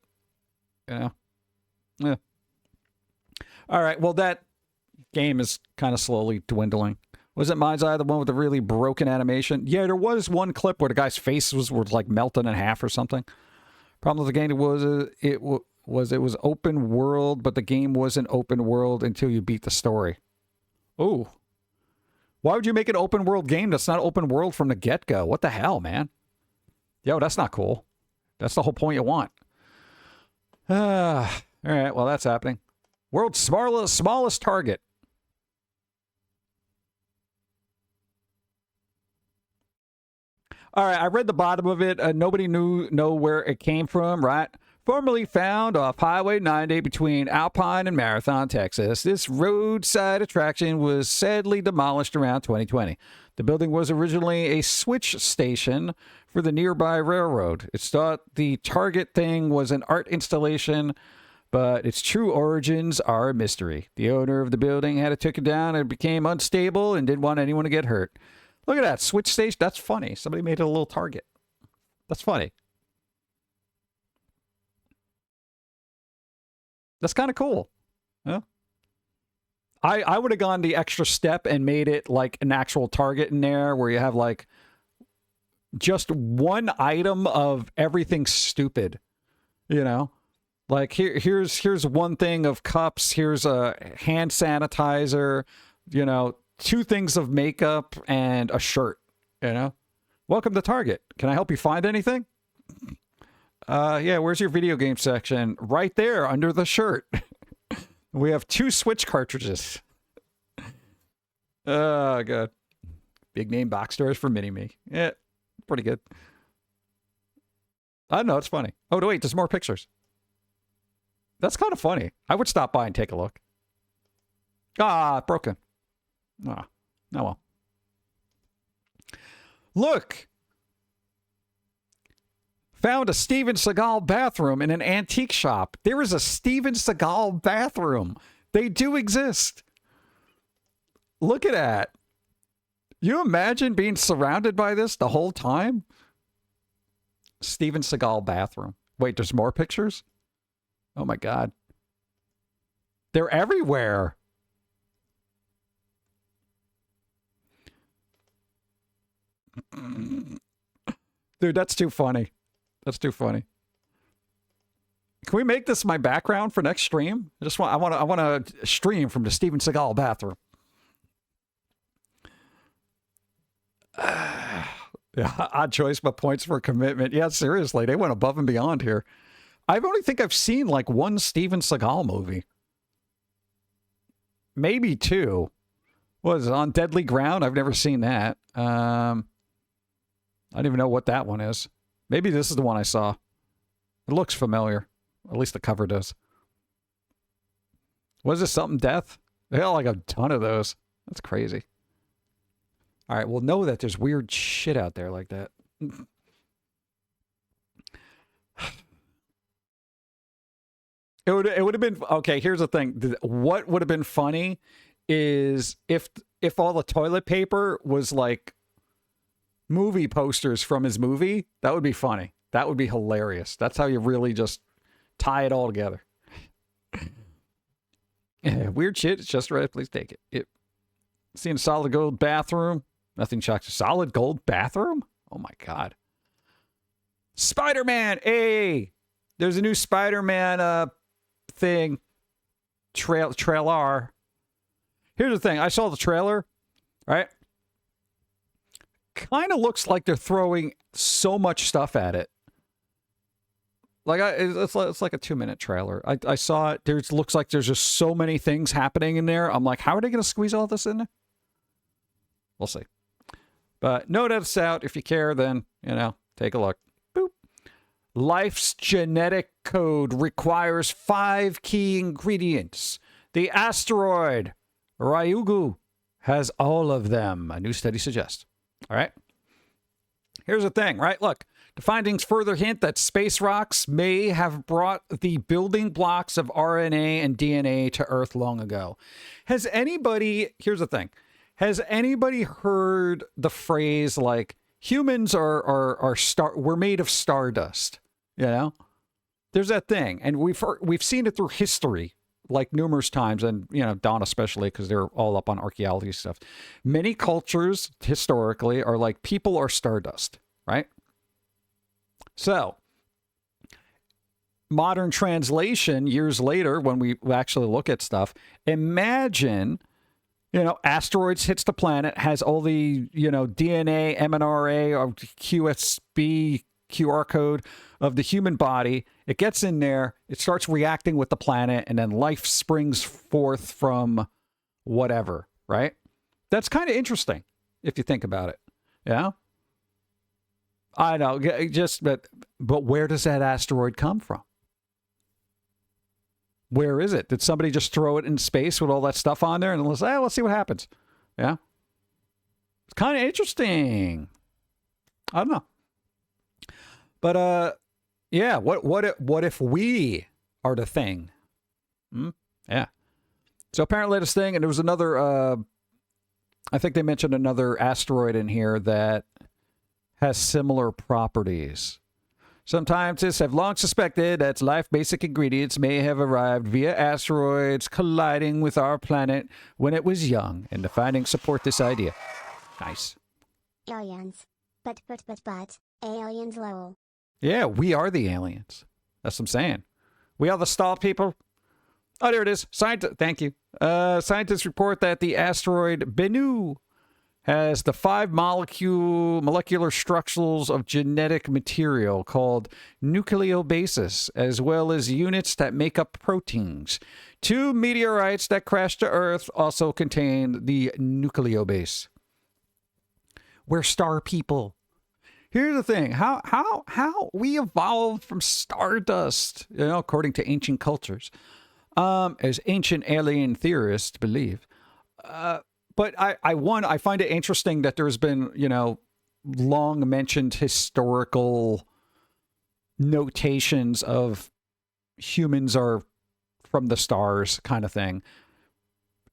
you know. Yeah. All right. Well, that game is kind of slowly dwindling. Was it Mind's Eye, the one with the really broken animation? Yeah, there was one clip where the guy's face was like melting in half or something. Problem with the game was it was open world, but the game wasn't open world until you beat the story. Ooh. Why would you make an open world game that's not open world from the get-go? What the hell, man? Yo, that's not cool. That's the whole point you want. All right, well, that's happening. World's smallest target. All right, I read the bottom of it. Nobody know where it came from, right? Formerly found off Highway 90 between Alpine and Marathon, Texas, this roadside attraction was sadly demolished around 2020. The building was originally a switch station for the nearby railroad. It's thought the target thing was an art installation, but its true origins are a mystery. The owner of the building had to take it down and it became unstable and didn't want anyone to get hurt. Look at that, switch station. That's funny. Somebody made it a little target. That's funny. That's kind of cool. Yeah. I would have gone the extra step and made it like an actual target in there where you have like just one item of everything stupid, you know, like here's one thing of cups. Here's a hand sanitizer, you know, 2 things of makeup and a shirt, you know, welcome to Target. Can I help you find anything? Yeah, where's your video game section? Right there under the shirt. We have 2 Switch cartridges. Oh, God. Big name box stores for Mini-Me. Yeah, pretty good. I don't know. It's funny. Oh, wait, there's more pictures. That's kind of funny. I would stop by and take a look. Ah, broken. Ah, oh well. Look. Found a Steven Seagal bathroom in an antique shop. There is a Steven Seagal bathroom. They do exist. Look at that. You imagine being surrounded by this the whole time? Steven Seagal bathroom. Wait, there's more pictures? Oh my God. They're everywhere. Dude, that's too funny. That's too funny. Can we make this my background for next stream? I want to stream from the Steven Seagal bathroom. Yeah, odd choice, but points for commitment. Yeah, seriously, they went above and beyond here. I only think I've seen like one Steven Seagal movie. Maybe two. What is it, On Deadly Ground? I've never seen that. I don't even know what that one is. Maybe this is the one I saw. It looks familiar. At least the cover does. Was this Something Death? They got like a ton of those. That's crazy. All right, well, know that there's weird shit out there like that. It would have been okay. Here's the thing: what would have been funny is if all the toilet paper was like movie posters from his movie. That would be funny. That would be hilarious. That's how you really just tie it all together. Yeah, weird shit. It's just right. Please take it. Seeing a solid gold bathroom. Nothing shocks. Solid gold bathroom? Oh my God. Spider-Man. Hey, there's a new Spider-Man thing. Trailer. Here's the thing. I saw the trailer, right? Kind of looks like they're throwing so much stuff at it. Like it's like a 2-minute trailer. I saw it. Looks like there's just so many things happening in there. I'm like, how are they going to squeeze all this in there? We'll see. But no doubt out. If you care, then, take a look. Boop. Life's genetic code requires 5 key ingredients. The asteroid Ryugu has all of them, a new study suggests. All right. Here's the thing, right? Look, the findings further hint that space rocks may have brought the building blocks of RNA and DNA to Earth long ago. Here's the thing. Has anybody heard the phrase like humans we're made of stardust? There's that thing, and we've seen it through history like numerous times, and Dawn especially, because they're all up on archaeology stuff. Many cultures historically are like people are stardust, right? So modern translation years later, when we actually look at stuff, imagine asteroids hits the planet, has all the, DNA, mRNA, or QSB, QR code of the human body. It gets in there, it starts reacting with the planet, and then life springs forth from whatever, right? That's kind of interesting if you think about it. Yeah? I know, but where does that asteroid come from? Where is it? Did somebody just throw it in space with all that stuff on there and let's see what happens? Yeah. It's kind of interesting. I don't know. But yeah, what if we are the thing? Yeah. So apparently this thing, and there was another I think they mentioned another asteroid in here that has similar properties. Some scientists have long suspected that life basic ingredients may have arrived via asteroids colliding with our planet when it was young, and the findings support this idea. Nice. Aliens. But, aliens lol. Yeah, we are the aliens. That's what I'm saying. We are the stall people. Oh, there it is. Thank you. Scientists report that the asteroid Bennu has the 5 molecular structures of genetic material called nucleobases, as well as units that make up proteins. 2 meteorites that crashed to Earth also contain the nucleobase. We're star people. Here's the thing. How we evolved from stardust, according to ancient cultures, as ancient alien theorists believe. But I find it interesting that there's been, long mentioned historical notations of humans are from the stars kind of thing.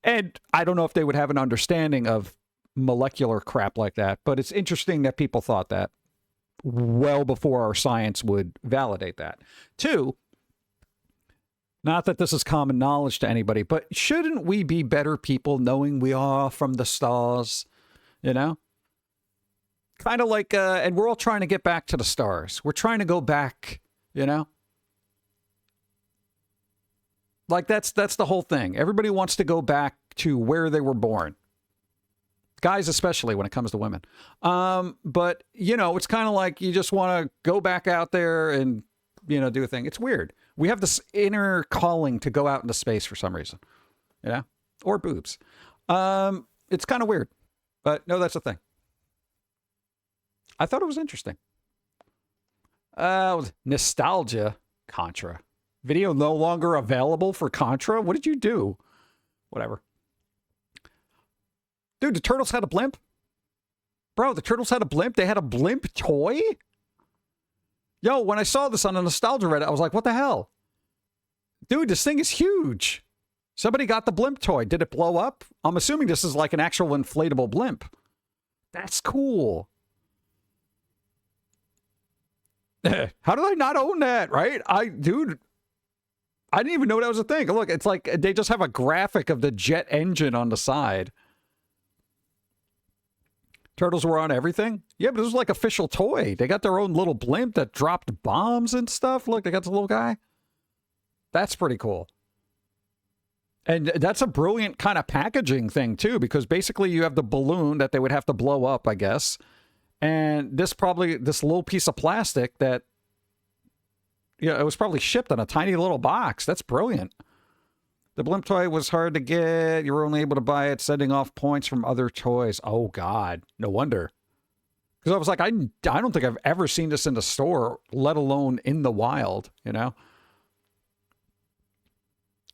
And I don't know if they would have an understanding of molecular crap like that, but it's interesting that people thought that well before our science would validate that. Two, not that this is common knowledge to anybody, but shouldn't we be better people knowing we are from the stars? Kind of like, and we're all trying to get back to the stars. We're trying to go back, Like that's the whole thing. Everybody wants to go back to where they were born. Guys, especially when it comes to women. But, it's kind of like you just want to go back out there and, do a thing. It's weird. We have this inner calling to go out into space for some reason. Or boobs. It's kind of weird. But no, that's the thing. I thought it was interesting. Nostalgia. Contra. Video no longer available for Contra? What did you do? Whatever. Dude, the Turtles had a blimp? Bro, the Turtles had a blimp? They had a blimp toy? Yo, when I saw this on the Nostalgia Reddit, I was like, what the hell? Dude, this thing is huge. Somebody got the blimp toy. Did it blow up? I'm assuming this is like an actual inflatable blimp. That's cool. How did I not own that, right? Dude, I didn't even know that was a thing. Look, it's like they just have a graphic of the jet engine on the side. Turtles were on everything? Yeah, but it was like official toy. They got their own little blimp that dropped bombs and stuff. Look, they got the little guy. That's pretty cool. And that's a brilliant kind of packaging thing, too, because basically you have the balloon that they would have to blow up, I guess. And this little piece of plastic that, it was probably shipped in a tiny little box. That's brilliant. The blimp toy was hard to get. You were only able to buy it sending off points from other toys. Oh, God. No wonder. Because I was like, I don't think I've ever seen this in the store, let alone in the wild,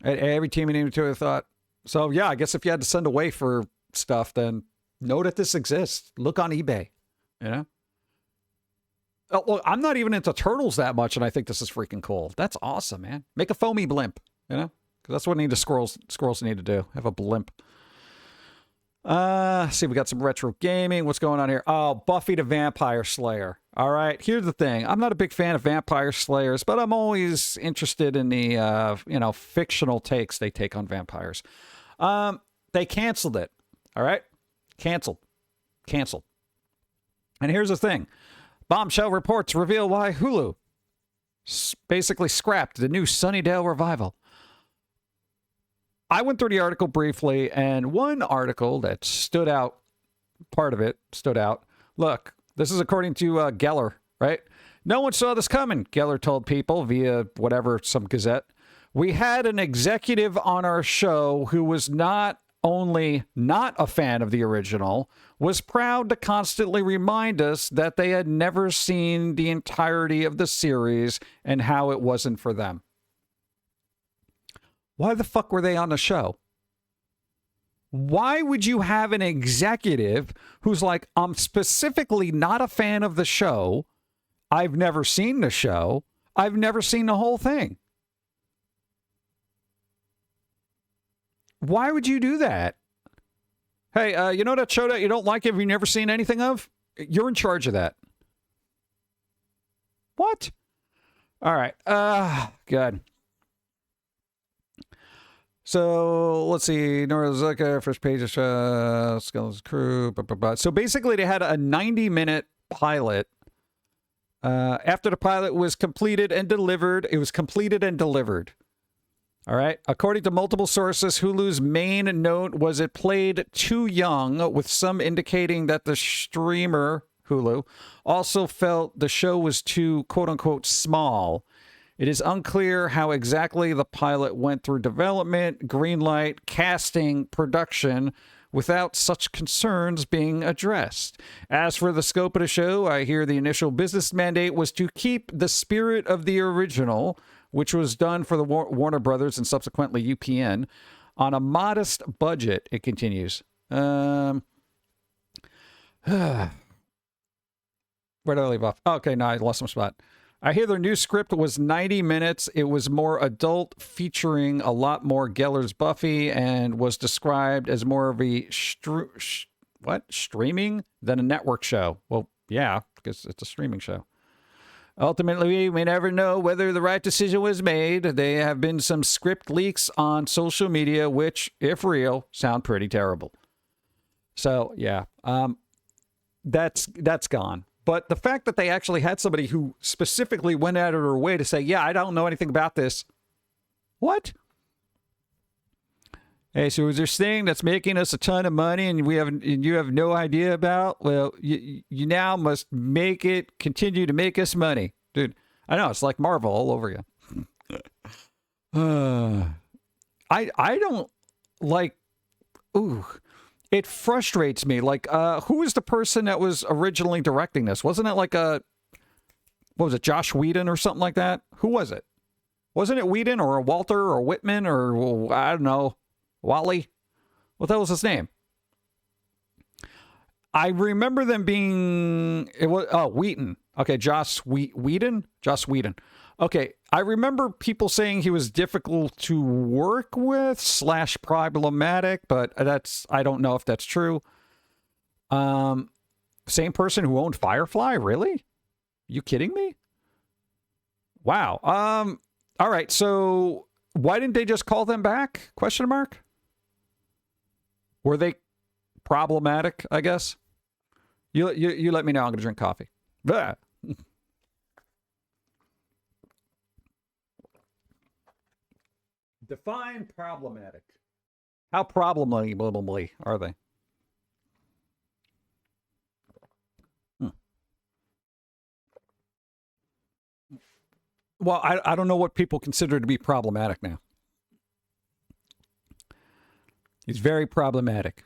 Every team in Inventory thought. So, yeah, I guess if you had to send away for stuff, then know that this exists. Look on eBay, Oh, look, I'm not even into turtles that much, and I think this is freaking cool. That's awesome, man. Make a foamy blimp, Because that's what squirrels need to do. Have a blimp. See, we got some retro gaming. What's going on here? Oh, Buffy the Vampire Slayer. All right, here's the thing. I'm not a big fan of Vampire Slayers, but I'm always interested in the, fictional takes they take on vampires. They canceled it. All right? Canceled. And here's the thing. Bombshell reports reveal why Hulu basically scrapped the new Sunnydale revival. I went through the article briefly, and one article that stood out, part of it stood out. Look, this is according to Geller, right? No one saw this coming, Geller told People via some gazette. We had an executive on our show who was not only not a fan of the original, was proud to constantly remind us that they had never seen the entirety of the series and how it wasn't for them. Why the fuck were they on the show? Why would you have an executive who's like, I'm specifically not a fan of the show. I've never seen the show. I've never seen the whole thing. Why would you do that? Hey, you know that show that you don't like if you've never seen anything of? You're in charge of that. What? All right. Good. So let's see. Nora Zucca, first page of Skeleton's Crew. Blah, blah, blah. So basically, they had a 90-minute pilot. After the pilot was completed and delivered, it was completed and delivered. All right. According to multiple sources, Hulu's main note was it played too young, with some indicating that the streamer, Hulu, also felt the show was too, quote unquote, small. It is unclear how exactly the pilot went through development, greenlight, casting, production, without such concerns being addressed. As for the scope of the show, I hear the initial business mandate was to keep the spirit of the original, which was done for the Warner Brothers and subsequently UPN, on a modest budget, it continues. Where did I leave off? Okay, no, I lost my spot. I hear their new script was 90 minutes. It was more adult, featuring a lot more Geller's Buffy, and was described as more of a streaming than a network show. Well, yeah, because it's a streaming show. Ultimately, we may never know whether the right decision was made. There have been some script leaks on social media, which, if real, sound pretty terrible. So, yeah, that's gone. But the fact that they actually had somebody who specifically went out of her way to say, yeah, I don't know anything about this. What? Hey, so is there this thing that's making us a ton of money and you have no idea about? Well, you now must continue to make us money. Dude, I know, it's like Marvel all over again. I don't like, it frustrates me. Like, who was the person that was originally directing this? Wasn't it like what was it, Josh Whedon or something like that? Who was it? Wasn't it Whedon or a Walter or Whitman or, I don't know, Wally? What the hell was his name? I remember them being, Wheaton. Okay, Joss Whedon? Joss Whedon. Okay, I remember people saying he was difficult to work with / problematic, but I don't know if that's true. Same person who owned Firefly? Really? You kidding me? Wow. All right, so why didn't they just call them back? Question mark? Were they problematic, I guess? You let me know. I'm going to drink coffee. Blah. Define problematic. How problematically are they? Well, I don't know what people consider to be problematic now. He's very problematic.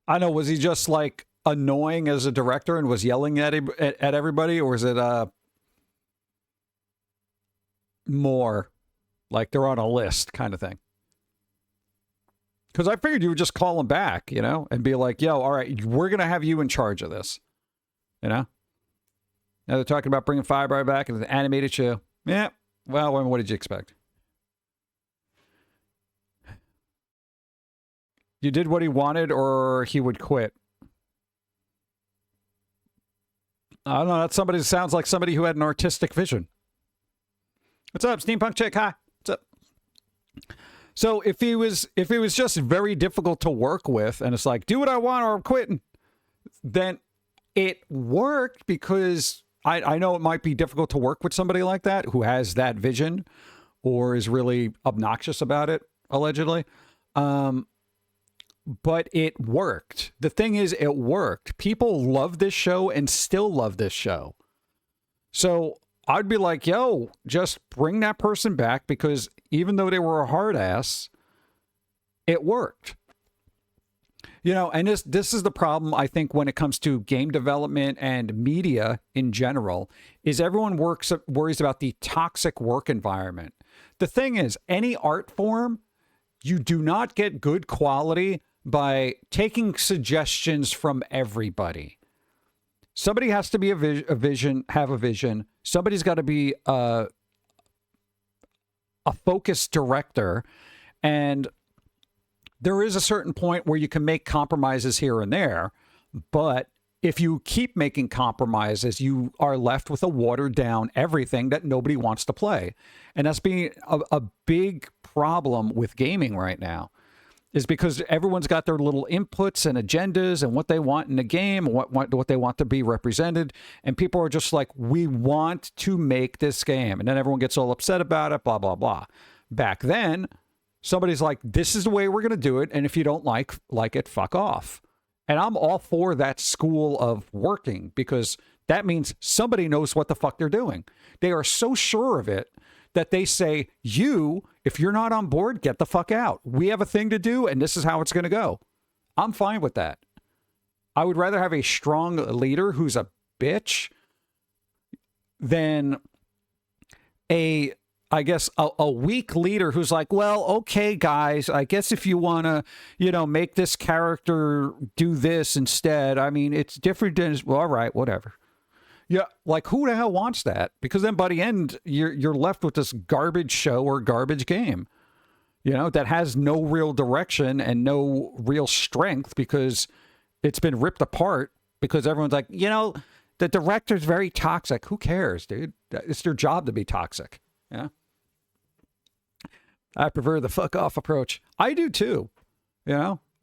I know, was he just like annoying as a director and was yelling at everybody, or is it more like they're on a list kind of thing? Because I figured you would just call them back, and be like, yo, all right, we're going to have you in charge of this. Now they're talking about bringing Firebright back into the animated show. Yeah, well, what did you expect? You did what he wanted or he would quit. I don't know. That's somebody that sounds like somebody who had an artistic vision. What's up, Steampunk Chick? Hi. What's up? So if he was just very difficult to work with and it's like, do what I want or I'm quitting, then it worked because I know it might be difficult to work with somebody like that who has that vision or is really obnoxious about it, allegedly. But it worked. The thing is, it worked. People love this show and still love this show. So I'd be like, yo, just bring that person back, because even though they were a hard ass, it worked. And this is the problem, I think, when it comes to game development and media in general, is everyone worries about the toxic work environment. The thing is, any art form, you do not get good quality by taking suggestions from everybody. Somebody has to be have a vision. Somebody's got to be a focused director. And there is a certain point where you can make compromises here and there. But if you keep making compromises, you are left with a watered down everything that nobody wants to play. And that's being a big problem with gaming right now, is because everyone's got their little inputs and agendas and what they want in the game, and what they want to be represented. And people are just like, we want to make this game. And then everyone gets all upset about it, blah, blah, blah. Back then, somebody's like, this is the way we're going to do it. And if you don't like it, fuck off. And I'm all for that school of working, because that means somebody knows what the fuck they're doing. They are so sure of it that they say, if you're not on board, get the fuck out. We have a thing to do, and this is how it's going to go. I'm fine with that. I would rather have a strong leader who's a bitch than a weak leader who's like, well, okay, guys, I guess if you want to, make this character do this instead, I mean, it's different than, well, all right, whatever. Yeah, like, who the hell wants that? Because then by the end, you're left with this garbage show or garbage game, that has no real direction and no real strength because it's been ripped apart because everyone's like, the director's very toxic. Who cares, dude? It's their job to be toxic. Yeah. I prefer the fuck off approach. I do too.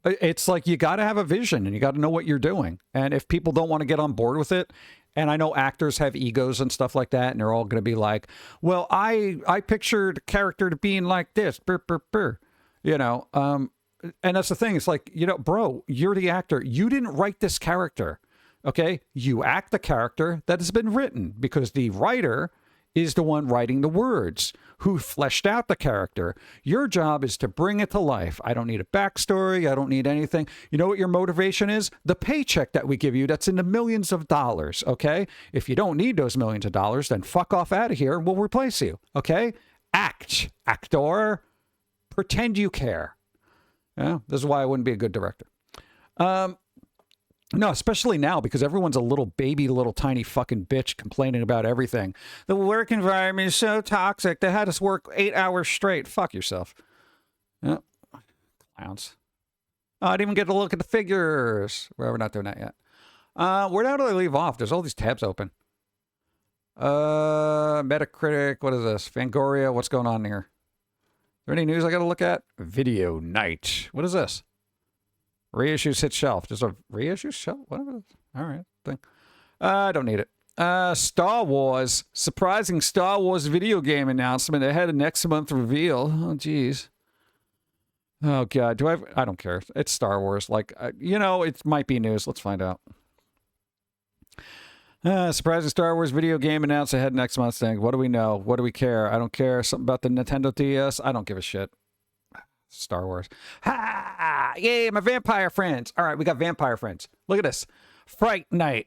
It's like you got to have a vision and you got to know what you're doing. And if people don't want to get on board with it, and I know actors have egos and stuff like that, and they're all going to be like, well, I pictured a character to being like this, and that's the thing. It's like, bro, you're the actor. You didn't write this character. Okay. You act the character that has been written because the writer is the one writing the words who fleshed out the character. Your job is to bring it to life. I don't need a backstory. I don't need anything. You know what your motivation is? The paycheck that we give you that's in the millions of dollars, okay? If you don't need those millions of dollars, then fuck off out of here and we'll replace you, okay? Actor. Pretend you care. Yeah, this is why I wouldn't be a good director. No, especially now because everyone's a little tiny fucking bitch complaining about everything. The work environment is so toxic. They had us work 8 hours straight. Fuck yourself. Yeah. Clowns. Oh, I didn't even get to look at the figures. Well, we're not doing that yet. Where do I leave off? There's all these tabs open. Metacritic. What is this? Fangoria. What's going on here? Is there any news I got to look at? Video Night. What is this? Reissues hit shelf. There's a reissue shelf? Whatever. All right. Thing. I don't need it. Star Wars. Surprising Star Wars video game announcement ahead of next month reveal. Oh, geez. Oh, God. I don't care. It's Star Wars. Like, it might be news. Let's find out. Surprising Star Wars video game announced ahead next month thing. What do we know? What do we care? I don't care. Something about the Nintendo DS? I don't give a shit. Star Wars. Ha! Yay, my vampire friends. All right, we got vampire friends. Look at this. Fright Night.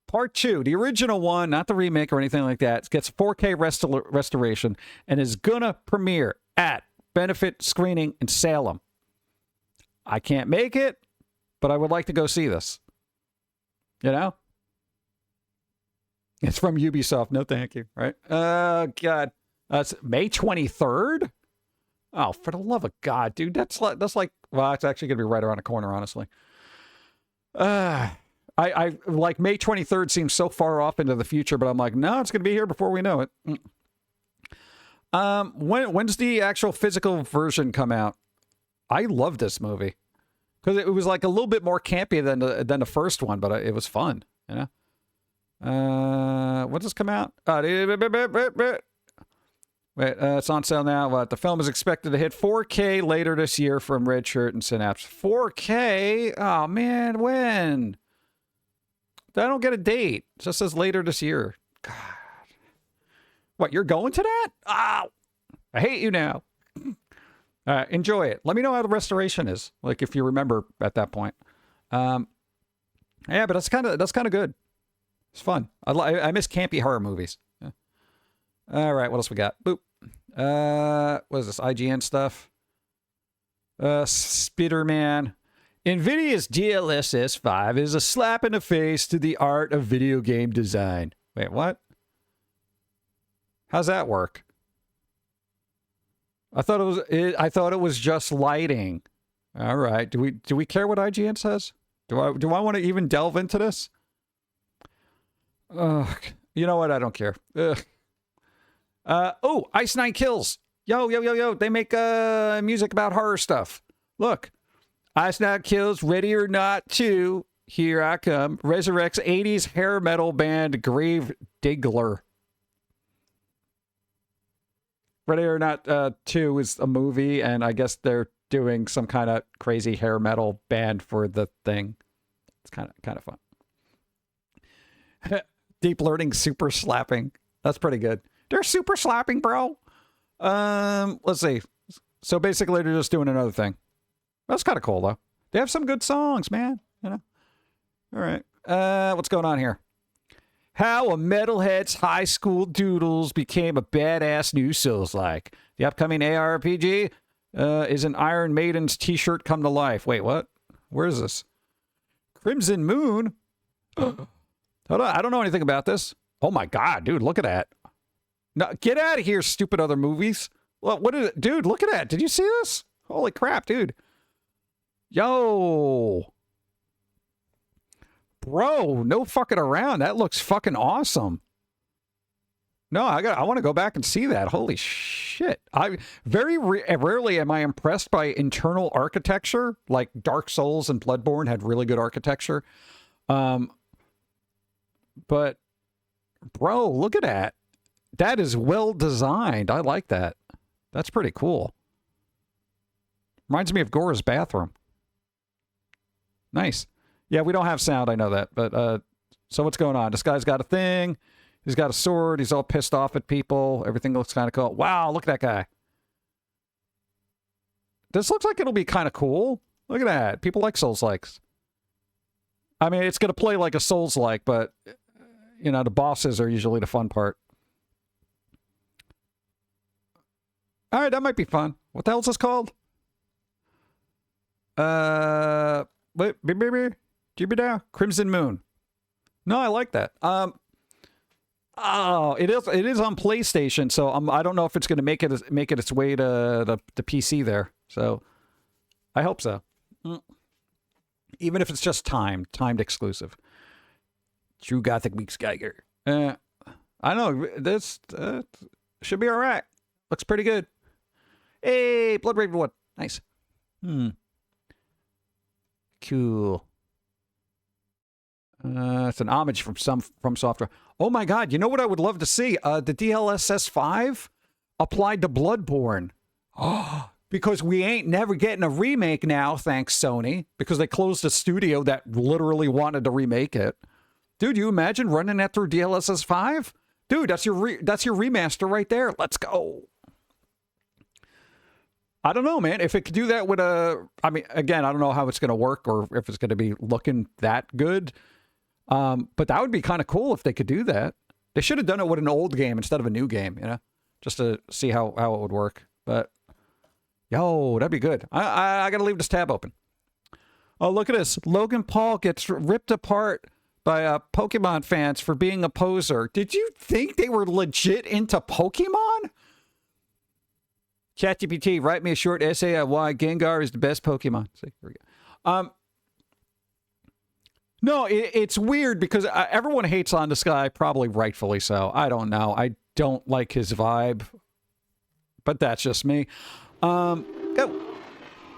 Part 2. The original one, not the remake or anything like that. It gets 4K restoration and is gonna premiere at Benefit Screening in Salem. I can't make it, but I would like to go see this. It's from Ubisoft. No, thank you. Right? God. That's May 23rd? Oh, for the love of God, dude. That's like, well, it's actually going to be right around the corner, honestly. I like May 23rd seems so far off into the future, but I'm like, no, it's going to be here before we know it. When's the actual physical version come out? I love this movie because it was like a little bit more campy than the first one, but it was fun, When does this come out? Wait, it's on sale now. The film is expected to hit 4K later this year from Red Shirt and Synapse. 4K? Oh, man, when? I don't get a date. It just says later this year. God. What, you're going to that? Oh, I hate you now. Enjoy it. Let me know how the restoration is, like if you remember at that point. Yeah, but that's kind of good. It's fun. I miss campy horror movies. Yeah. All right, what else we got? Boop. What is this? IGN stuff. Spiderman. Nvidia's DLLS5 is a slap in the face to the art of video game design. Wait, what? How's that work? I thought it was just lighting. All right. Do we care what IGN says? Do I want to even delve into this? Ugh. You know what? I don't care. Ugh. Ice Nine Kills. Yo. They make music about horror stuff. Look. Ice Nine Kills, Ready or Not 2. Here I come. Resurrects 80s hair metal band Grave Diggler. Ready or Not 2 is a movie, and I guess they're doing some kind of crazy hair metal band for the thing. It's kind of fun. Deep Learning super slapping. That's pretty good. They're super slapping, bro. Let's see. So basically, they're just doing another thing. That's kind of cool, though. They have some good songs, man. You know? All right. What's going on here? How a metalhead's high school doodles became a badass new Souls-like. The upcoming ARPG is an Iron Maiden's t-shirt come to life. Wait, what? Where is this? Crimson Moon? Hold on, I don't know anything about this. Oh my god, dude, look at that. No, get out of here, stupid other movies. Well, what is it? Dude, look at that. Did you see this? Holy crap, dude. Yo. Bro, no fucking around. That looks fucking awesome. No, I want to go back and see that. Holy shit. I very rarely am I impressed by internal architecture. Like Dark Souls and Bloodborne had really good architecture. But bro, look at that. That is well designed. I like that. That's pretty cool. Reminds me of Gora's bathroom. Nice. Yeah, we don't have sound, I know that. But, so what's going on? This guy's got a thing. He's got a sword. He's all pissed off at people. Everything looks kind of cool. Wow, look at that guy. This looks like it'll be kind of cool. Look at that. People like Souls-likes. I mean, it's going to play like a Souls-like, but, you know, the bosses are usually the fun part. All right, that might be fun. What the hell is this called? Crimson Moon. No, I like that. Oh, it is on PlayStation, so I don't know if it's going to make it its way to the PC there. So I hope so. Even if it's just timed exclusive. True Gothic Weeks Geiger. I know this should be all right. Looks pretty good. Hey, Blood Raven 1. Nice. Cool. It's an homage from software. Oh my god, you know what I would love to see? The DLLS5 applied to Bloodborne. Oh, because we ain't never getting a remake now, thanks Sony, because they closed a studio that literally wanted to remake it. Dude, you imagine running that through DLSS5? Dude, that's your remaster right there. Let's go. I don't know, man. If it could do that with I mean, again, I don't know how it's going to work or if it's going to be looking that good. But that would be kind of cool if they could do that. They should have done it with an old game instead of a new game, you know, just to see how it would work. But, yo, that'd be good. I got to leave this tab open. Oh, look at this. Logan Paul gets ripped apart by Pokemon fans for being a poser. Did you think they were legit into Pokemon? ChatGPT, write me a short essay on why Gengar is the best Pokemon. See, here we go. No, it's weird because everyone hates on this guy, probably rightfully so. I don't know. I don't like his vibe, but that's just me. Go.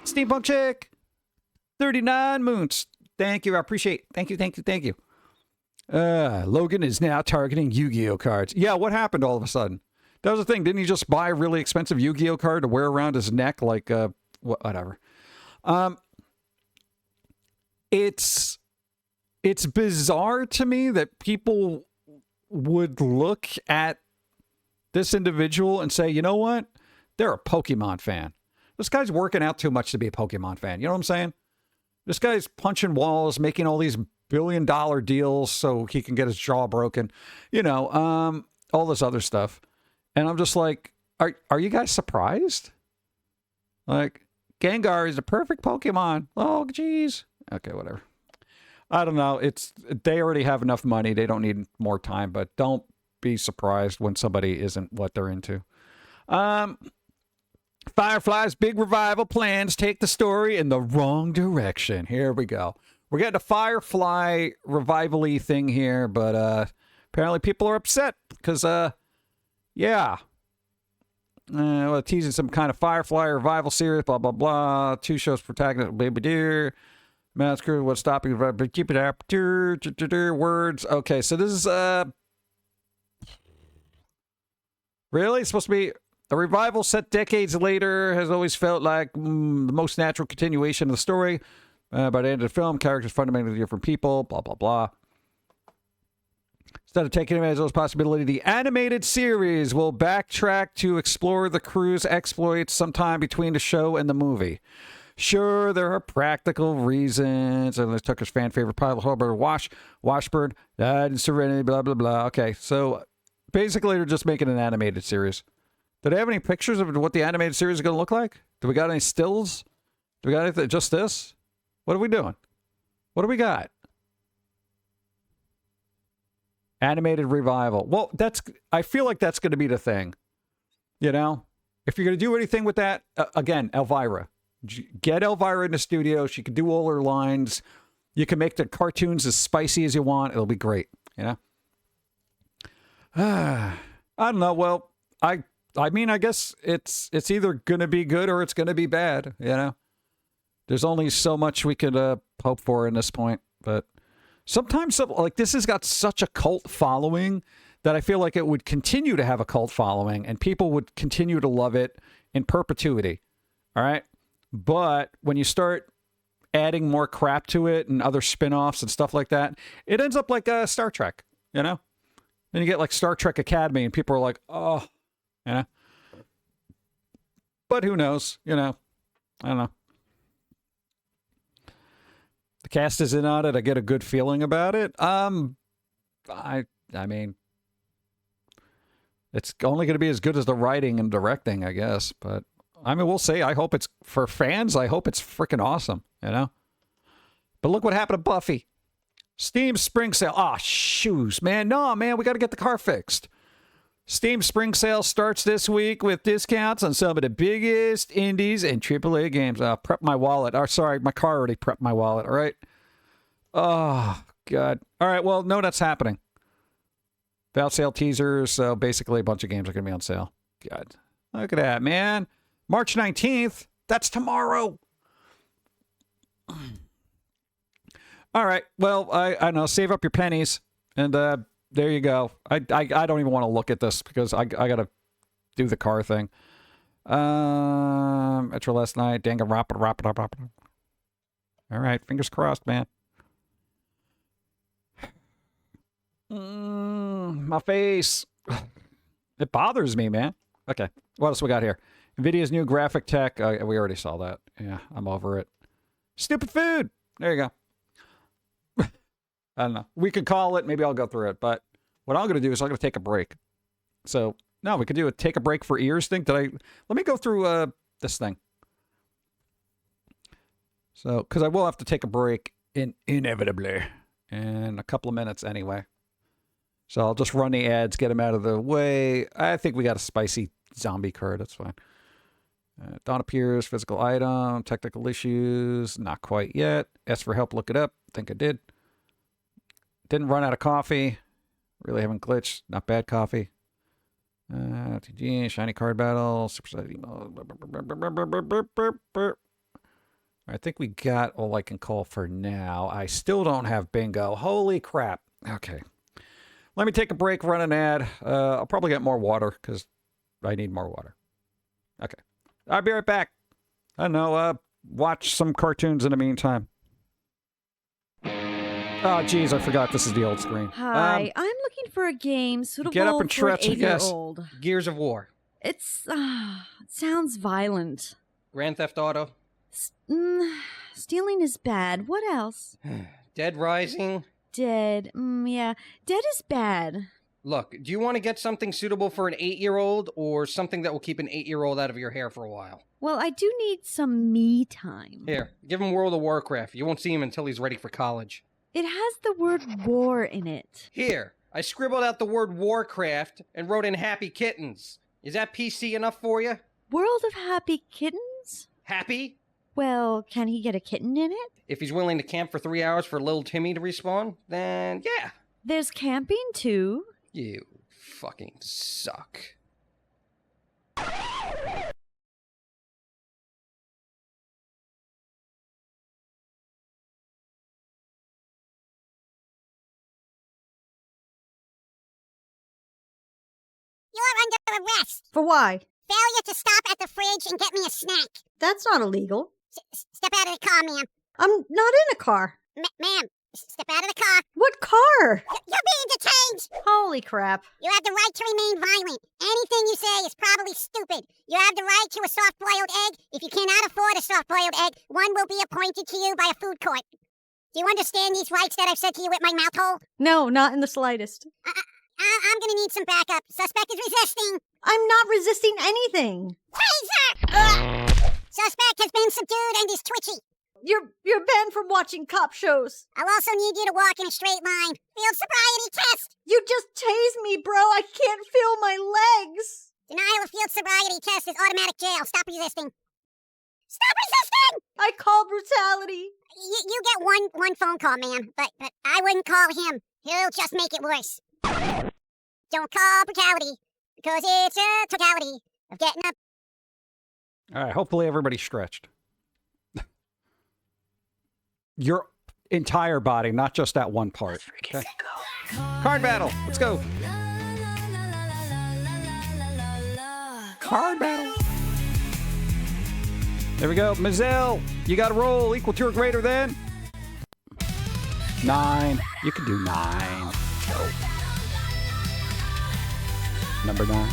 Steampunk Chick. 39 moons. Thank you. I appreciate it. Thank you. Logan is now targeting Yu-Gi-Oh cards. Yeah, what happened all of a sudden? That was the thing. Didn't he just buy a really expensive Yu-Gi-Oh card to wear around his neck? Like, whatever. It's bizarre to me that people would look at this individual and say, you know what? They're a Pokemon fan. This guy's working out too much to be a Pokemon fan. You know what I'm saying? This guy's punching walls, making all these billion-dollar deals so he can get his jaw broken. You know, all this other stuff. And I'm just like, are you guys surprised? Like, Gengar is the perfect Pokemon. Oh, geez. Okay, whatever. I don't know. They already have enough money. They don't need more time, but don't be surprised when somebody isn't what they're into. Firefly's big revival plans take the story in the wrong direction. Here we go. We're getting a Firefly revival-y thing here, but apparently people are upset because, yeah. Well, teasing some kind of Firefly revival series, blah, blah, blah. 2 shows protagonist, baby deer. Mouse crew, what's stopping? Keep it up. Words. Okay, so this is, really? It's supposed to be a revival set decades later, has always felt like the most natural continuation of the story. By the end of the film, characters fundamentally different people, blah, blah, blah. Instead of taking advantage of those possibilities, the animated series will backtrack to explore the crew's exploits sometime between the show and the movie. Sure, there are practical reasons. And let's took his fan favorite pilot, Hobart Washburn, died in Serenity, blah, blah, blah. Okay, so basically they're just making an animated series. Do they have any pictures of what the animated series is going to look like? Do we got any stills? Do we got anything? Just this? What are we doing? What do we got? Animated revival. Well, I feel like that's going to be the thing. You know? If you're going to do anything with that, again, Elvira. Get Elvira in the studio. She can do all her lines. You can make the cartoons as spicy as you want. It'll be great. You know? I don't know. Well, I mean, I guess it's either going to be good or it's going to be bad, you know? There's only so much we could hope for in this point. But sometimes, like, this has got such a cult following that I feel like it would continue to have a cult following and people would continue to love it in perpetuity. All right? But when you start adding more crap to it and other spin-offs and stuff like that, it ends up like Star Trek, you know? Then you get like Star Trek Academy and people are like, oh, you know? But who knows, you know? I don't know. The cast is in on it. I get a good feeling about it. I mean, it's only going to be as good as the writing and directing, I guess. But I mean, we'll see. I hope it's for fans. I hope it's freaking awesome, you know? But look what happened to Buffy. Steam spring sale. Ah, shoes, man. No, man, we got to get the car fixed. Steam spring sale starts this week with discounts on some of the biggest indies and AAA games. Prep my wallet. Oh, sorry, my car already prepped my wallet. All right. Oh, God. All right, well, no, that's happening. About sale teasers. So basically a bunch of games are going to be on sale. God. Look at that, man. March 19th. That's tomorrow. All right. Well, I know. Save up your pennies. And there you go. I don't even want to look at this because I got to do the car thing. Metro last night. Dang, rap. All right. Fingers crossed, man. My face. It bothers me, man. Okay. What else we got here? Nvidia's new graphic tech. We already saw that. Yeah, I'm over it. Stupid food. There you go. I don't know. We could call it. Maybe I'll go through it. But what I'm going to do is I'm going to take a break. So, no, we could do a take a break for ears thing. Let me go through this thing. So, because I will have to take a break inevitably in a couple of minutes anyway. So I'll just run the ads, get them out of the way. I think we got a spicy zombie card. That's fine. Dawn appears, physical item, technical issues. Not quite yet. Ask for help, look it up. Think I did. Didn't run out of coffee. Really haven't glitched. Not bad coffee. TG, shiny card battle. Superside email. I think we got all I can call for now. I still don't have bingo. Holy crap. Okay. Let me take a break, run an ad. I'll probably get more water because I need more water. Okay. I'll be right back. I don't know. Watch some cartoons in the meantime. Oh, geez, I forgot this is the old screen. Hi, I'm looking for a game suitable get up and for an stretch, I guess. 8-year-old. Gears of War. It sounds violent. Grand Theft Auto. Stealing is bad. What else? Dead Rising. Dead. Yeah. Dead is bad. Look, do you want to get something suitable for an 8-year-old or something that will keep an 8-year-old out of your hair for a while? Well, I do need some me time. Here, give him World of Warcraft. You won't see him until he's ready for college. It has the word war in it. Here, I scribbled out the word Warcraft and wrote in Happy Kittens. Is that PC enough for you? World of Happy Kittens? Happy? Well, can he get a kitten in it? If he's willing to camp for 3 hours for little Timmy to respawn, then yeah. There's camping, too. You fucking suck. You're under arrest. For why? Failure to stop at the fridge and get me a snack. That's not illegal. Step out of the car, ma'am. I'm not in a car. Ma'am, step out of the car. What car? You're being detained. Holy crap. You have the right to remain violent. Anything you say is probably stupid. You have the right to a soft-boiled egg. If you cannot afford a soft-boiled egg, one will be appointed to you by a food court. Do you understand these rights that I've said to you with my mouth hole? No, not in the slightest. I'm gonna need some backup. Suspect is resisting. I'm not resisting anything. Taser! Suspect has been subdued and is twitchy. You're banned from watching cop shows. I'll also need you to walk in a straight line. Field sobriety test. You just tased me, bro. I can't feel my legs. Denial of field sobriety test is automatic jail. Stop resisting. Stop resisting! I call brutality. You get one phone call, ma'am, but I wouldn't call him. He'll just make it worse. Don't call brutality, because it's a totality of getting up. All right, hopefully everybody stretched. Your entire body, not just that one part. Okay? Card battle. Let's go. Card battle. There we go. Mazel, you got to roll equal to or greater than 9. You can do 9. Go. Number 9.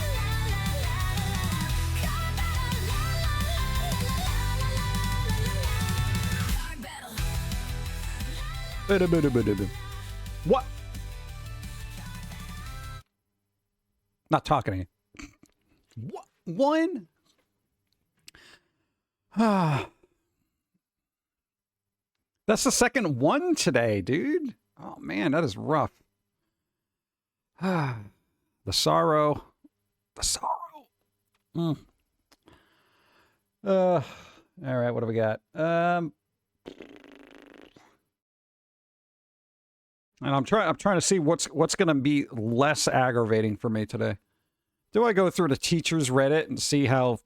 What? Not talking to you. What? 1? That's the second one today, dude. Oh, man, that is rough. The sorrow. The sorrow. All right, what do we got? And I'm trying to see what's going to be less aggravating for me today. Do I go through the teachers' Reddit and see how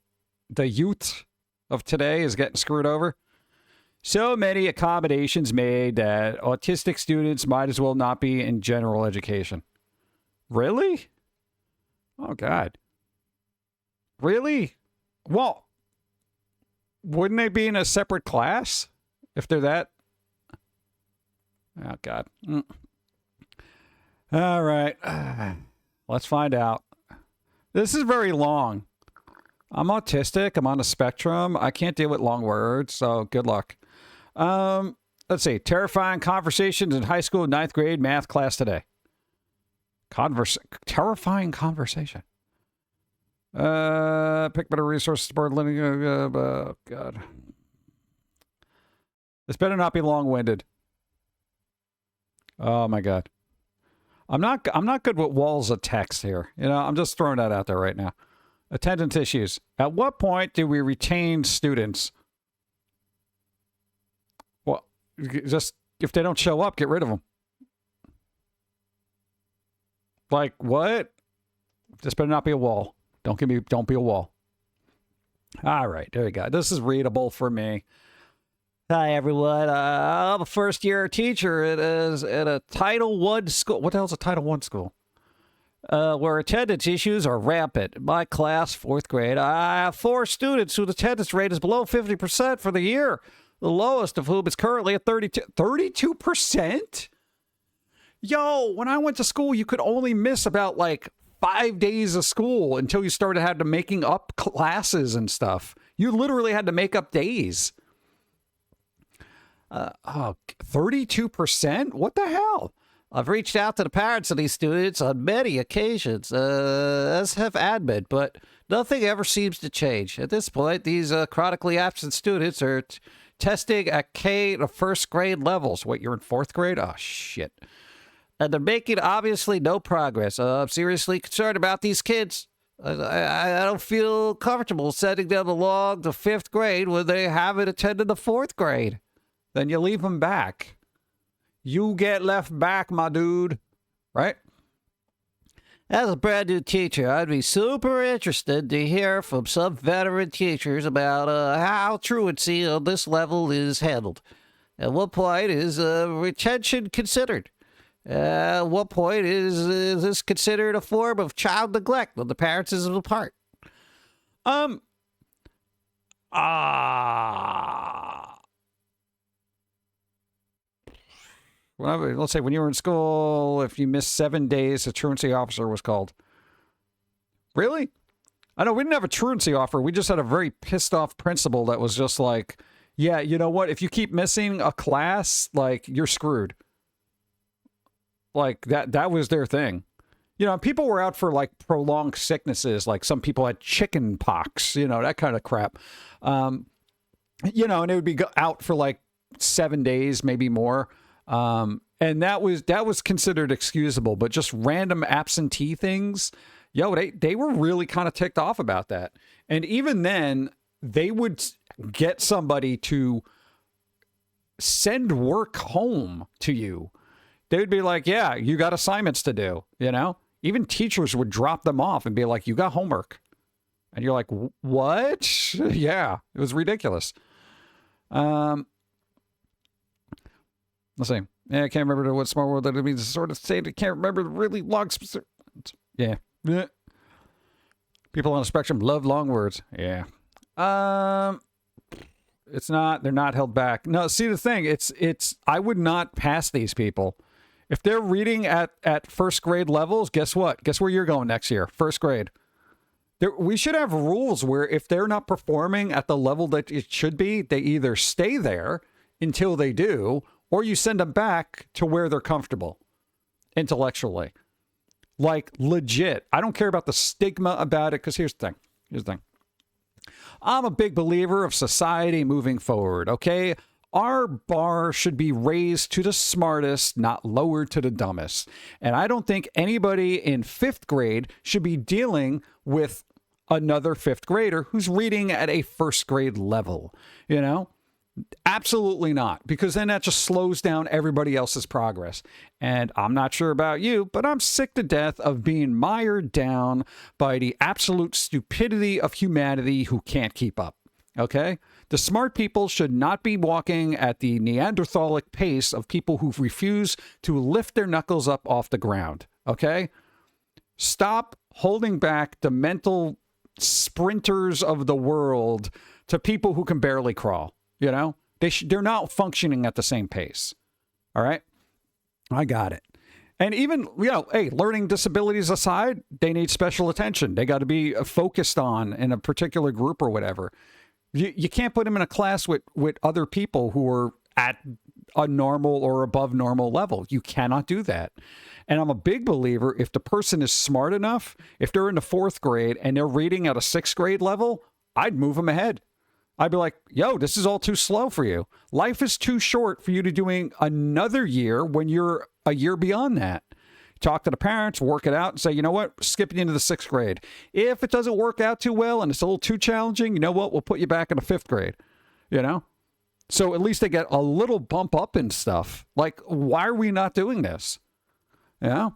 the youth of today is getting screwed over? So many accommodations made that autistic students might as well not be in general education. Really? Oh, God. Really? Well, wouldn't they be in a separate class if they're that? Oh, God. All right. Let's find out. This is very long. I'm autistic. I'm on the spectrum. I can't deal with long words, so good luck. Let's see. Terrifying conversations in high school 9th grade math class today. Terrifying conversation. Pick better resources. God. This better not be long-winded. Oh my God. I'm not good with walls of text here. You know, I'm just throwing that out there right now. Attendance issues. At what point do we retain students? Well, just if they don't show up, get rid of them. Like what? This better not be a wall. Don't be a wall. All right, there we go. This is readable for me. Hi, everyone. I'm a first-year teacher at a Title I school. What the hell's a Title I school? Where attendance issues are rampant. In my class, 4th grade, I have 4 students whose attendance rate is below 50% for the year, the lowest of whom is currently at 32%? Yo, when I went to school, you could only miss about, 5 days of school until you started having to making up classes and stuff. You literally had to make up days. 32%? What the hell? I've reached out to the parents of these students on many occasions, as have admin, but nothing ever seems to change. At this point, these chronically absent students are testing at K to 1st grade levels. Wait, you're in 4th grade? Oh, shit. And they're making obviously no progress. I'm seriously concerned about these kids. I don't feel comfortable sending them along to 5th grade when they haven't attended the 4th grade. Then you leave them back. You get left back, my dude. Right? As a brand new teacher, I'd be super interested to hear from some veteran teachers about how truancy on this level is handled. At what point is retention considered? At what point is this considered a form of child neglect on the parents' part? Let's say when you were in school, if you missed 7 days, a truancy officer was called. Really? I know we didn't have a truancy offer. We just had a very pissed off principal that was just like, yeah, you know what? If you keep missing a class, like, you're screwed. Like, that was their thing. You know, people were out for, like, prolonged sicknesses. Like, some people had chicken pox, you know, that kind of crap. You know, and it would be out for, like, 7 days, maybe more. And that was considered excusable. But just random absentee things, yo, they were really kind of ticked off about that. And even then, they would get somebody to send work home to you. They would be like, yeah, you got assignments to do, you know? Even teachers would drop them off and be like, you got homework. And you're like, what? Yeah, it was ridiculous. Let's see. Yeah, I can't remember what smart word that it means. Sort of say I can't remember the really long specific. Yeah. People on the spectrum love long words. Yeah. It's not, they're not held back. No, see the thing, it's I would not pass these people. If they're reading at first grade levels, guess what? Guess where you're going next year? First grade. We should have rules where if they're not performing at the level that it should be, they either stay there until they do, or you send them back to where they're comfortable intellectually. Like, legit. I don't care about the stigma about it, because here's the thing. I'm a big believer of society moving forward, okay? Our bar should be raised to the smartest, not lowered to the dumbest. And I don't think anybody in 5th grade should be dealing with another 5th grader who's reading at a first grade level, you know? Absolutely not, because then that just slows down everybody else's progress. And I'm not sure about you, but I'm sick to death of being mired down by the absolute stupidity of humanity who can't keep up. Okay? The smart people should not be walking at the Neanderthalic pace of people who refuse to lift their knuckles up off the ground. Okay? Stop holding back the mental sprinters of the world to people who can barely crawl. You know, they're not functioning at the same pace. All right. I got it. And even, you know, hey, learning disabilities aside, they need special attention. They got to be focused on in a particular group or whatever. You can't put them in a class with other people who are at a normal or above normal level. You cannot do that. And I'm a big believer, if the person is smart enough, if they're in the 4th grade and they're reading at a 6th grade level, I'd move them ahead. I'd be like, yo, this is all too slow for you. Life is too short for you to doing another year when you're a year beyond that. Talk to the parents, work it out, and say, you know what, skipping into the 6th grade. If it doesn't work out too well and it's a little too challenging, you know what, we'll put you back in the 5th grade, you know? So at least they get a little bump up in stuff. Like, why are we not doing this? You know?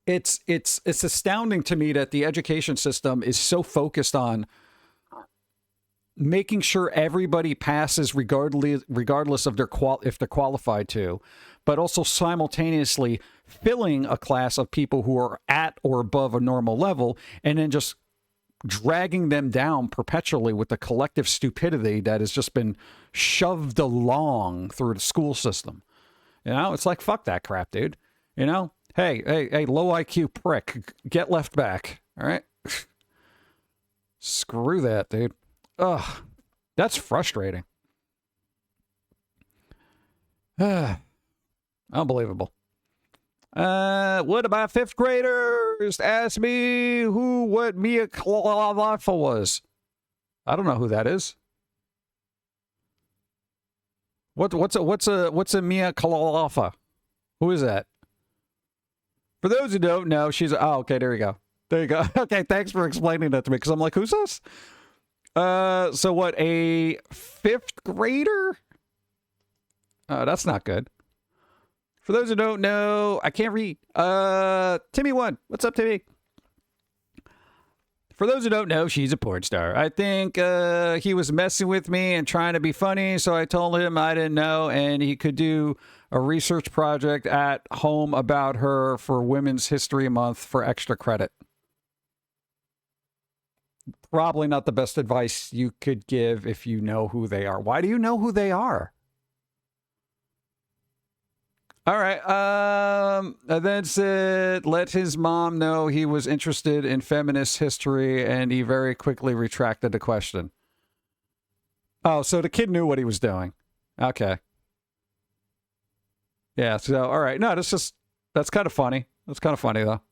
It's astounding to me that the education system is so focused making sure everybody passes regardless of if they're qualified to, but also simultaneously filling a class of people who are at or above a normal level, and then just dragging them down perpetually with the collective stupidity that has just been shoved along through the school system. You know, it's like, fuck that crap, dude. You know, hey, low IQ prick, get left back. All right. Screw that, dude. Ugh, that's frustrating. Unbelievable. What about 5th graders? Ask me what Mia Khalifa was. I don't know who that is. What's a Mia Khalifa? Who is that? For those who don't know, she's okay. There you go. Okay, thanks for explaining that to me, because I'm like, who's this? So what, a 5th grader? That's not good. For those who don't know, I can't read. Timmy1. What's up, Timmy? For those who don't know, she's a porn star. I think he was messing with me and trying to be funny, so I told him I didn't know, and he could do a research project at home about her for Women's History Month for extra credit. Probably not the best advice you could give if you know who they are. Why do you know who they are? All right. And then said, let his mom know he was interested in feminist history, and he very quickly retracted the question. Oh, so the kid knew what he was doing. Okay. Yeah, so, all right. No, that's kind of funny. That's kind of funny, though.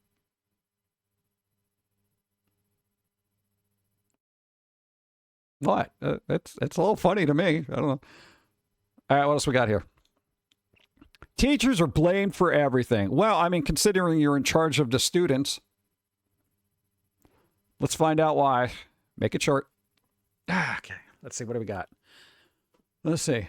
What? It's a little funny to me. I don't know. All right, what else we got here? Teachers are blamed for everything. Well, I mean, considering you're in charge of the students. Let's find out why. Make it short. Okay, let's see. What do we got? Let's see.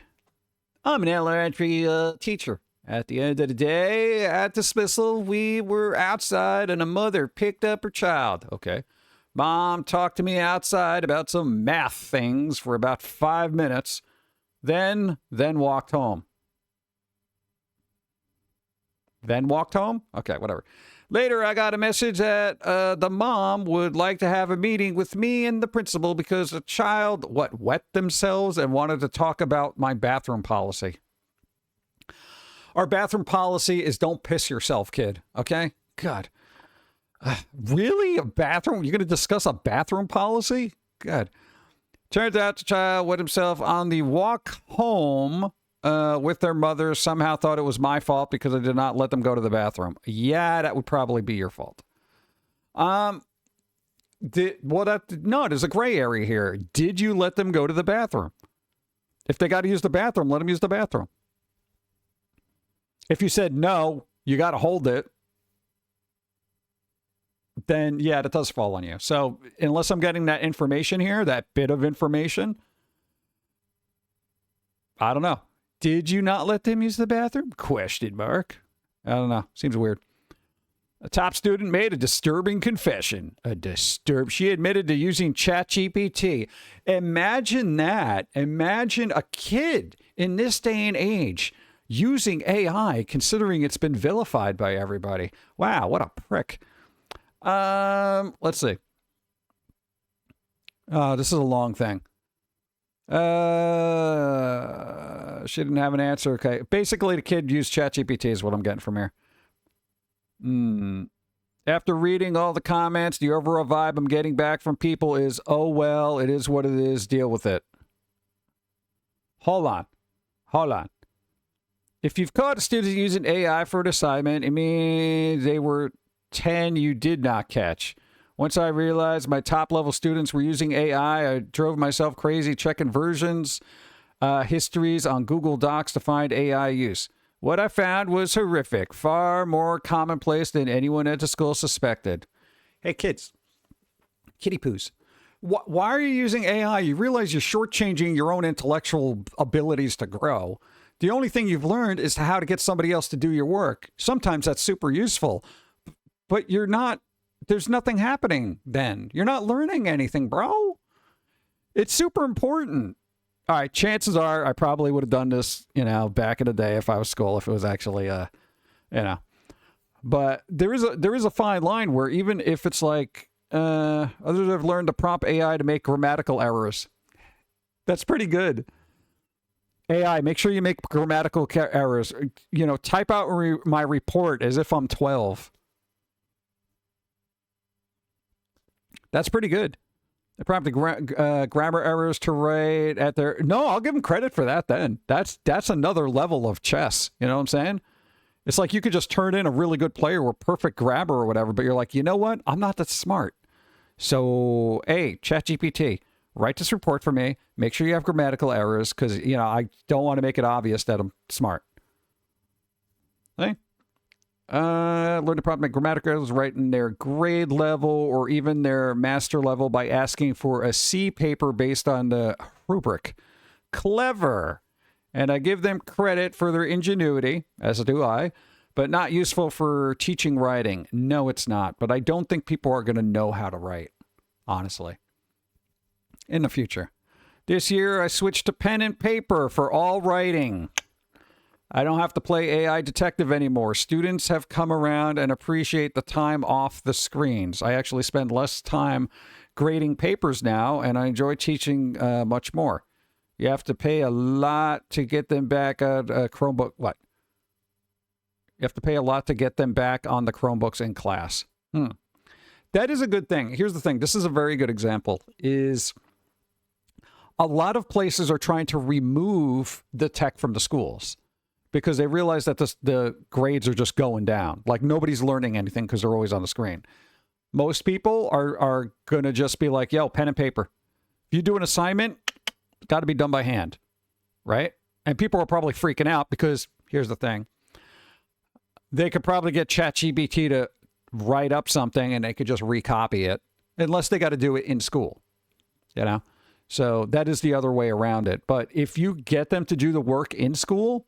I'm an elementary teacher. At the end of the day, at dismissal, we were outside and a mother picked up her child. Okay. Mom talked to me outside about some math things for about 5 minutes, then walked home. Then walked home? Okay, whatever. Later, I got a message that the mom would like to have a meeting with me and the principal because the child, wet themselves and wanted to talk about my bathroom policy. Our bathroom policy is don't piss yourself, kid. Okay? God. Really? A bathroom? You're going to discuss a bathroom policy? God. Turns out the child wet himself on the walk home with their mother. Somehow thought it was my fault because I did not let them go to the bathroom. Yeah, that would probably be your fault. No, there's a gray area here. Did you let them go to the bathroom? If they got to use the bathroom, let them use the bathroom. If you said no, you got to hold it, then yeah, that does fall on you. So unless I'm getting that information here, that bit of information, I don't know. Did you not let them use the bathroom? Question mark. I don't know. Seems weird. A top student made a disturbing confession. She admitted to using ChatGPT. Imagine that. Imagine a kid in this day and age using AI, considering it's been vilified by everybody. Wow, what a prick. Let's see. This is a long thing. She didn't have an answer. Okay. Basically, the kid used ChatGPT is what I'm getting from here. After reading all the comments, the overall vibe I'm getting back from people is, oh, well, it is what it is. Deal with it. Hold on. If you've caught a student using AI for an assignment, it means they were 10 you did not catch. Once I realized my top-level students were using AI, I drove myself crazy checking versions, histories on Google Docs to find AI use. What I found was horrific, far more commonplace than anyone at the school suspected. Hey, kids, kitty poos, why are you using AI? You realize you're shortchanging your own intellectual abilities to grow. The only thing you've learned is how to get somebody else to do your work. Sometimes that's super useful, but you're not, there's nothing happening then. You're not learning anything, bro. It's super important. All right, chances are I probably would have done this, back in the day if I was school, if it was actually, But there is a fine line where even if it's like, others have learned to prompt AI to make grammatical errors. That's pretty good. AI, make sure you make grammatical errors. Type out my report as if I'm 12. That's pretty good. They prompted grammar errors to write at their... No, I'll give them credit for that then. That's another level of chess. You know what I'm saying? It's like you could just turn in a really good player with perfect grammar or whatever, but you're like, you know what? I'm not that smart. So, hey, ChatGPT, write this report for me. Make sure you have grammatical errors because, I don't want to make it obvious that I'm smart. Hey? Learn to prompt grammatical errors right in their grade level or even their master level by asking for a C paper based on the rubric. Clever. And I give them credit for their ingenuity, as do I, but not useful for teaching writing. No, it's not. But I don't think people are going to know how to write, honestly, in the future. This year, I switched to pen and paper for all writing. I don't have to play AI detective anymore. Students have come around and appreciate the time off the screens. I actually spend less time grading papers now, and I enjoy teaching much more. You have to pay a lot to get them back at Chromebook. What? You have to pay a lot to get them back on the Chromebooks in class. That is a good thing. Here's the thing. This is a very good example. Is a lot of places are trying to remove the tech from the schools because they realize that the grades are just going down. Like nobody's learning anything because they're always on the screen. Most people are going to just be like, yo, pen and paper. If you do an assignment, it's got to be done by hand, right? And people are probably freaking out because here's the thing. They could probably get ChatGPT to write up something and they could just recopy it unless they got to do it in school, you know? So that is the other way around it. But if you get them to do the work in school,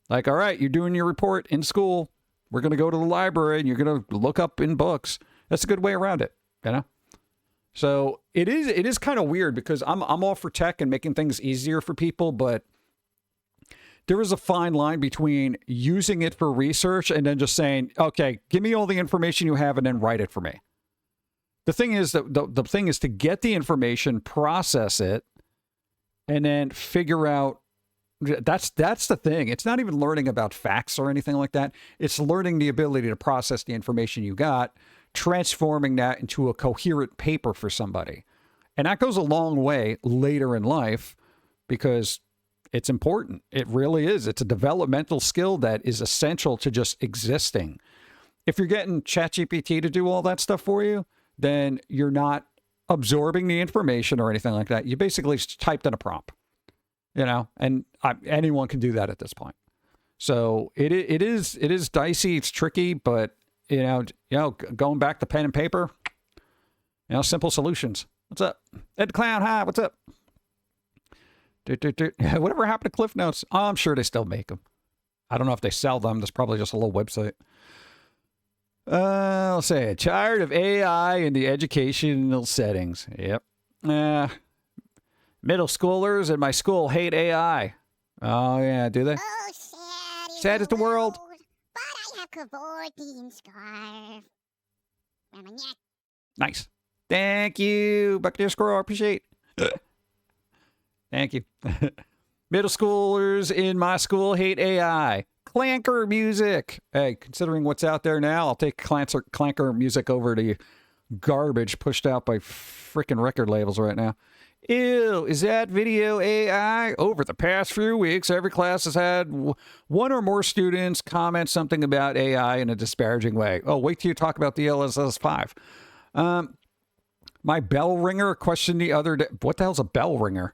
like, all right, you're doing your report in school. We're going to go to the library and you're going to look up in books. That's a good way around it, you know? So it is kind of weird because I'm all for tech and making things easier for people, but there is a fine line between using it for research and then just saying, okay, give me all the information you have and then write it for me. The thing is that the thing is to get the information, process it, and then figure out. That's the thing. It's not even learning about facts or anything like that. It's learning the ability to process the information you got, transforming that into a coherent paper for somebody. And that goes a long way later in life because it's important. It really is. It's a developmental skill that is essential to just existing. If you're getting ChatGPT to do all that stuff for you, then you're not absorbing the information or anything like that. You basically just typed in a prompt, you know, and anyone can do that at this point. So it is dicey. It's tricky, but you know, going back to pen and paper, you know, simple solutions. What's up? Ed Clown, hi, what's up? Whatever happened to Cliff Notes? Oh, I'm sure they still make them. I don't know if they sell them. There's probably just a little website. I'll say, tired of AI in the educational settings. Yep. Middle schoolers in my school hate AI. Oh, yeah, do they? Oh, Sad is the world. But I have cavorting scarf. Around my neck. Nice. Thank you, Buccaneer Squirrel. I appreciate it. Thank you. Middle schoolers in my school hate AI. Clanker music. Hey, considering what's out there now, I'll take clanker music over to garbage pushed out by freaking record labels right now. Ew, is that video AI? Over the past few weeks, every class has had one or more students comment something about AI in a disparaging way. Oh, wait till you talk about DLLS5. My bell ringer questioned the other day. What the hell's a bell ringer?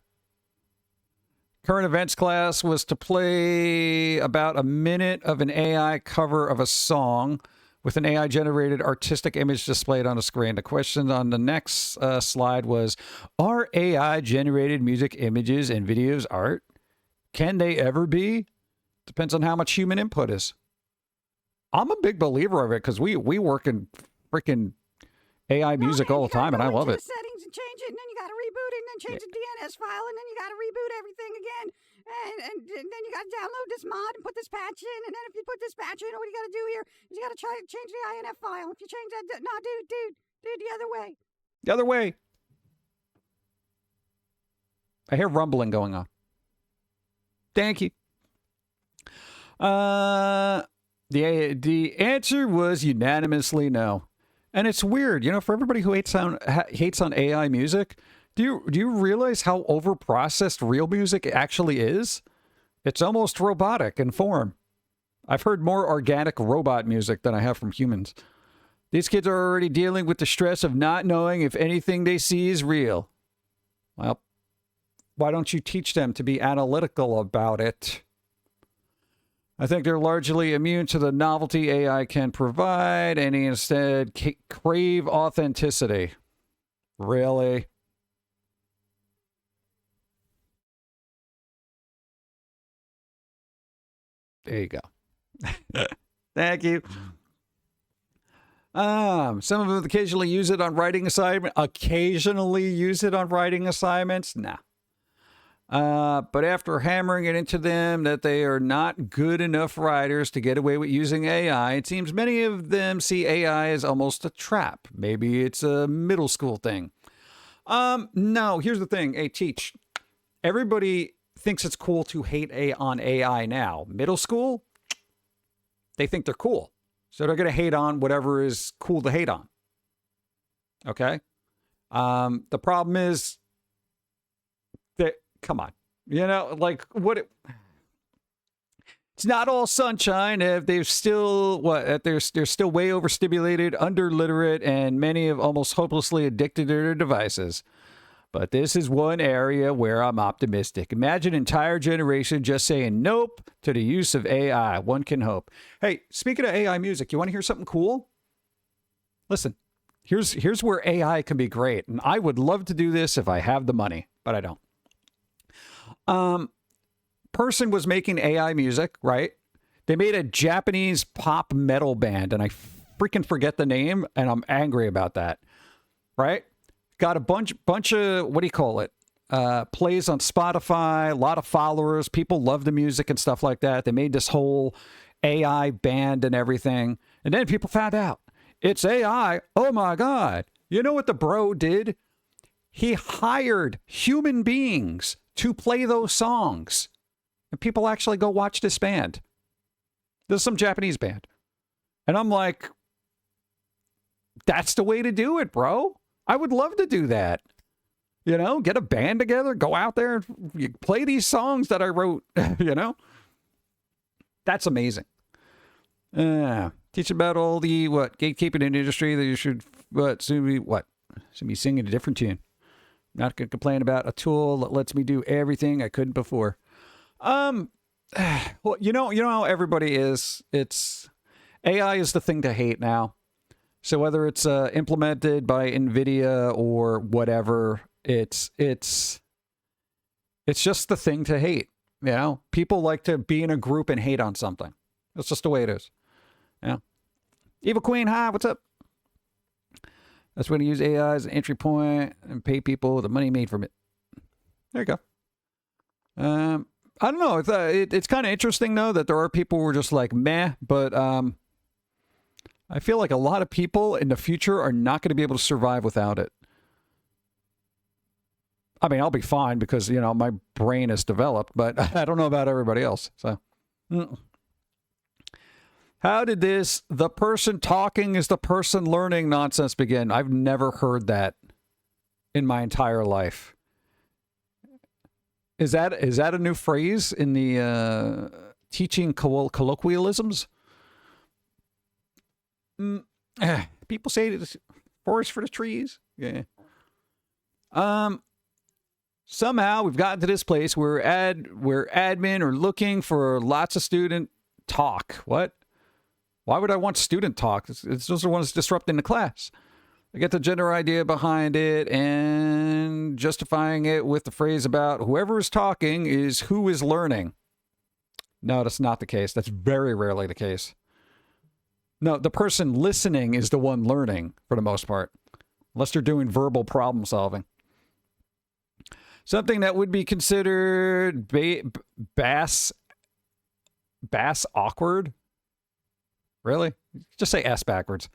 Current events class was to play about a minute of an AI cover of a song with an AI-generated artistic image displayed on a screen. The question on the next slide was, are AI-generated music images and videos art? Can they ever be? Depends on how much human input is. I'm a big believer of it because we work in freaking AI music all the time, and I love it. Settings and change it, and then you got to reboot it, and then change the DNS file, and then you got to reboot everything again, and then you got to download this mod and put this patch in, and then if you put this patch in, what you got to do here is you got to change the INF file. If you change that, no, dude, the other way. The other way. I hear rumbling going on. Thank you. The answer was unanimously no. And it's weird, you know, for everybody who hates on AI music, do you realize how overprocessed real music actually is? It's almost robotic in form. I've heard more organic robot music than I have from humans. These kids are already dealing with the stress of not knowing if anything they see is real. Well, why don't you teach them to be analytical about it? I think they're largely immune to the novelty AI can provide, and instead crave authenticity. Really? There you go. Thank you. Some of them occasionally use it on writing assignments. Occasionally use it on writing assignments? Nah. But after hammering it into them that they are not good enough writers to get away with using AI, it seems many of them see AI as almost a trap. Maybe it's a middle school thing. No, here's the thing. Hey, Teach. Everybody thinks it's cool to hate on AI now. Middle school? They think they're cool. So they're going to hate on whatever is cool to hate on. Okay? The problem is that, come on. You know, like, it's not all sunshine if they're still, they're still way overstimulated, underliterate, and many have almost hopelessly addicted to their devices. But this is one area where I'm optimistic. Imagine an entire generation just saying nope to the use of AI. One can hope. Hey, speaking of AI music, you want to hear something cool? Listen, here's where AI can be great. And I would love to do this if I have the money, but I don't. Person was making AI music, right? They made a Japanese pop metal band, and I freaking forget the name, and I'm angry about that, right? Got a bunch of, what do you call it? Plays on Spotify, a lot of followers. People love the music and stuff like that. They made this whole AI band and everything. And then people found out it's AI. Oh my God. You know what the bro did? He hired human beings to play those songs. And people actually go watch this band. There's some Japanese band. And I'm like, that's the way to do it, bro. I would love to do that. You know, get a band together, go out there and play these songs that I wrote, you know? That's amazing. Teach about all the, gatekeeping in the industry that you should, soon be singing a different tune. Not going to complain about a tool that lets me do everything I couldn't before. Well, you know how everybody is. It's AI is the thing to hate now. So whether it's implemented by Nvidia or whatever, it's just the thing to hate. You know, people like to be in a group and hate on something. That's just the way it is. Yeah. Evil Queen, hi, what's up? That's when you use AI as an entry point and pay people the money made from it. There you go. I don't know. It's kind of interesting though that there are people who are just like meh, but I feel like a lot of people in the future are not going to be able to survive without it. I mean, I'll be fine because, you know, my brain is developed, but I don't know about everybody else. So, how did the person talking is the person learning nonsense begin? I've never heard that in my entire life. Is that a new phrase in the teaching colloquialisms? People say it's forest for the trees. Yeah. Somehow we've gotten to this place where admin are looking for lots of student talk. What? Why would I want student talk? It's just the ones disrupting the class. I get the general idea behind it and justifying it with the phrase about whoever is talking is who is learning. No, that's not the case. That's very rarely the case. No, the person listening is the one learning for the most part, unless they're doing verbal problem solving. Something that would be considered bass awkward. Really? Just say S backwards.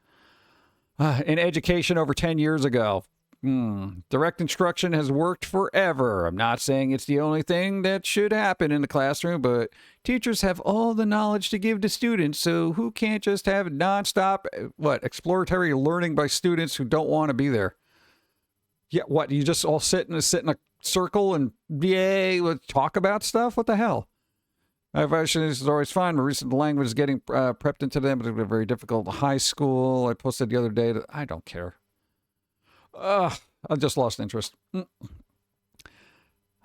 In education over 10 years ago. Direct instruction has worked forever. I'm not saying it's the only thing that should happen in the classroom, but teachers have all the knowledge to give to students, so who can't just have nonstop, exploratory learning by students who don't want to be there? Yeah, you just all sit in a circle and talk about stuff? What the hell? Evaluation is always fine. My recent language is getting prepped into them, but it's very difficult. High school, I posted the other day that I don't care. I just lost interest.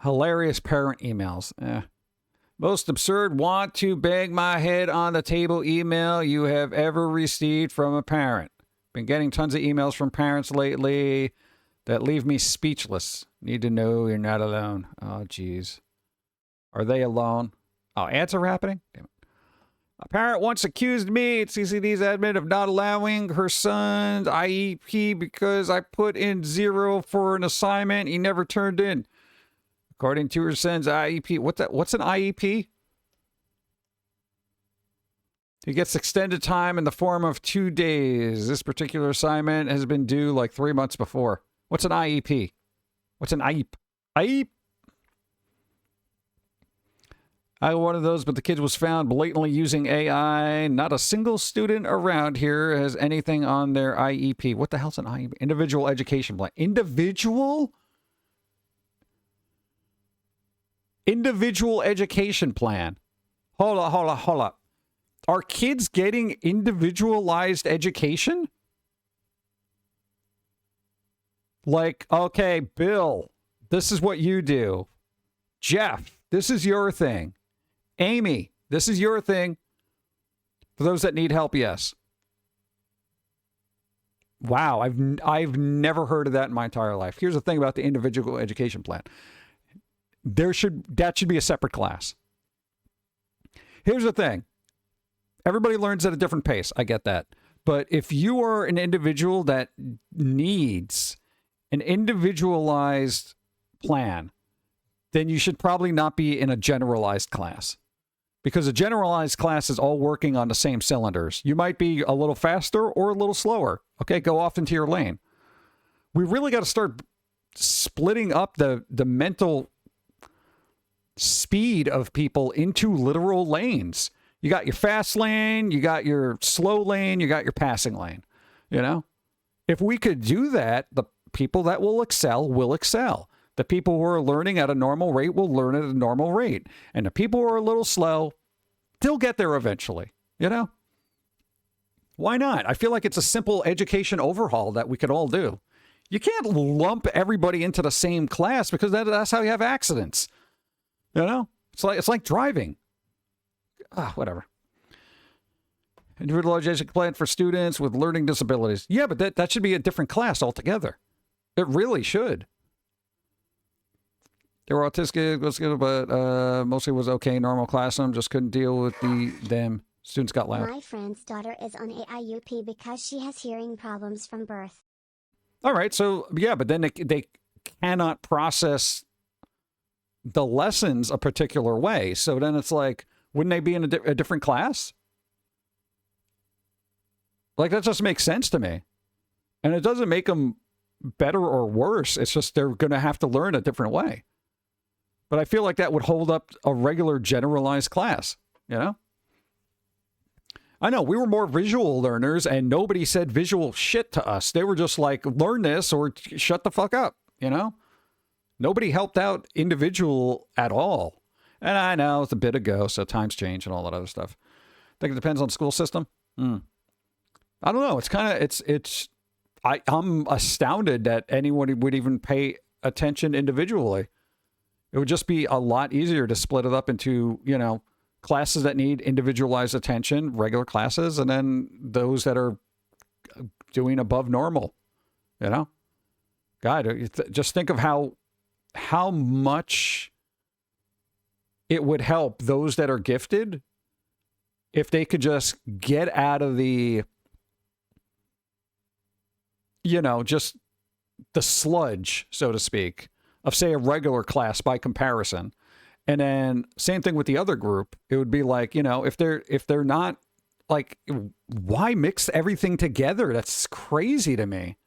Hilarious parent emails. Most absurd want to bang my head on the table email you have ever received from a parent. Been getting tons of emails from parents lately that leave me speechless. Need to know you're not alone. Oh, geez. Are they alone? Oh, ads are happening? Damn it. A parent once accused me at CCD's admin of not allowing her son's IEP because I put in 0 for an assignment he never turned in. According to her son's IEP. What's an IEP? He gets extended time in the form of 2 days. This particular assignment has been due like 3 months before. What's an IEP? What's an IEP? IEP? I got one of those, but the kid was found blatantly using AI. Not a single student around here has anything on their IEP. What the hell's an IEP? Individual education plan. Individual education plan. Hold up. Are kids getting individualized education? Like, okay, Bill, this is what you do. Jeff, this is your thing. Amy, this is your thing. For those that need help, yes. Wow, I've never heard of that in my entire life. Here's the thing about the individual education plan. That should be a separate class. Here's the thing. Everybody learns at a different pace. I get that. But if you are an individual that needs an individualized plan, then you should probably not be in a generalized class. Because a generalized class is all working on the same cylinders. You might be a little faster or a little slower. Okay, go off into your lane. We really got to start splitting up the mental speed of people into literal lanes. You got your fast lane, you got your slow lane, you got your passing lane. You know? If we could do that, the people that will excel. The people who are learning at a normal rate will learn at a normal rate. And the people who are a little slow, they'll get there eventually. You know? Why not? I feel like it's a simple education overhaul that we could all do. You can't lump everybody into the same class because that's how you have accidents. You know? It's like driving. Whatever. Individual education plan for students with learning disabilities. Yeah, but that should be a different class altogether. It really should. They were autistic, but mostly was okay. Normal classroom, just couldn't deal with them. Students got loud. My friend's daughter is on AIUP because she has hearing problems from birth. All right, so yeah, but then they cannot process the lessons a particular way. So then it's like, wouldn't they be in a different class? Like, that just makes sense to me. And it doesn't make them better or worse. It's just they're going to have to learn a different way. But I feel like that would hold up a regular generalized class, you know? I know, we were more visual learners, and nobody said visual shit to us. They were just like, learn this or shut the fuck up, you know? Nobody helped out individual at all. And I know it's a bit ago, so times change and all that other stuff. I think it depends on the school system. I don't know. It's kind of, I'm astounded that anyone would even pay attention individually. It would just be a lot easier to split it up into, you know, classes that need individualized attention, regular classes, and then those that are doing above normal, you know? God, just think of how much it would help those that are gifted if they could just get out of the, you know, just the sludge, so to speak, of, say, a regular class by comparison. And then same thing with the other group. It would be like, you know, if they're not, like, why mix everything together? That's crazy to me.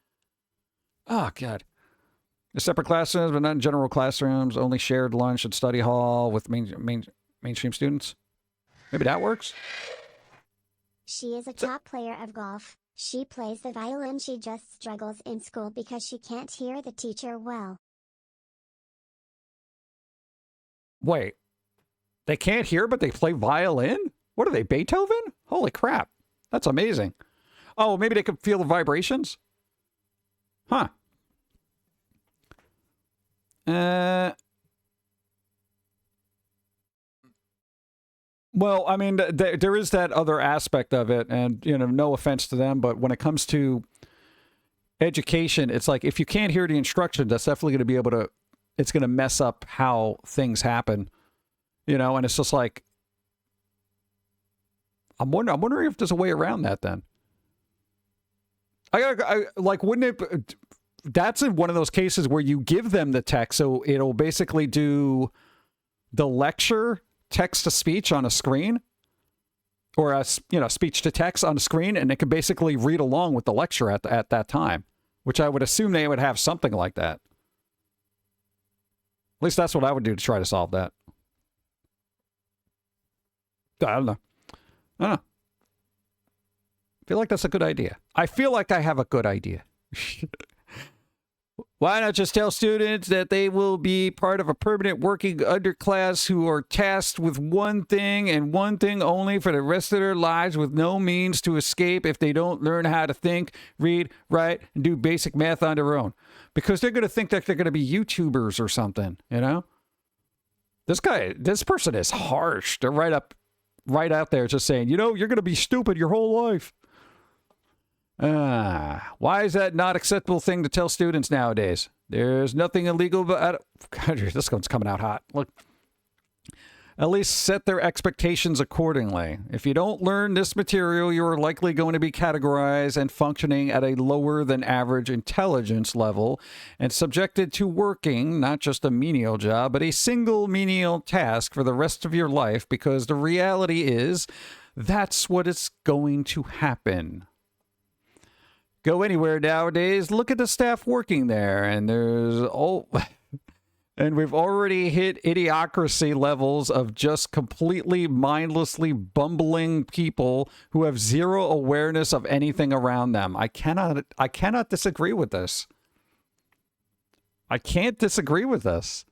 Oh, God. The separate classrooms, but not in general classrooms, only shared lunch and study hall with mainstream students. Maybe that works. She is a top player of golf. She plays the violin. She just struggles in school because she can't hear the teacher well. Wait, they can't hear, but they play violin? What are they, Beethoven? Holy crap. That's amazing. Oh, maybe they could feel the vibrations? Huh. Well, I mean, there is that other aspect of it, and, you know, no offense to them, but when it comes to education, it's like, if you can't hear the instruction, that's definitely going to be able to, it's going to mess up how things happen, you know, and it's just like, I'm wondering if there's a way around that then. I like, wouldn't it, that's in one of those cases where you give them the text, so it'll basically do the lecture text to speech on a screen, or a, you know, speech to text on a screen, and it can basically read along with the lecture at that time, which I would assume they would have something like that. At least that's what I would do to try to solve that. I don't know. I don't know. I feel like that's a good idea. I feel like I have a good idea. Why not just tell students that they will be part of a permanent working underclass who are tasked with one thing and one thing only for the rest of their lives with no means to escape if they don't learn how to think, read, write, and do basic math on their own? Because they're going to think that they're going to be YouTubers or something, you know? This person is harsh. They're right out there just saying, you know, you're going to be stupid your whole life. Why is that not acceptable thing to tell students nowadays? There's nothing illegal about God, this one's coming out hot. Look, at least set their expectations accordingly. If you don't learn this material, you are likely going to be categorized and functioning at a lower than average intelligence level and subjected to working not just a menial job, but a single menial task for the rest of your life, because the reality is that's what is going to happen. Go anywhere nowadays, look at the staff working there, and and we've already hit idiocracy levels of just completely mindlessly bumbling people who have zero awareness of anything around them. I cannot disagree with this. I can't disagree with this.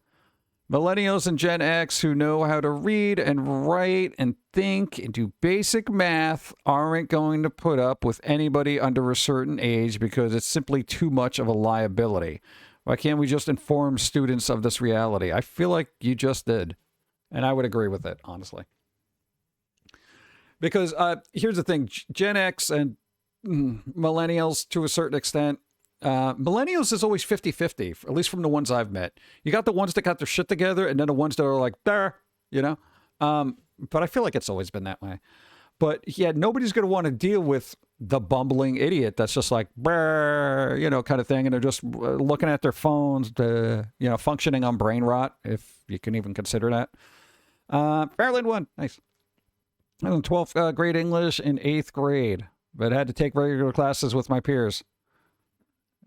Millennials and Gen X who know how to read and write and think and do basic math aren't going to put up with anybody under a certain age because it's simply too much of a liability. Why can't we just inform students of this reality? I feel like you just did. And I would agree with it, honestly. Because here's the thing. Gen X and millennials, to a certain extent, millennials is always 50-50, at least from the ones I've met. You got the ones that got their shit together, and then the ones that are like, there, you know? But I feel like it's always been that way. But yeah, nobody's going to want to deal with the bumbling idiot that's just like, brr, you know, kind of thing. And they're just looking at their phones, functioning on brain rot, if you can even consider that. Fairland won. Nice. I was in 12th grade English in 8th grade, but had to take regular classes with my peers.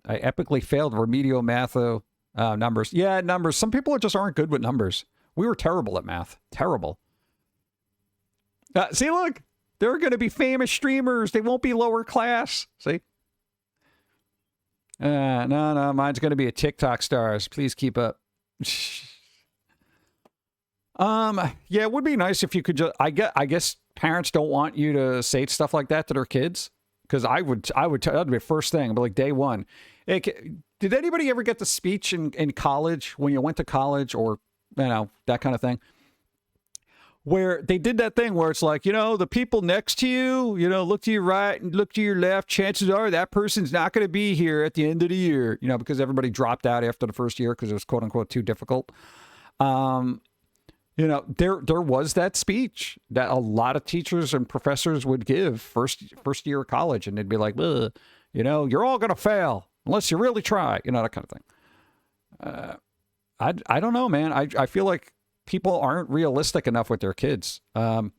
I epically failed remedial math numbers. Yeah, numbers. Some people just aren't good with numbers. We were terrible at math. Terrible. See, look. They're going to be famous streamers. They won't be lower class. See? No. Mine's going to be a TikTok stars. Please keep up. Yeah, it would be nice if you could just... I guess parents don't want you to say stuff like that to their kids. Because that'd be the first thing. I'd be like, day one. Hey, did anybody ever get the speech in college when you went to college, or, you know, that kind of thing? Where they did that thing where it's like, you know, the people next to you, you know, look to your right and look to your left. Chances are that person's not going to be here at the end of the year, you know, because everybody dropped out after the first year because it was quote unquote too difficult. You know, there was that speech that a lot of teachers and professors would give first year of college, and they'd be like, you know, you're all going to fail unless you really try, you know, that kind of thing. I don't know, man. I feel like people aren't realistic enough with their kids. You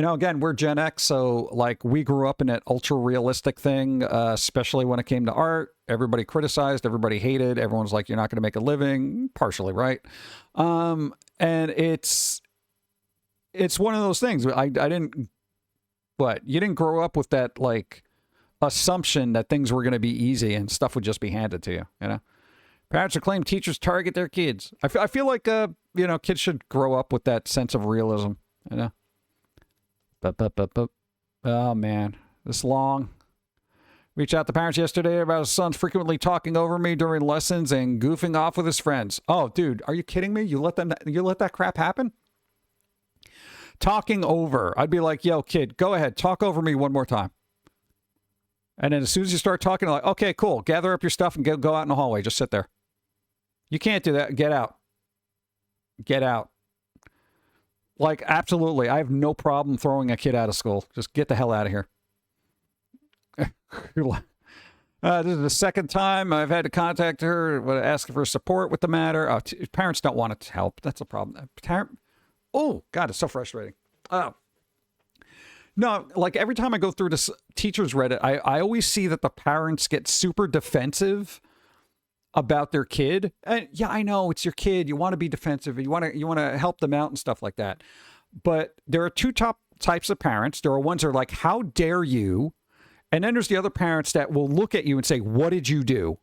know, again, we're Gen X, so like we grew up in that ultra realistic thing, especially when it came to art. Everybody criticized, everybody hated, everyone's like, you're not going to make a living, partially right. And it's one of those things. You didn't grow up with that like assumption that things were going to be easy and stuff would just be handed to you, you know? Parents who claim teachers target their kids. I feel like, you know, kids should grow up with that sense of realism, you know? Oh, man. This long. Reached out to parents yesterday about his son frequently talking over me during lessons and goofing off with his friends. Oh, dude, are you kidding me? You let that crap happen? Talking over. I'd be like, yo, kid, go ahead. Talk over me one more time. And then as soon as you start talking, like, okay, cool. Gather up your stuff and go out in the hallway. Just sit there. You can't do that. Get out. Get out. Like, absolutely. I have no problem throwing a kid out of school. Just get the hell out of here. This is the second time I've had to contact her, asking for support with the matter. Parents don't want to help. That's a problem. Oh, God, it's so frustrating. No, like every time I go through this teacher's Reddit, I always see that the parents get super defensive about their kid. And yeah, I know it's your kid. You want to be defensive. You want to help them out and stuff like that. But there are two top types of parents. There are ones that are like, how dare you? And then there's the other parents that will look at you and say, what did you do?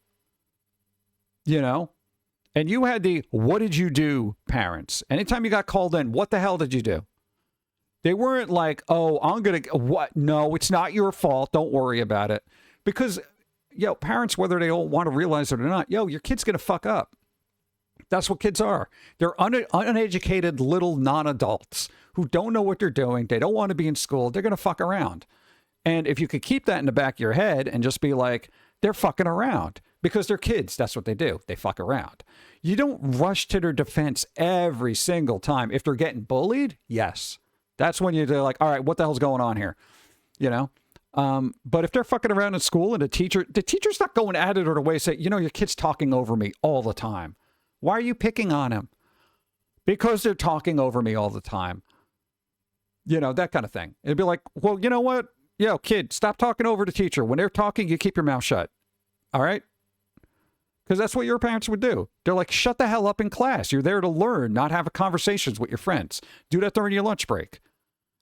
You know? And you had the, what did you do parents? Anytime you got called in, what the hell did you do? They weren't like, oh, I'm going to, what? No, it's not your fault. Don't worry about it. Because, parents, whether they all want to realize it or not, your kid's going to fuck up. That's what kids are. They're uneducated little non-adults who don't know what they're doing. They don't want to be in school. They're going to fuck around. And if you could keep that in the back of your head and just be like, they're fucking around because they're kids. That's what they do. They fuck around. You don't rush to their defense every single time. If they're getting bullied, yes. That's when you're like, all right, what the hell's going on here? But if they're fucking around in school and the teacher's not going at it or the way say, your kid's talking over me all the time. Why are you picking on him? Because they're talking over me all the time. That kind of thing. It'd be like, well, you know what? Kid, stop talking over the teacher. When they're talking, you keep your mouth shut. All right? Because that's what your parents would do. They're like, shut the hell up in class. You're there to learn, not have conversations with your friends. Do that during your lunch break.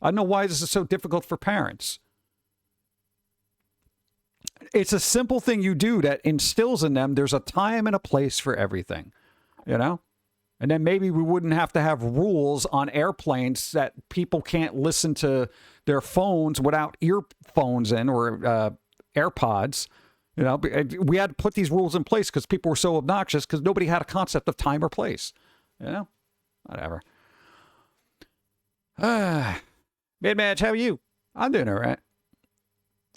I don't know why this is so difficult for parents. It's a simple thing you do that instills in them there's a time and a place for everything. And then maybe we wouldn't have to have rules on airplanes that people can't listen to their phones without earphones in or AirPods. We had to put these rules in place because people were so obnoxious because nobody had a concept of time or place. Whatever. Mid-match, how are you? I'm doing all right.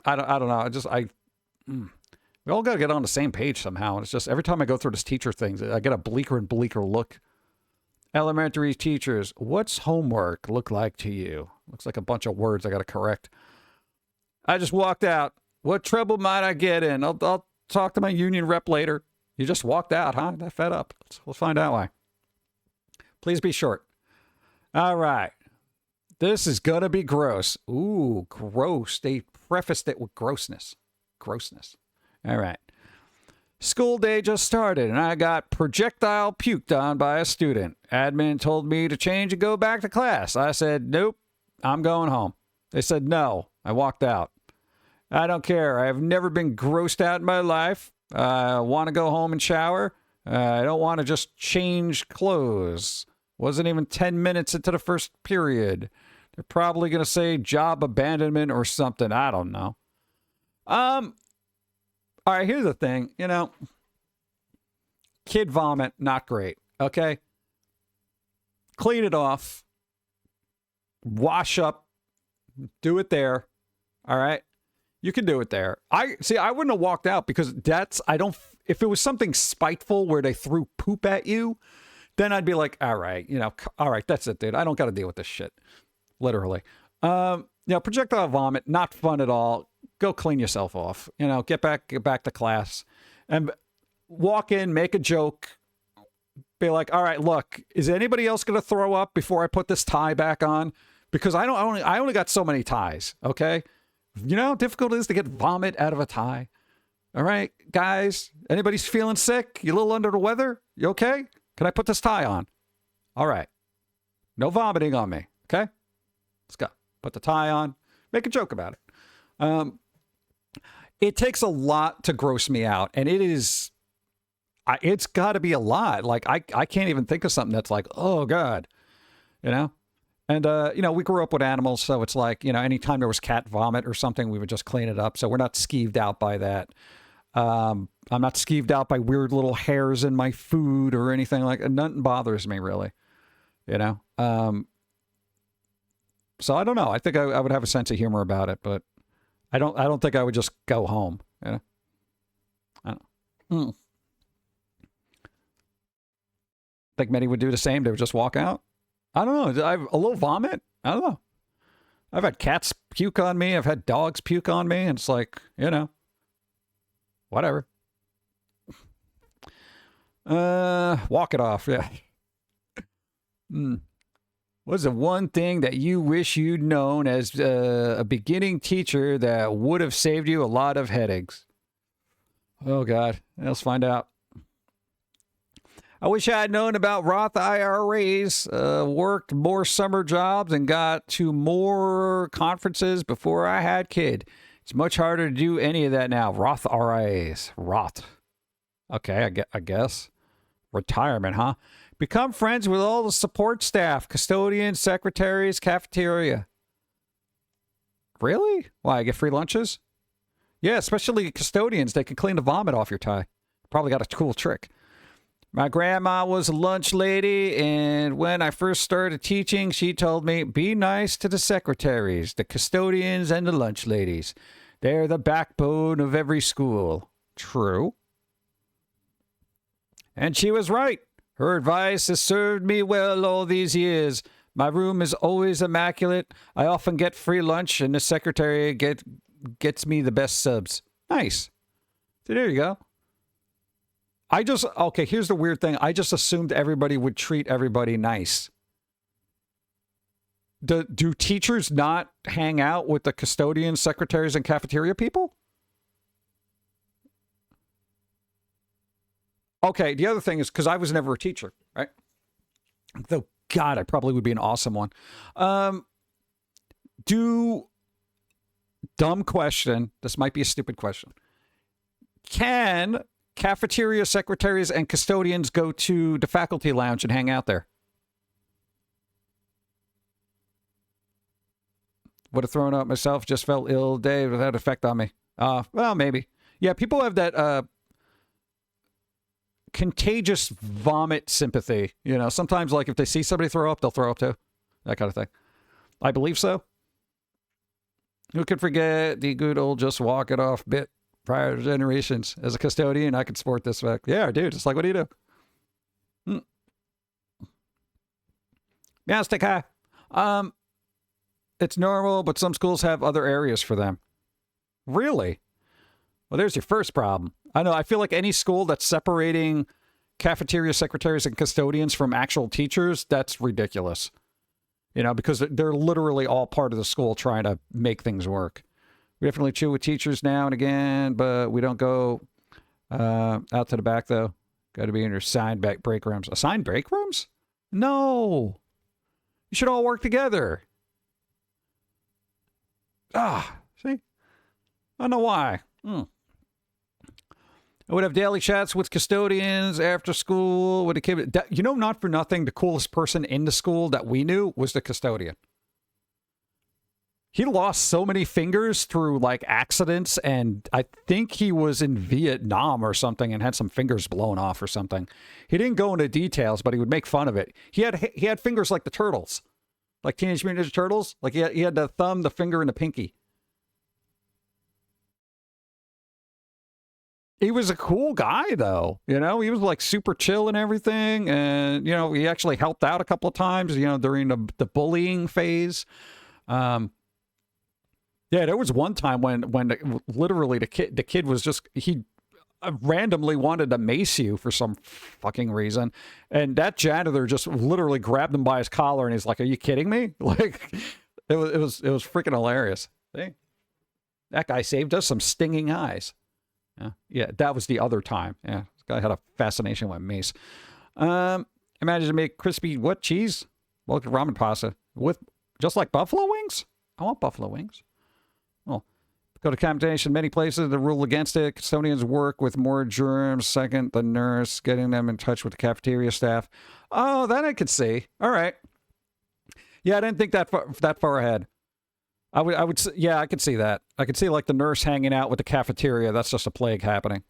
I don't know. We all got to get on the same page somehow. And it's just every time I go through this teacher things, I get a bleaker and bleaker look. Elementary teachers, what's homework look like to you? Looks like a bunch of words I got to correct. I just walked out. What trouble might I get in? I'll talk to my union rep later. You just walked out, huh? That fed up. We'll find out why. Please be short. All right. This is going to be gross. Ooh, gross. They prefaced it with grossness. Grossness. All right. School day just started, and I got projectile puked on by a student. Admin told me to change and go back to class. I said, nope, I'm going home. They said, no. I walked out. I don't care. I have never been grossed out in my life. I want to go home and shower. I don't want to just change clothes. Wasn't even 10 minutes into the first period. They're probably going to say job abandonment or something. I don't know. All right, here's the thing. Kid vomit, not great. Okay? Clean it off. Wash up. Do it there. All right? You can do it there. I wouldn't have walked out because if it was something spiteful where they threw poop at you, then I'd be like, all right, that's it, dude. I don't got to deal with this shit. Literally. Projectile vomit, not fun at all. Go clean yourself off. Get back to class and walk in, make a joke. Be like, all right, look, is anybody else going to throw up before I put this tie back on? Because I only got so many ties. Okay. You know how difficult it is to get vomit out of a tie? All right, guys, anybody's feeling sick? You a little under the weather? You okay? Can I put this tie on? All right. No vomiting on me. Okay. Let's go. Put the tie on. Make a joke about it. It takes a lot to gross me out, and it's got to be a lot. Like I can't even think of something that's like, oh God, And we grew up with animals, so it's like, anytime there was cat vomit or something, we would just clean it up. So we're not skeeved out by that. I'm not skeeved out by weird little hairs in my food or anything like that. Nothing bothers me really. So I don't know. I think I would have a sense of humor about it, but I don't think I would just go home. I don't. Think many would do the same. They would just walk out. I don't know. I have a little vomit. I don't know. I've had cats puke on me. I've had dogs puke on me. And it's like, whatever. Walk it off. Yeah. What's the one thing that you wish you'd known as a beginning teacher that would have saved you a lot of headaches? Oh, God. Let's find out. I wish I had known about Roth IRAs, worked more summer jobs, and got to more conferences before I had kid. It's much harder to do any of that now. Roth IRAs. Roth. Okay, I guess. Retirement, huh? Become friends with all the support staff, custodians, secretaries, cafeteria. Really? Why, I get free lunches? Yeah, especially custodians. They can clean the vomit off your tie. Probably got a cool trick. My grandma was a lunch lady, and when I first started teaching, she told me, be nice to the secretaries, the custodians, and the lunch ladies. They're the backbone of every school. True. And she was right. Her advice has served me well all these years. My room is always immaculate. I often get free lunch, and the secretary gets me the best subs. Nice. So there you go. Okay, here's the weird thing. I just assumed everybody would treat everybody nice. Do teachers not hang out with the custodians, secretaries, and cafeteria people? Okay, the other thing is, because I was never a teacher, right? Though, God, I probably would be an awesome one. Dumb question. This might be a stupid question. Can cafeteria secretaries and custodians go to the faculty lounge and hang out there? Would have thrown up myself, just felt ill day without effect on me. Well, maybe. Yeah, people have that contagious vomit sympathy. You know, sometimes like if they see somebody throw up, they'll throw up too. That kind of thing. I believe so. Who could forget the good old just walk it off bit prior generations? As a custodian, I could sport this fact. Yeah, dude, it's like, what do you do? Yeah, stick high. It's normal, but some schools have other areas for them. Really? Well, there's your first problem. I know, I feel like any school that's separating cafeteria secretaries and custodians from actual teachers, that's ridiculous. You know, because they're literally all part of the school trying to make things work. We definitely chew with teachers now and again, but we don't go out to the back, though. Got to be in your assigned break rooms. Assigned break rooms? No. You should all work together. See? I don't know why. I would have daily chats with custodians after school. With a kid. You know, not for nothing, the coolest person in the school that we knew was the custodian. He lost so many fingers through, like, accidents, and I think he was in Vietnam or something and had some fingers blown off or something. He didn't go into details, but he would make fun of it. He had fingers like the Turtles. Like Teenage Mutant Ninja Turtles. Like, he had the thumb, the finger, and the pinky. He was a cool guy, though. You know, he was like super chill and everything. And, you know, he actually helped out a couple of times, you know, during the bullying phase. Yeah, there was one time when literally the kid was just, he randomly wanted to mace you for some fucking reason. And that janitor just literally grabbed him by his collar and he's like, are you kidding me? Like, it was freaking hilarious. See? That guy saved us some stinging eyes. Yeah, that was the other time. Yeah, this guy had a fascination with mace. Imagine to make crispy, what, cheese? Well, ramen pasta with just like buffalo wings? I want buffalo wings. Well, go to combination many places. The rule against it. Custodians work with more germs. Second, the nurse, getting them in touch with the cafeteria staff. Oh, that I could see. All right. Yeah, I didn't think that far ahead. I would, yeah, I could see that. I could see like the nurse hanging out with the cafeteria. That's just a plague happening.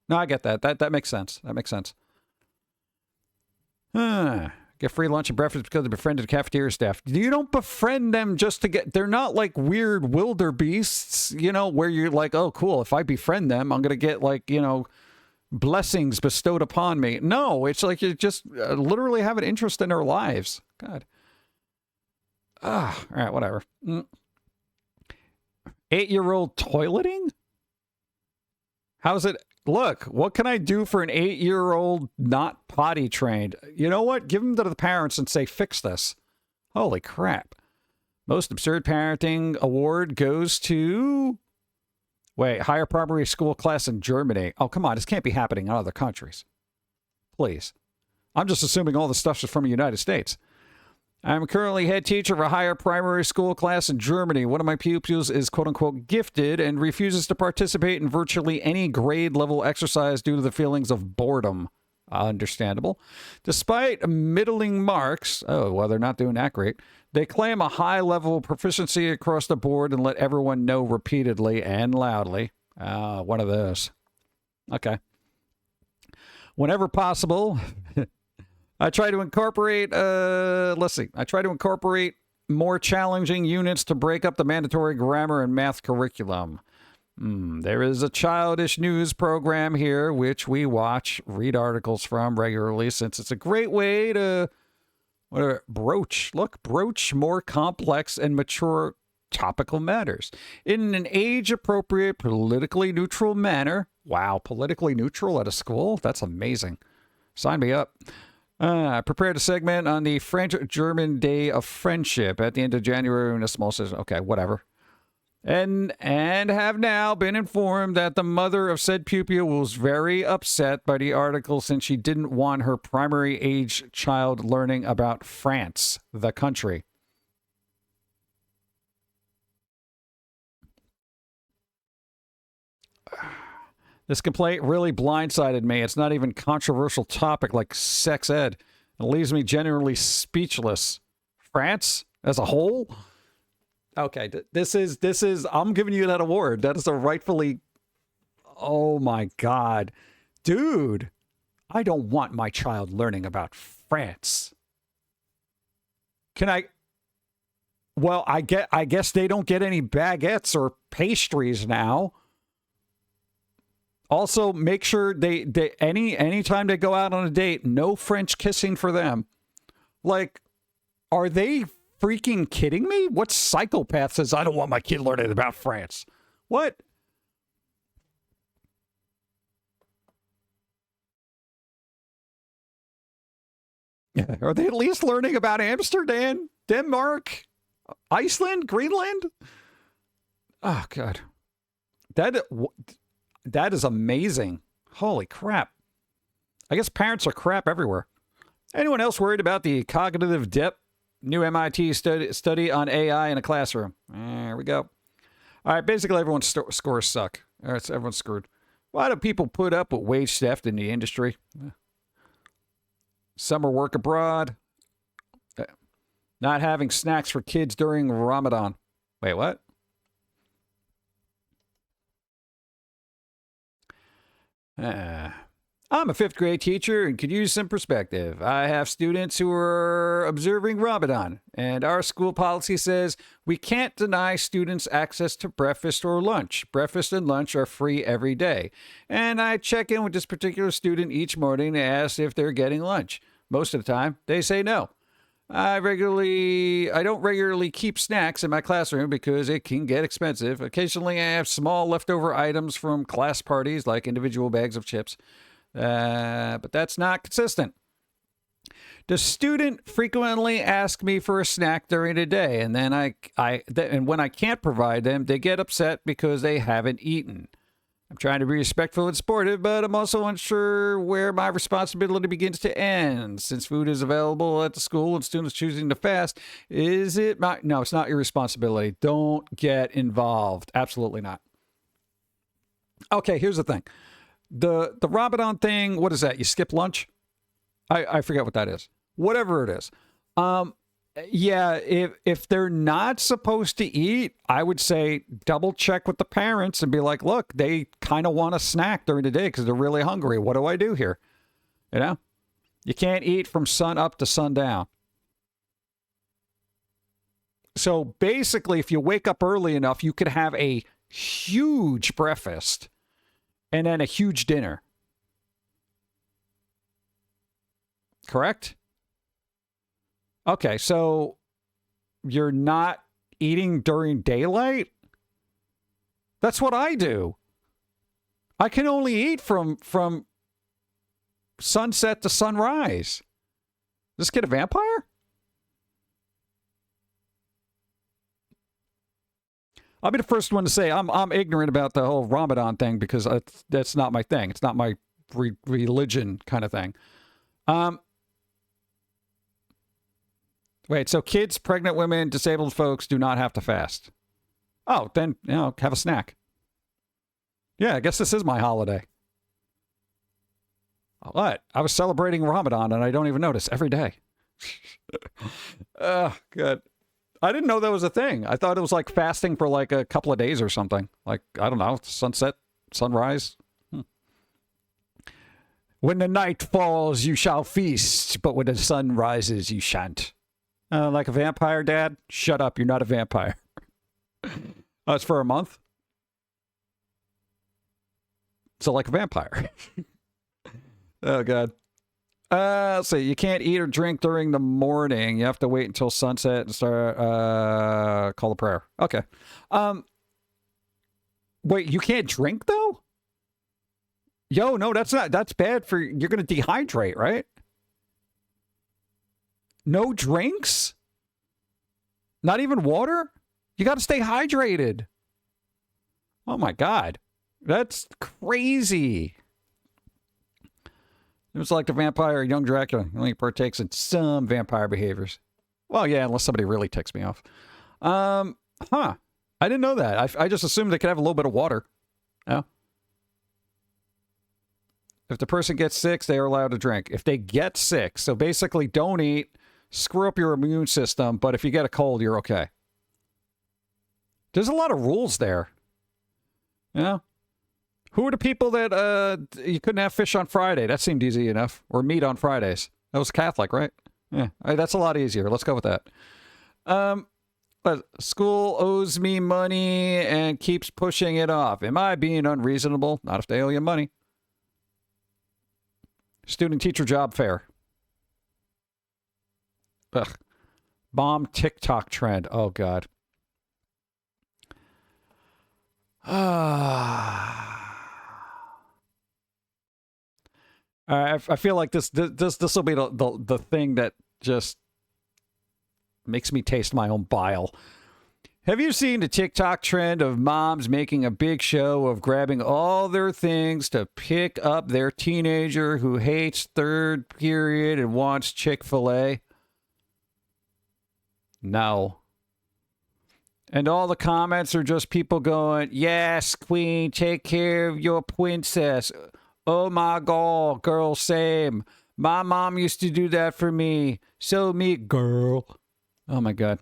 No, I get that. That makes sense. That makes sense. Get free lunch and breakfast because they befriended the cafeteria staff. You don't befriend them just to get, they're not like weird wildebeests, you know, where you're like, oh, cool. If I befriend them, I'm going to get like, you know, blessings bestowed upon me. No, it's like you just literally have an interest in their lives. God. All right, whatever. 8-year-old toileting? How's it? Look, what can I do for an 8-year-old not potty trained? You know what? Give them to the parents and say, fix this. Holy crap. Most absurd parenting award goes to... Wait, higher primary school class in Germany. Oh, come on. This can't be happening in other countries. Please. I'm just assuming all the stuff is from the United States. I'm currently head teacher of a higher primary school class in Germany. One of my pupils is quote-unquote gifted and refuses to participate in virtually any grade-level exercise due to the feelings of boredom. Understandable. Despite middling marks, well, they're not doing that great, they claim a high level of proficiency across the board and let everyone know repeatedly and loudly. One of those. Okay. Whenever possible, I try to incorporate, I try to incorporate more challenging units to break up the mandatory grammar and math curriculum. There is a childish news program here, which we watch, read articles from regularly, since it's a great way to broach more complex and mature topical matters in an age-appropriate, politically neutral manner. Wow, politically neutral at a school? That's amazing. Sign me up. I prepared a segment on the French-German Day of Friendship at the end of January in a small system. Okay, whatever. And have now been informed that the mother of said pupil was very upset by the article since she didn't want her primary age child learning about France, the country. This complaint really blindsided me. It's not even a controversial topic like sex ed. It leaves me genuinely speechless. France as a whole? Okay, this is, I'm giving you that award. That is a rightfully, oh my God. Dude, I don't want my child learning about France. Well, I guess they don't get any baguettes or pastries now. Also, make sure anytime they go out on a date, no French kissing for them. Like, are they freaking kidding me? What psychopath says, I don't want my kid learning about France? What? Are they at least learning about Amsterdam, Denmark, Iceland, Greenland? Oh, God. That is amazing. Holy crap. I guess parents are crap everywhere. Anyone else worried about the cognitive depth? New MIT study on AI in a classroom. There we go. All right, basically everyone's scores suck. All right, so everyone's screwed. Why do people put up with wage theft in the industry? Summer work abroad. Not having snacks for kids during Ramadan. Wait, what? I'm a 5th grade teacher and could use some perspective. I have students who are observing Ramadan, and our school policy says we can't deny students access to breakfast or lunch. Breakfast and lunch are free every day. And I check in with this particular student each morning to ask if they're getting lunch. Most of the time, they say no. I don't regularly keep snacks in my classroom because it can get expensive. Occasionally, I have small leftover items from class parties, like individual bags of chips. But that's not consistent. The student frequently asks me for a snack during the day, and then and when I can't provide them, they get upset because they haven't eaten. I'm trying to be respectful and supportive, but I'm also unsure where my responsibility begins to end. Since food is available at the school and students choosing to fast, is it my... No, it's not your responsibility. Don't get involved. Absolutely not. Okay, here's the thing. The Ramadan thing, what is that? You skip lunch? I forget what that is. Whatever it is. Yeah, if they're not supposed to eat, I would say double check with the parents and be like, look, they kind of want a snack during the day because they're really hungry. What do I do here? You know? You can't eat from sun up to sundown. So basically, if you wake up early enough, you could have a huge breakfast and then a huge dinner. Correct? Okay, so you're not eating during daylight? That's what I do. I can only eat from sunset to sunrise. Is this kid a vampire? I'll be the first one to say I'm ignorant about the whole Ramadan thing because that's not my thing. It's not my religion kind of thing. Wait, so kids, pregnant women, disabled folks do not have to fast. Oh, then, have a snack. Yeah, I guess this is my holiday. What? I was celebrating Ramadan and I don't even notice every day. Good. I didn't know that was a thing. I thought it was like fasting for like a couple of days or something. Like, I don't know, sunset, sunrise. When the night falls, you shall feast, but when the sun rises, you shan't. Like a vampire, Dad? Shut up, you're not a vampire. Oh, it's for a month? So like a vampire. Oh, God. Let's see. You can't eat or drink during the morning. You have to wait until sunset and start, call the prayer. Okay. Wait, you can't drink, though? Yo, no, that's bad for, you're going to dehydrate, right? No drinks? Not even water? You got to stay hydrated. Oh, my God. That's crazy. It was like the vampire, young Dracula. He only partakes in some vampire behaviors. Well, yeah, unless somebody really ticks me off. I didn't know that. I just assumed they could have a little bit of water. Yeah. If the person gets sick, they are allowed to drink. If they get sick, so basically don't eat, screw up your immune system, but if you get a cold, you're okay. There's a lot of rules there. Yeah. Who are the people that you couldn't have fish on Friday? That seemed easy enough. Or meat on Fridays. That was Catholic, right? Yeah, that's a lot easier. Let's go with that. But school owes me money and keeps pushing it off. Am I being unreasonable? Not if they owe you money. Student-teacher job fair. Ugh. Bomb TikTok trend. Oh, God. I feel like this will be the thing that just makes me taste my own bile. Have you seen the TikTok trend of moms making a big show of grabbing all their things to pick up their teenager who hates third period and wants Chick-fil-A? No. And all the comments are just people going, yes, queen, take care of your princess. Oh my God, girl, same. My mom used to do that for me. So me, girl. Oh my God.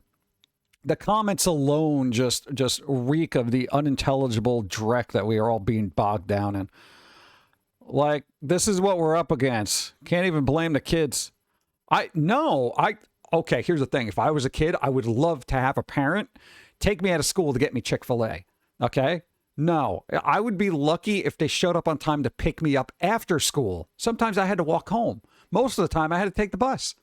The comments alone just reek of the unintelligible dreck that we are all being bogged down in. Like, this is what we're up against. Can't even blame the kids. Okay, here's the thing. If I was a kid, I would love to have a parent take me out of school to get me Chick-fil-A. Okay? No, I would be lucky if they showed up on time to pick me up after school. Sometimes I had to walk home. Most of the time, I had to take the bus.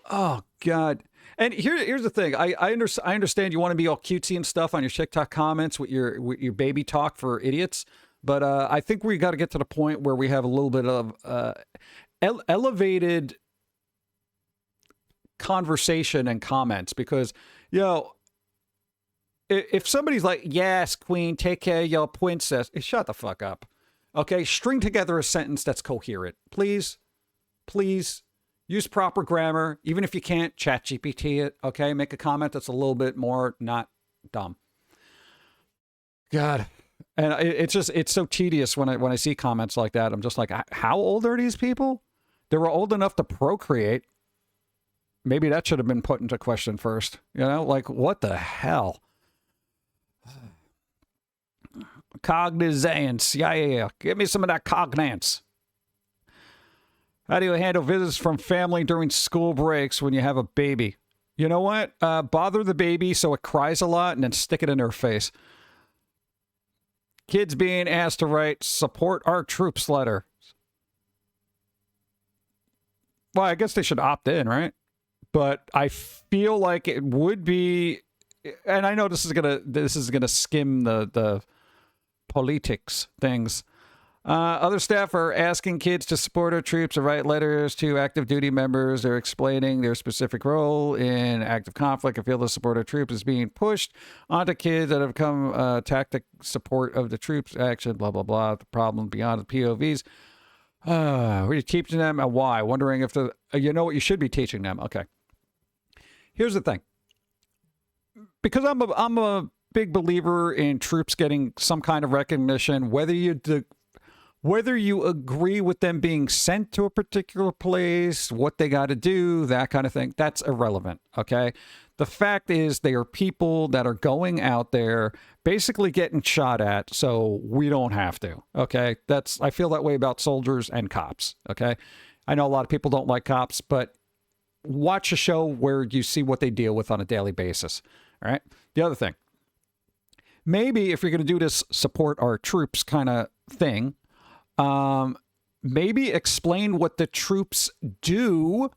Oh, God. And here's the thing. I understand you want to be all cutesy and stuff on your TikTok comments with your baby talk for idiots. But I think we got to get to the point where we have a little bit of elevated conversation and comments. Because, if somebody's like, yes, queen, take care of your princess, shut the fuck up. Okay? String together a sentence that's coherent. Please. Please. Use proper grammar. Even if you can't, chat GPT it. Okay? Make a comment that's a little bit more not dumb. God. And it's so tedious when I see comments like that. I'm just like, how old are these people? They were old enough to procreate. Maybe that should have been put into question first. Like, what the hell? Cognizance. Yeah. Give me some of that cognance. How do you handle visits from family during school breaks when you have a baby? You know what? Bother the baby so it cries a lot and then stick it in their face. Kids being asked to write support our troops letter. Well, I guess they should opt in, right? But I feel like it would be, and I know this is gonna skim the politics things. Other staff are asking kids to support our troops or write letters to active duty members. They're explaining their specific role in active conflict and feel the support of troops is being pushed onto kids that have come tactic support of the troops action, blah, blah, blah. The problem beyond the POVs. What are you teaching them and why? Wondering if you know what you should be teaching them. Okay. Here's the thing. Because I'm a big believer in troops getting some kind of recognition, whether you agree with them being sent to a particular place, what they got to do, that kind of thing, that's irrelevant, okay? The fact is they are people that are going out there basically getting shot at, so we don't have to, okay? I feel that way about soldiers and cops, okay? I know a lot of people don't like cops, but watch a show where you see what they deal with on a daily basis, all right? The other thing, maybe if you're going to do this support our troops kind of thing, maybe explain what the troops do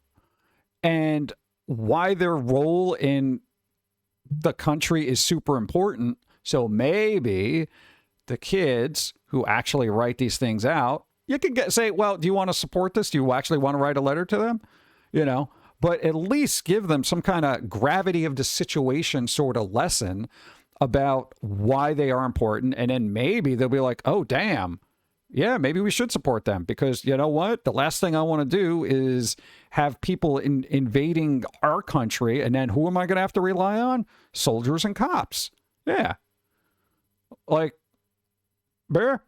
and why their role in the country is super important. So maybe the kids who actually write these things out, you can say, well, do you want to support this? Do you actually want to write a letter to them? You know, but at least give them some kind of gravity of the situation sort of lesson about why they are important. And then maybe they'll be like, oh, damn. Yeah, maybe we should support them because you know what? The last thing I want to do is have people invading our country. And then who am I going to have to rely on? Soldiers and cops. Yeah. Like, Bear?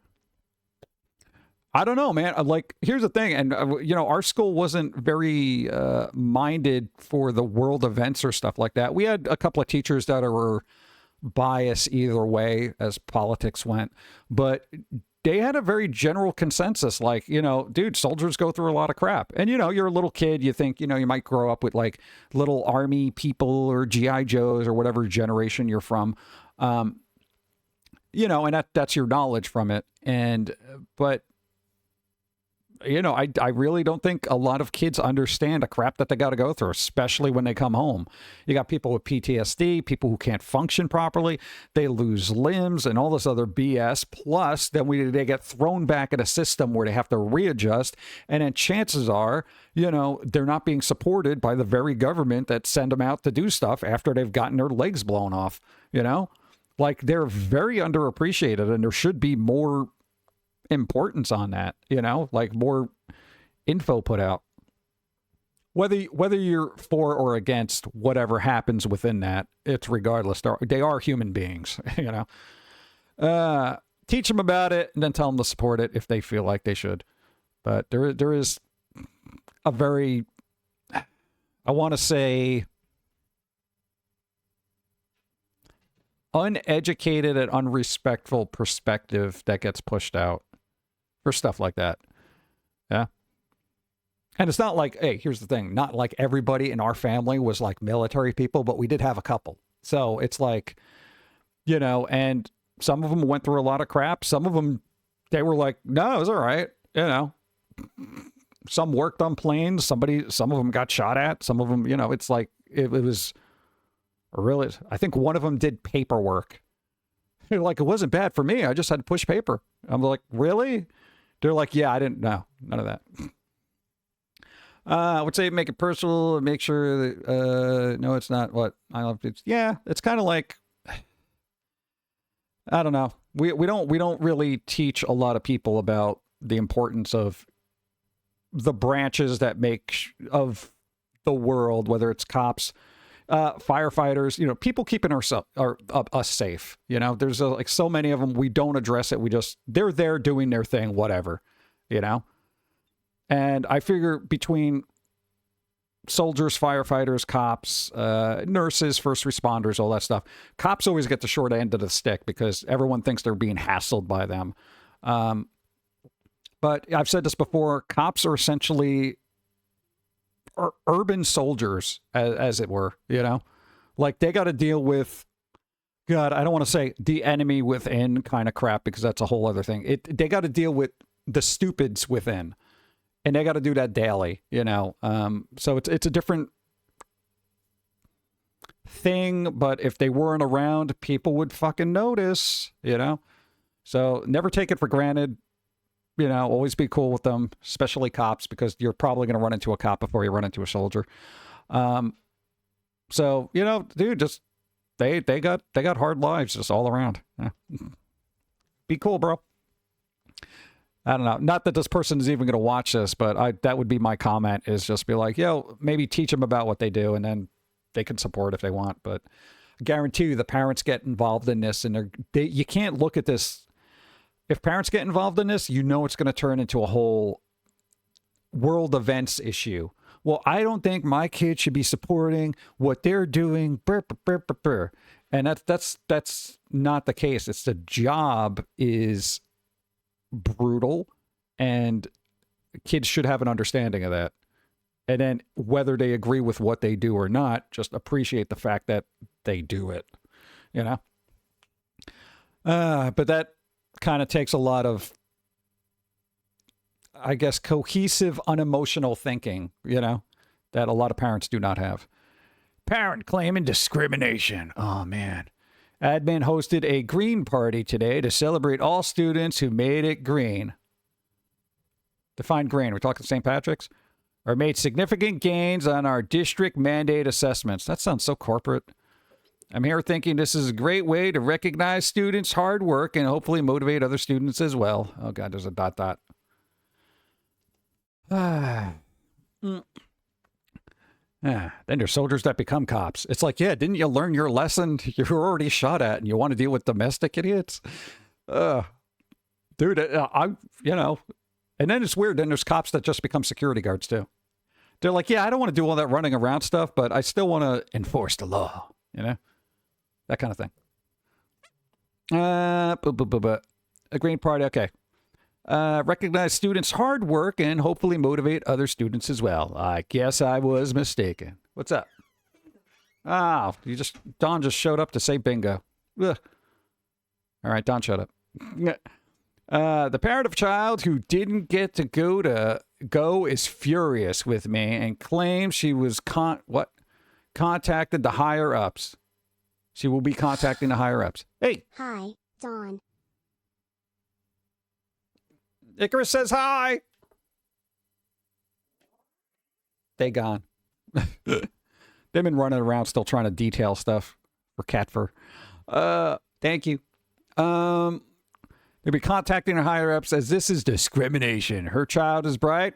I don't know, man. Like, here's the thing. And, you know, our school wasn't very minded for the world events or stuff like that. We had a couple of teachers that were biased either way as politics went. But they had a very general consensus, like, you know, dude, soldiers go through a lot of crap. And, you know, you're a little kid. You think, you know, you might grow up with like little army people or G.I. Joes or whatever generation you're from. You know, and that's your knowledge from it. And, but, you know, I really don't think a lot of kids understand the crap that they got to go through, especially when they come home. You got people with PTSD, people who can't function properly. They lose limbs and all this other BS. Plus, then they get thrown back in a system where they have to readjust. And then chances are, you know, they're not being supported by the very government that send them out to do stuff after they've gotten their legs blown off, you know? Like, they're very underappreciated, and there should be more importance on that, you know, like more info put out. Whether you're for or against whatever happens within that, it's regardless. They are human beings, you know. Teach them about it and then tell them to support it if they feel like they should. But there is a very, I want to say, uneducated and unrespectful perspective that gets pushed out for stuff like that. Yeah. And it's not like, hey, here's the thing. Not like everybody in our family was like military people, but we did have a couple. So it's like, you know, and some of them went through a lot of crap. Some of them, they were like, no, it was all right. You know, some worked on planes. Some of them got shot at. Some of them, you know, it's like, it was really, I think one of them did paperwork. They're like, it wasn't bad for me. I just had to push paper. I'm like, really? They're like, yeah, I didn't know. None of that. I would say make it personal and make sure that, no, it's not what I love. Yeah, it's kind of like, I don't know. We don't really teach a lot of people about the importance of the branches that make of the world, whether it's cops, firefighters, you know, people keeping us safe. You know, there's like so many of them. We don't address it. They're there doing their thing, whatever, you know. And I figure between soldiers, firefighters, cops, nurses, first responders, all that stuff, cops always get the short end of the stick because everyone thinks they're being hassled by them. But I've said this before, cops are essentially urban soldiers, as it were, you know, like they got to deal with, God, I don't want to say the enemy within kind of crap because that's a whole other thing. They got to deal with the stupids within, and they got to do that daily, you know. So it's a different thing, but if they weren't around, people would fucking notice, you know. So never take it for granted. You know, always be cool with them, especially cops, because you're probably going to run into a cop before you run into a soldier. So, you know, dude, just they got hard lives just all around. Yeah. Be cool, bro. I don't know. Not that this person is even going to watch this, but that would be my comment, is just be like, yo, maybe teach them about what they do, and then they can support if they want. But I guarantee you the parents get involved in this, and you can't look at this. If parents get involved in this, you know it's going to turn into a whole world events issue. Well, I don't think my kid should be supporting what they're doing. And that's not the case. It's the job is brutal, and kids should have an understanding of that. And then whether they agree with what they do or not, just appreciate the fact that they do it, you know? But that kind of takes a lot of, I guess, cohesive, unemotional thinking, you know, that a lot of parents do not have. Parent claiming discrimination. Oh, man. Admin hosted a green party today to celebrate all students who made it green. Define green. We're talking St. Patrick's? Or made significant gains on our district mandate assessments. That sounds so corporate. I'm here thinking this is a great way to recognize students' hard work and hopefully motivate other students as well. Oh, God, there's a ... Then there's soldiers that become cops. It's like, yeah, didn't you learn your lesson? You were already shot at, and you want to deal with domestic idiots? Dude, you know. And then it's weird. Then there's cops that just become security guards, too. They're like, yeah, I don't want to do all that running around stuff, but I still want to enforce the law, you know? That kind of thing. A green party, okay. Recognize students' hard work and hopefully motivate other students as well. I guess I was mistaken. What's up? Oh, Don just showed up to say bingo. Ugh. All right, Don shut up. The parent of a child who didn't get to go is furious with me and claims she was contacted the higher ups. She will be contacting the higher ups. Hey. Hi, Dawn. Icarus says hi. They gone. They've been running around still trying to detail stuff for cat fur. Thank you. They'll be contacting her higher ups as this is discrimination. Her child is bright,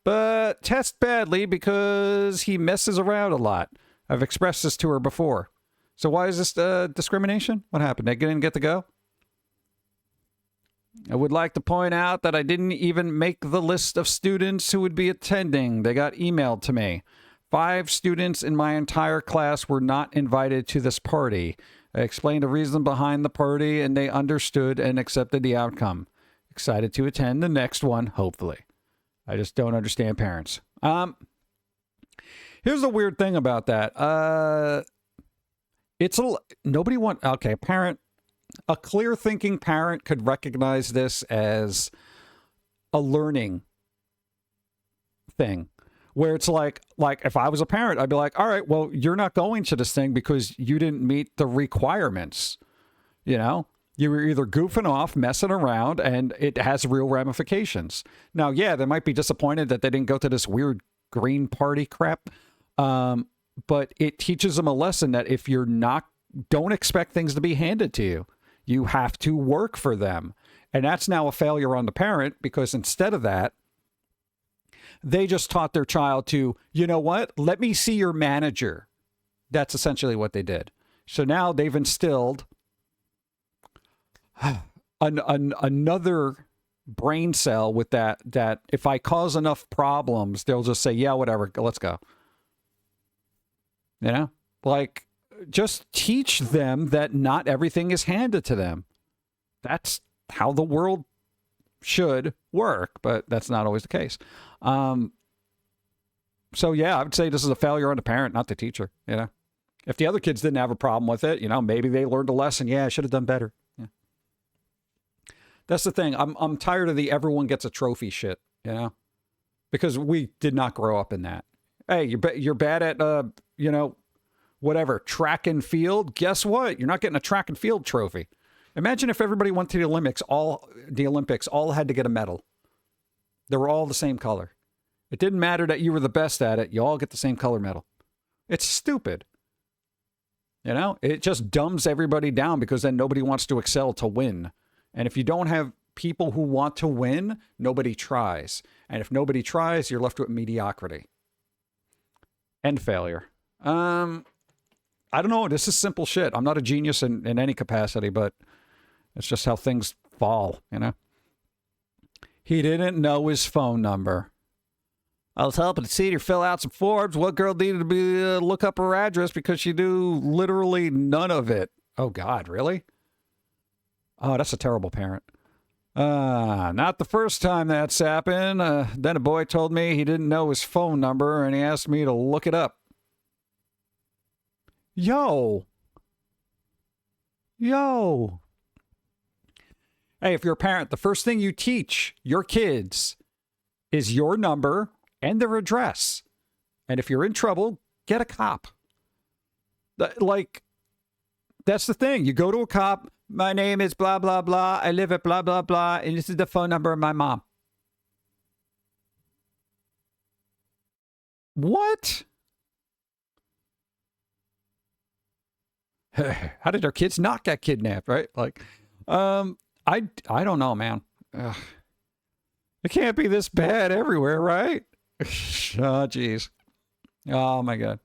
but tests badly because he messes around a lot. I've expressed this to her before. So why is this discrimination? What happened? They didn't get to go? I would like to point out that I didn't even make the list of students who would be attending. They got emailed to me. 5 students in my entire class were not invited to this party. I explained the reason behind the party, and they understood and accepted the outcome. Excited to attend the next one, hopefully. I just don't understand parents. Here's the weird thing about that. A clear-thinking parent could recognize this as a learning thing, where it's like if I was a parent, I'd be like, all right, well, you're not going to this thing because you didn't meet the requirements. You know, you were either goofing off, messing around, and it has real ramifications. Now, yeah, they might be disappointed that they didn't go to this weird green party crap, but it teaches them a lesson that if you're not, don't expect things to be handed to you. You have to work for them. And that's now a failure on the parent because instead of that, they just taught their child to, you know what? Let me see your manager. That's essentially what they did. So now they've instilled another brain cell with that if I cause enough problems, they'll just say, yeah, whatever, let's go. You know? Like, just teach them that not everything is handed to them. That's how the world should work, but that's not always the case. So yeah, I would say this is a failure on the parent, not the teacher. You know, if the other kids didn't have a problem with it, you know, maybe they learned a lesson. Yeah, I should have done better. Yeah. That's the thing. I'm tired of the everyone gets a trophy shit. You know, because we did not grow up in that. Hey, you're bad at you know, whatever, track and field. Guess what? You're not getting a track and field trophy. Imagine if everybody went to the Olympics, all had to get a medal. They were all the same color. It didn't matter that you were the best at it. You all get the same color medal. It's stupid. You know, it just dumbs everybody down because then nobody wants to excel to win. And if you don't have people who want to win, nobody tries. And if nobody tries, you're left with mediocrity and failure. I don't know. This is simple shit. I'm not a genius in any capacity, but it's just how things fall, you know? He didn't know his phone number. I was helping Cedar fill out some forms. What girl needed to be look up her address because she knew literally none of it. Oh, God, really? Oh, that's a terrible parent. Not the first time that's happened. Then a boy told me he didn't know his phone number, and he asked me to look it up. Yo. Hey, if you're a parent, the first thing you teach your kids is your number and their address. And if you're in trouble, get a cop. Like, that's the thing. You go to a cop. My name is blah, blah, blah. I live at blah, blah, blah. And this is the phone number of my mom. What? How did our kids not get kidnapped, right? Like, I don't know, man. Ugh. It can't be this bad everywhere, right? Oh, jeez. Oh, my God.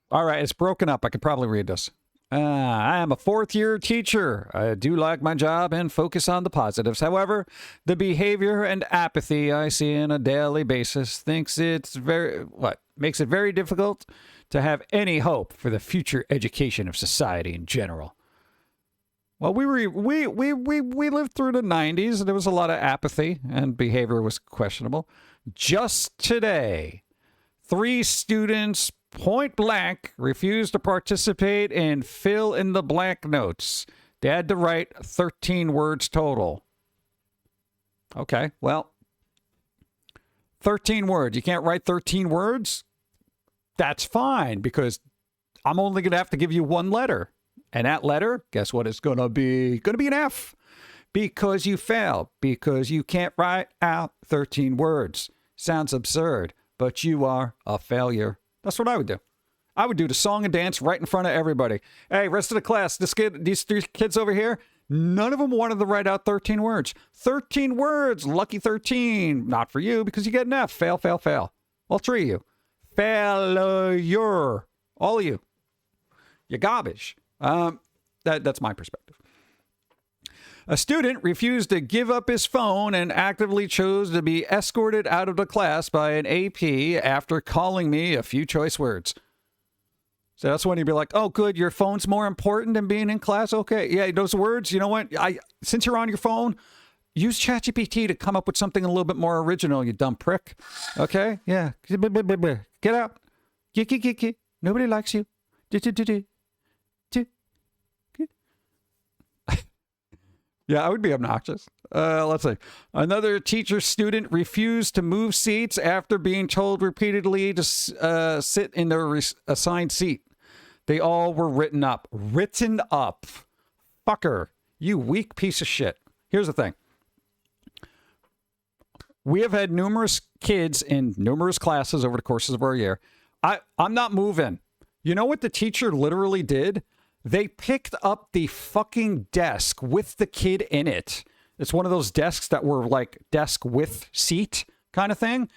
All right, it's broken up. I could probably read this. I am a fourth-year teacher. I do like my job and focus on the positives. However, the behavior and apathy I see on a daily basis makes it very difficult to have any hope for the future education of society in general. Well, we lived through the 90s, and there was a lot of apathy, and behavior was questionable. Just today, 3 students point blank refused to participate in fill in the blank notes. They had to write 13 words total. Okay, well, 13 words. You can't write 13 words? That's fine, because I'm only going to have to give you one letter. And that letter, guess what it's going to be? Going to be an F. Because you failed. Because you can't write out 13 words. Sounds absurd, but you are a failure. That's what I would do. I would do the song and dance right in front of everybody. Hey, rest of the class, these 3 kids over here, none of them wanted to write out 13 words. 13 words, lucky 13. Not for you, because you get an F. Fail, fail, fail. All 3 of you. Failure. All of you. You're garbage. That's my perspective. A student refused to give up his phone and actively chose to be escorted out of the class by an AP after calling me a few choice words. So that's when you'd be like, oh, good, your phone's more important than being in class? Okay, yeah, those words, you know what? Since you're on your phone, use ChatGPT to come up with something a little bit more original, you dumb prick. Okay? Yeah. Get out. Nobody likes you. Yeah, I would be obnoxious. Let's see. Another teacher student refused to move seats after being told repeatedly to sit in their assigned seat. They all were written up. Written up. Fucker. You weak piece of shit. Here's the thing. We have had numerous kids in numerous classes over the courses of our year. I'm not moving. You know what the teacher literally did? They picked up the fucking desk with the kid in it. It's one of those desks that were like desk with seat kind of thing.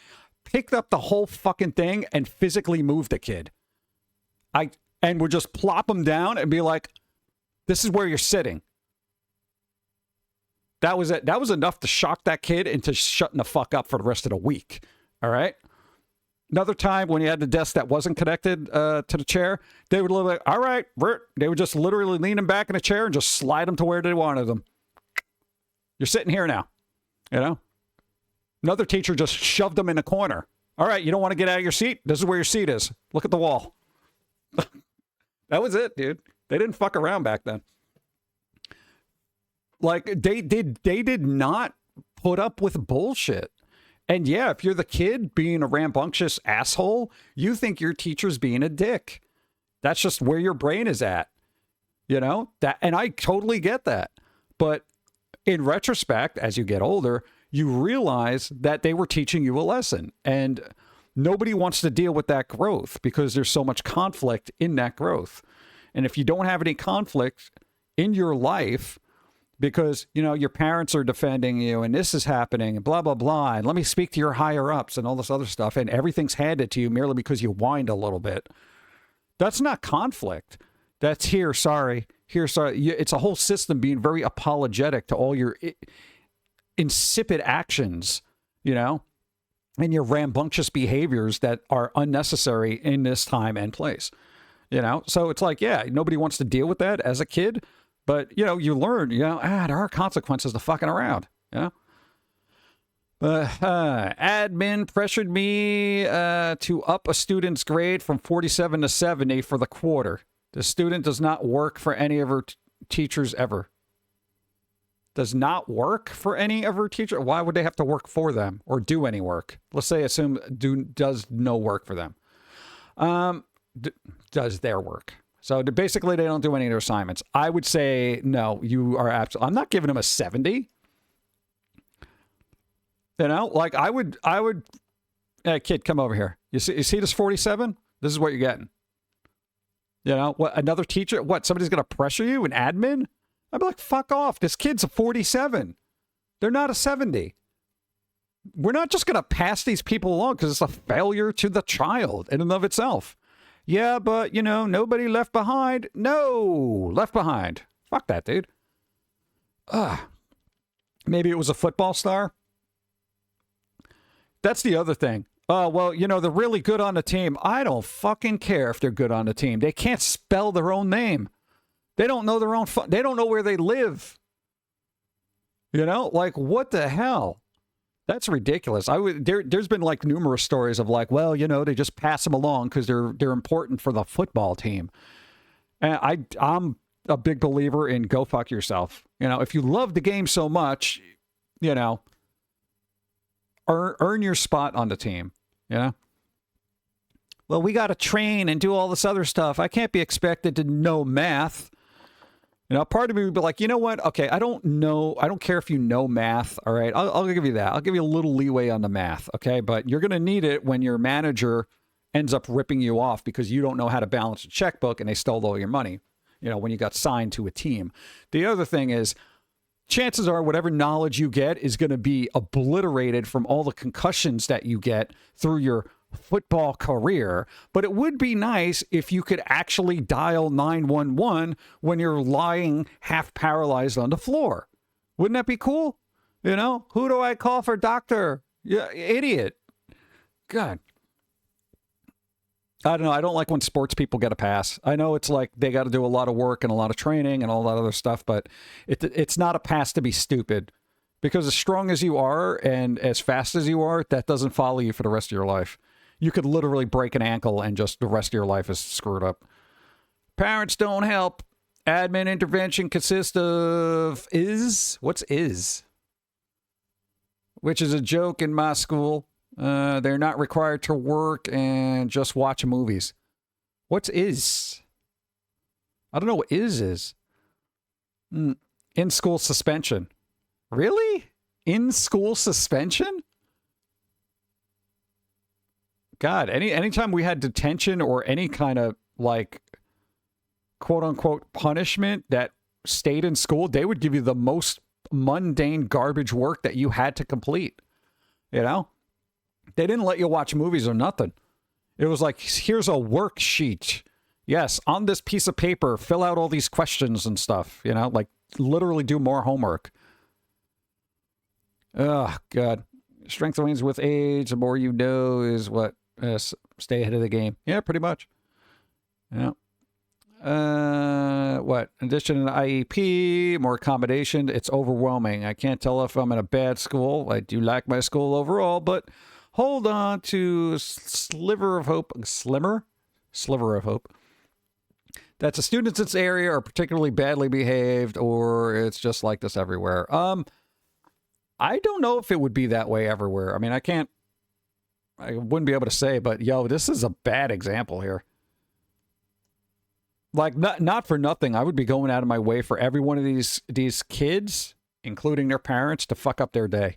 Picked up the whole fucking thing and physically moved the kid. And would just plop him down and be like, this is where you're sitting. That was it. That was enough to shock that kid into shutting the fuck up for the rest of the week. All right? Another time when you had the desk that wasn't connected to the chair, they would literally, all right, they would just literally lean him back in a chair and just slide him to where they wanted them. You're sitting here now, you know? Another teacher just shoved them in a corner. All right, you don't want to get out of your seat? This is where your seat is. Look at the wall. That was it, dude. They didn't fuck around back then. Like, they did not put up with bullshit. And yeah, if you're the kid being a rambunctious asshole, you think your teacher's being a dick. That's just where your brain is at. You know? And I totally get that. But in retrospect, as you get older, you realize that they were teaching you a lesson. And nobody wants to deal with that growth because there's so much conflict in that growth. And if you don't have any conflict in your life, because, you know, your parents are defending you and this is happening and blah, blah, blah. And let me speak to your higher ups and all this other stuff. And everything's handed to you merely because you whined a little bit. That's not conflict. That's here, sorry. Here, sorry. It's a whole system being very apologetic to all your insipid actions, you know, and your rambunctious behaviors that are unnecessary in this time and place. You know, so it's like, yeah, nobody wants to deal with that as a kid. But, you know, you learn, you know, there are consequences to fucking around, you know. Admin pressured me to up a student's grade from 47 to 70 for the quarter. The student does not work for any of her teachers ever. Does not work for any of her teachers? Why would they have to work for them or do any work? Let's say assume does no work for them. Does their work. So basically they don't do any of their assignments. I would say, no, you are absolutely, I'm not giving them a 70. You know, like I would, hey kid, come over here. You see this 47? This is what you're getting. You know, what, another teacher, what, somebody's going to pressure you, an admin? I'd be like, fuck off. This kid's a 47. They're not a 70. We're not just going to pass these people along because it's a failure to the child in and of itself. Yeah, but, you know, nobody left behind. No, left behind. Fuck that, dude. Maybe it was a football star. That's the other thing. Oh, well, you know, they're really good on the team. I don't fucking care if they're good on the team. They can't spell their own name. They don't know their own... They don't know where they live. You know? Like, what the hell? That's ridiculous. There's been, like, numerous stories of, like, well, you know, they just pass them along because they're important for the football team. And I'm a big believer in go fuck yourself. You know, if you love the game so much, you know... Earn your spot on the team, you know? Well, we got to train and do all this other stuff. I can't be expected to know math. You know, part of me would be like, you know what? Okay, I don't know. I don't care if you know math, all right? I'll give you that. I'll give you a little leeway on the math, okay? But you're going to need it when your manager ends up ripping you off because you don't know how to balance a checkbook and they stole all your money, you know, when you got signed to a team. The other thing is, chances are whatever knowledge you get is going to be obliterated from all the concussions that you get through your football career. But it would be nice if you could actually dial 911 when you're lying half paralyzed on the floor. Wouldn't that be cool? You know, who do I call for doctor? Yeah, idiot. God. I don't know. I don't like when sports people get a pass. I know it's like they got to do a lot of work and a lot of training and all that other stuff, but it's not a pass to be stupid. Because as strong as you are and as fast as you are, that doesn't follow you for the rest of your life. You could literally break an ankle and just the rest of your life is screwed up. Parents don't help. Admin intervention consists of what's is? Which is a joke in my school. They're not required to work and just watch movies. What's is? I don't know what is. In-school suspension. Really? In-school suspension? God, anytime we had detention or any kind of, like, quote-unquote punishment that stayed in school, they would give you the most mundane garbage work that you had to complete. You know? They didn't let you watch movies or nothing. It was like, here's a worksheet. Yes, on this piece of paper, fill out all these questions and stuff. You know, like literally do more homework. Oh, God. Strength wanes with age. The more you know is what? Stay ahead of the game. Yeah, pretty much. Yeah. What? In addition to the IEP, more accommodation. It's overwhelming. I can't tell if I'm in a bad school. I do like my school overall, but hold on to sliver of hope. Sliver of hope. That the students in this area are particularly badly behaved, or it's just like this everywhere. I don't know if it would be that way everywhere. I mean, I wouldn't be able to say, but yo, this is a bad example here. Like, not for nothing, I would be going out of my way for every one of these kids, including their parents, to fuck up their day.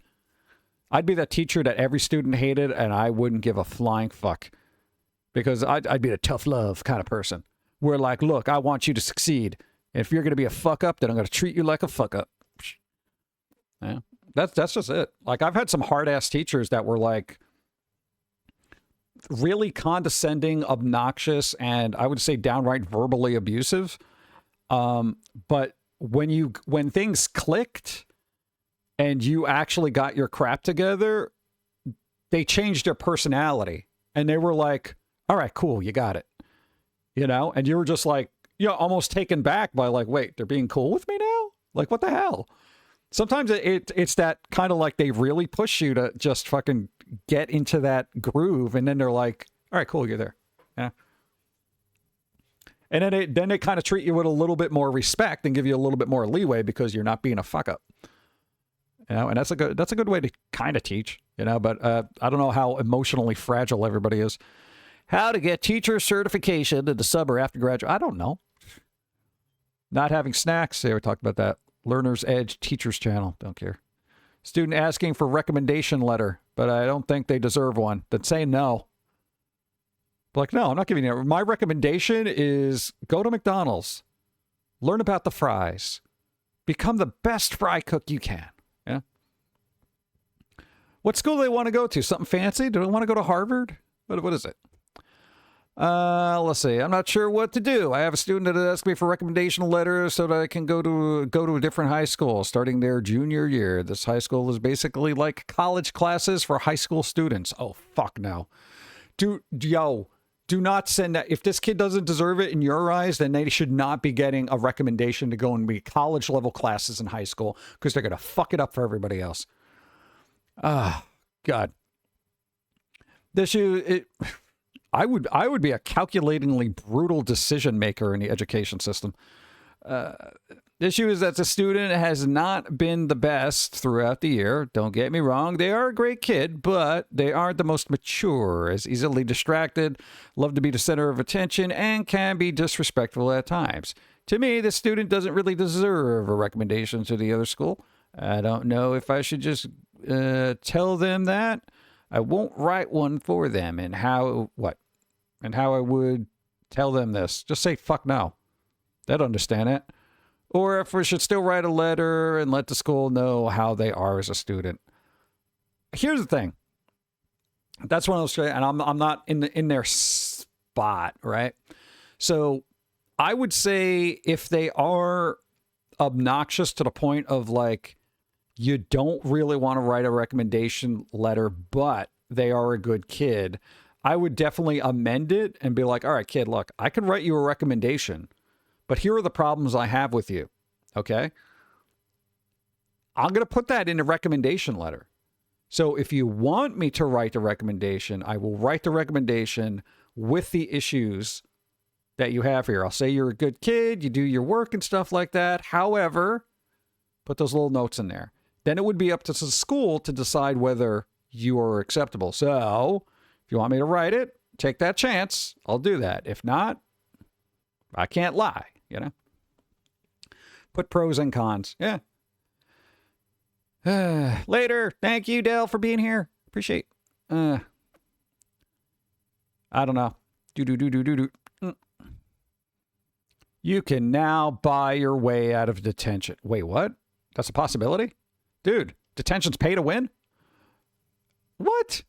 I'd be that teacher that every student hated, and I wouldn't give a flying fuck. Because I'd be the tough love kind of person. Where like, look, I want you to succeed. And if you're going to be a fuck up, then I'm going to treat you like a fuck up. Yeah. That's just it. Like, I've had some hard-ass teachers that were, like, really condescending, obnoxious, and I would say downright verbally abusive. But when things clicked and you actually got your crap together, they changed their personality. And they were like, all right, cool, you got it. You know? And you were just like, almost taken back by like, wait, they're being cool with me now? Like, what the hell? Sometimes it's that kind of like they really push you to just fucking get into that groove. And then they're like, all right, cool, you're there. Yeah. And then they kind of treat you with a little bit more respect and give you a little bit more leeway because you're not being a fuck up. You know, and that's a good way to kind of teach, you know, but I don't know how emotionally fragile everybody is. How to get teacher certification in the summer after graduate. I don't know. Not having snacks. They were talking about that. Learner's Edge Teachers Channel. Don't care. Student asking for recommendation letter, but I don't think they deserve one. Then say no. Like, no, I'm not giving you. My recommendation is go to McDonald's. Learn about the fries. Become the best fry cook you can. Yeah. What school do they want to go to? Something fancy? Do they want to go to Harvard? What is it? Let's see. I'm not sure what to do. I have a student that asked me for recommendation letters so that I can go to a different high school starting their junior year. This high school is basically like college classes for high school students. Oh, fuck no. Do not send that. If this kid doesn't deserve it in your eyes, then they should not be getting a recommendation to go and be college level classes in high school because they're going to fuck it up for everybody else. Ah, God. I would be a calculatingly brutal decision maker in the education system. The issue is that the student has not been the best throughout the year. Don't get me wrong. They are a great kid, but they aren't the most mature, is easily distracted, love to be the center of attention, and can be disrespectful at times. To me, the student doesn't really deserve a recommendation to the other school. I don't know if I should just tell them that. I won't write one for them. And how I would tell them this. Just say, fuck no. They'd understand it. Or if we should still write a letter and let the school know how they are as a student. Here's the thing. That's one of those, and I'm not in their spot, right? So I would say if they are obnoxious to the point of like, you don't really want to write a recommendation letter, but they are a good kid, I would definitely amend it and be like, all right, kid, look, I can write you a recommendation, but here are the problems I have with you, okay? I'm going to put that in a recommendation letter. So if you want me to write the recommendation, I will write the recommendation with the issues that you have here. I'll say you're a good kid, you do your work and stuff like that. However, put those little notes in there. Then it would be up to the school to decide whether you are acceptable. So if you want me to write it, take that chance. I'll do that. If not, I can't lie, you know? Put pros and cons. Yeah. Later. Thank you, Dell, for being here. Appreciate. I don't know. You can now buy your way out of detention. Wait, what? That's a possibility? Dude, detention's pay to win? What?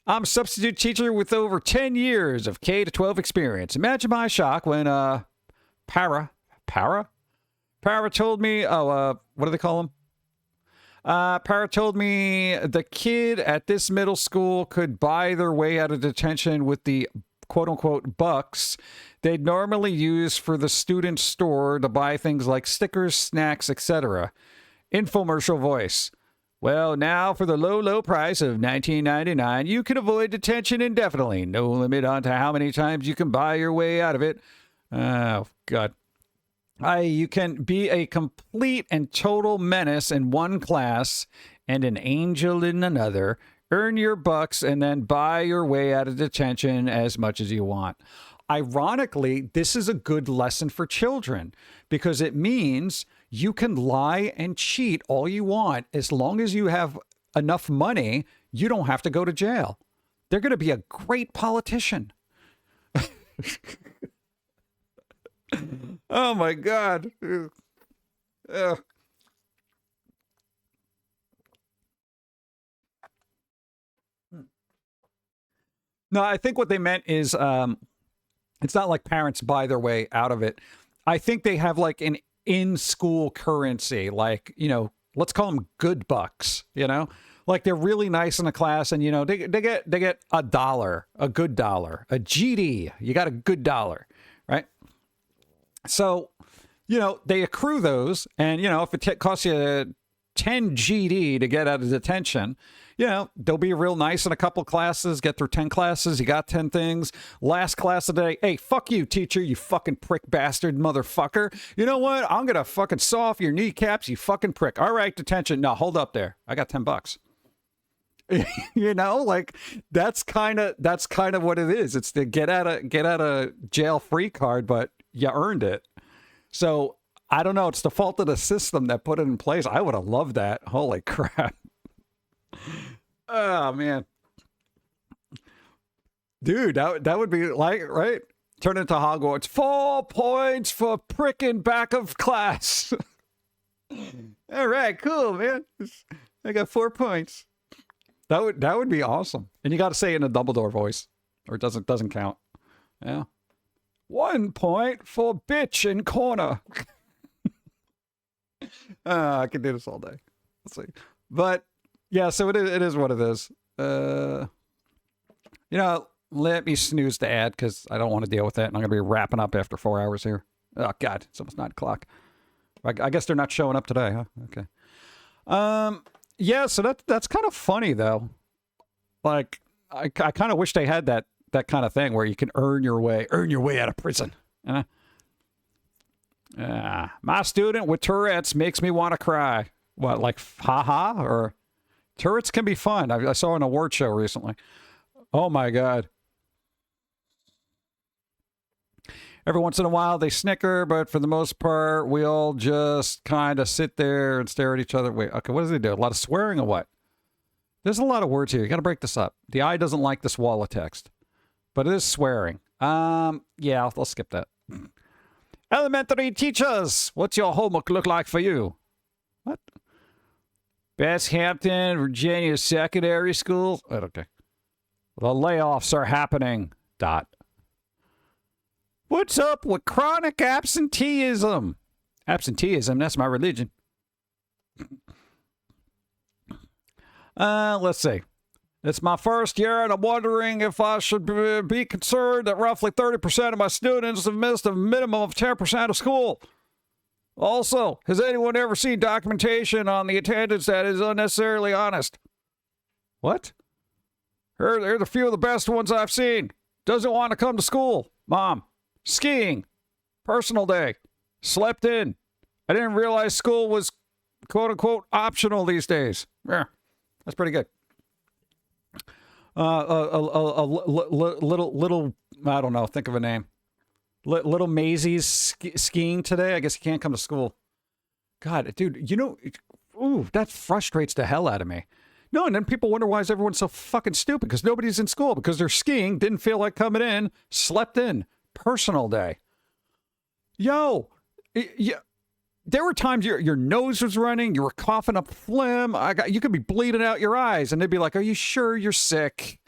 I'm a substitute teacher with over 10 years of K-12 experience. Imagine my shock when Para told me, what do they call him? Para told me the kid at this middle school could buy their way out of detention with the quote-unquote bucks they'd normally use for the student store to buy things like stickers, snacks, etc. Infomercial voice. Well, now for the low, low price of $19.99, you can avoid detention indefinitely. No limit on to how many times you can buy your way out of it. Oh, God. You can be a complete and total menace in one class and an angel in another. Earn your bucks and then buy your way out of detention as much as you want. Ironically, this is a good lesson for children because it means you can lie and cheat all you want. As long as you have enough money, you don't have to go to jail. They're going to be a great politician. Oh, my God. No, I think what they meant is it's not like parents buy their way out of it. I think they have like an in-school currency, like, you know, let's call them good bucks, you know? Like they're really nice in the class and, you know, they get $1, a good dollar, a GD, you got a good dollar, right? So, you know, they accrue those and, you know, if it costs you 10 GD to get out of detention, you know, they'll be real nice in a couple classes, get through 10 classes, you got 10 things. Last class of the day, hey, fuck you, teacher, you fucking prick bastard motherfucker. You know what? I'm going to fucking saw off your kneecaps, you fucking prick. All right, detention. No, hold up there. I got $10. You know, like that's kind of what it is. It's the get out of jail free card, but you earned it. So I don't know. It's the fault of the system that put it in place. I would have loved that. Holy crap. Oh, man. Dude, that would be like, right? Turn into Hogwarts. 4 points for pricking back of class. All right, cool, man. I got 4 points. That would be awesome. And you got to say it in a Dumbledore voice, or it doesn't count. Yeah. 1 point for bitch in corner. I can do this all day. Let's see. But yeah, so it is what it is. You know, let me snooze the ad because I don't want to deal with that. And I'm going to be wrapping up after 4 hours here. Oh, God. It's almost 9 o'clock. I guess they're not showing up today, huh? Okay. Yeah, so that's kind of funny, though. Like, I kind of wish they had that kind of thing where you can earn your way out of prison. My student with Tourette's makes me want to cry. What, like, haha? Or Tourette's can be fun. I saw an award show recently. Oh, my God. Every once in a while, they snicker, but for the most part, we all just kind of sit there and stare at each other. Wait, okay, what does he do? A lot of swearing or what? There's a lot of words here. You got to break this up. The eye doesn't like this wall of text, but it is swearing. Yeah, I'll skip that. Elementary teachers, what's your homework look like for you? What? Hampton, Virginia secondary schools? Oh, okay. The layoffs are happening. What's up with chronic absenteeism? Absenteeism, that's my religion. Let's see. It's my first year, and I'm wondering if I should be concerned that roughly 30% of my students have missed a minimum of 10% of school. Also, has anyone ever seen documentation on the attendance that is unnecessarily honest? What? Here's a few of the best ones I've seen. Doesn't want to come to school. Mom. Skiing. Personal day. Slept in. I didn't realize school was quote-unquote optional these days. Yeah, that's pretty good. Little, I don't know, think of a name. Little Maisie's skiing today. I guess he can't come to school. God, dude, you know, ooh, that frustrates the hell out of me. No, and then people wonder why is everyone so fucking stupid because nobody's in school because they're skiing, didn't feel like coming in, slept in. Personal day. Yo, yeah. There were times your nose was running, you were coughing up phlegm, you could be bleeding out your eyes, and they'd be like, are you sure you're sick?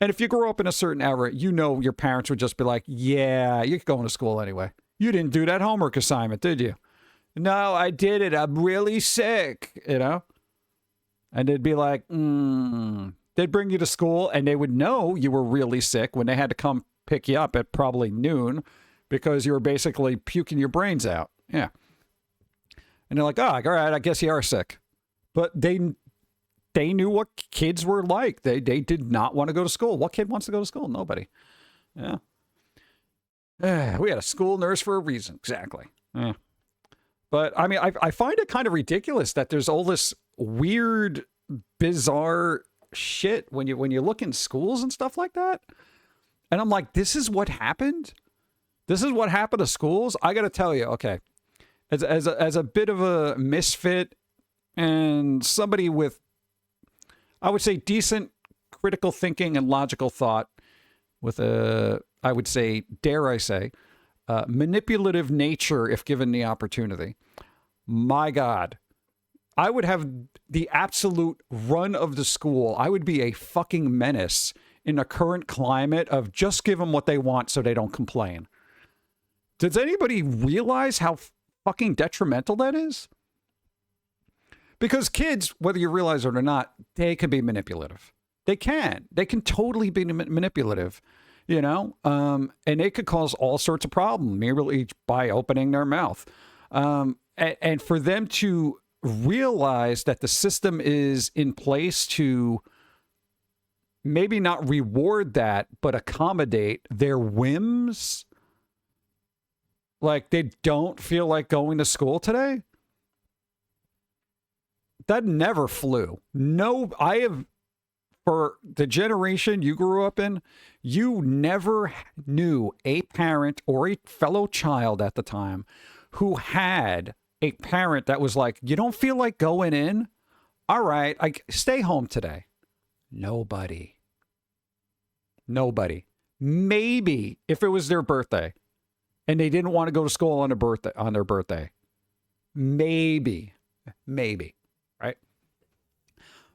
And if you grew up in a certain era, you know your parents would just be like, yeah, you're going to school anyway. You didn't do that homework assignment, did you? No, I did it. I'm really sick, you know? And they'd be like, They'd bring you to school, and they would know you were really sick when they had to come pick you up at probably noon because you were basically puking your brains out. Yeah. And they're like, oh, all right, I guess you are sick. But they knew what kids were like. They did not want to go to school. What kid wants to go to school? Nobody. Yeah. We had a school nurse for a reason. Exactly. Yeah. But, I mean, I find it kind of ridiculous that there's all this weird, bizarre shit when you look in schools and stuff like that. And I'm like, this is what happened? This is what happened to schools? I got to tell you, okay, as a bit of a misfit and somebody with, I would say, decent critical thinking and logical thought with a, I would say, dare I say, manipulative nature if given the opportunity. My God, I would have the absolute run of the school. I would be a fucking menace in the current climate of just give them what they want so they don't complain. Does anybody realize how fucking detrimental that is? Because kids, whether you realize it or not, they can be manipulative. They can totally be manipulative, you know, and they could cause all sorts of problems merely by opening their mouth. And for them to realize that the system is in place to maybe not reward that, but accommodate their whims, like they don't feel like going to school today. That never flew. No, for the generation you grew up in, you never knew a parent or a fellow child at the time who had a parent that was like, you don't feel like going in? All right, stay home today. Nobody. Maybe if it was their birthday and they didn't want to go to school on their birthday. Maybe, right?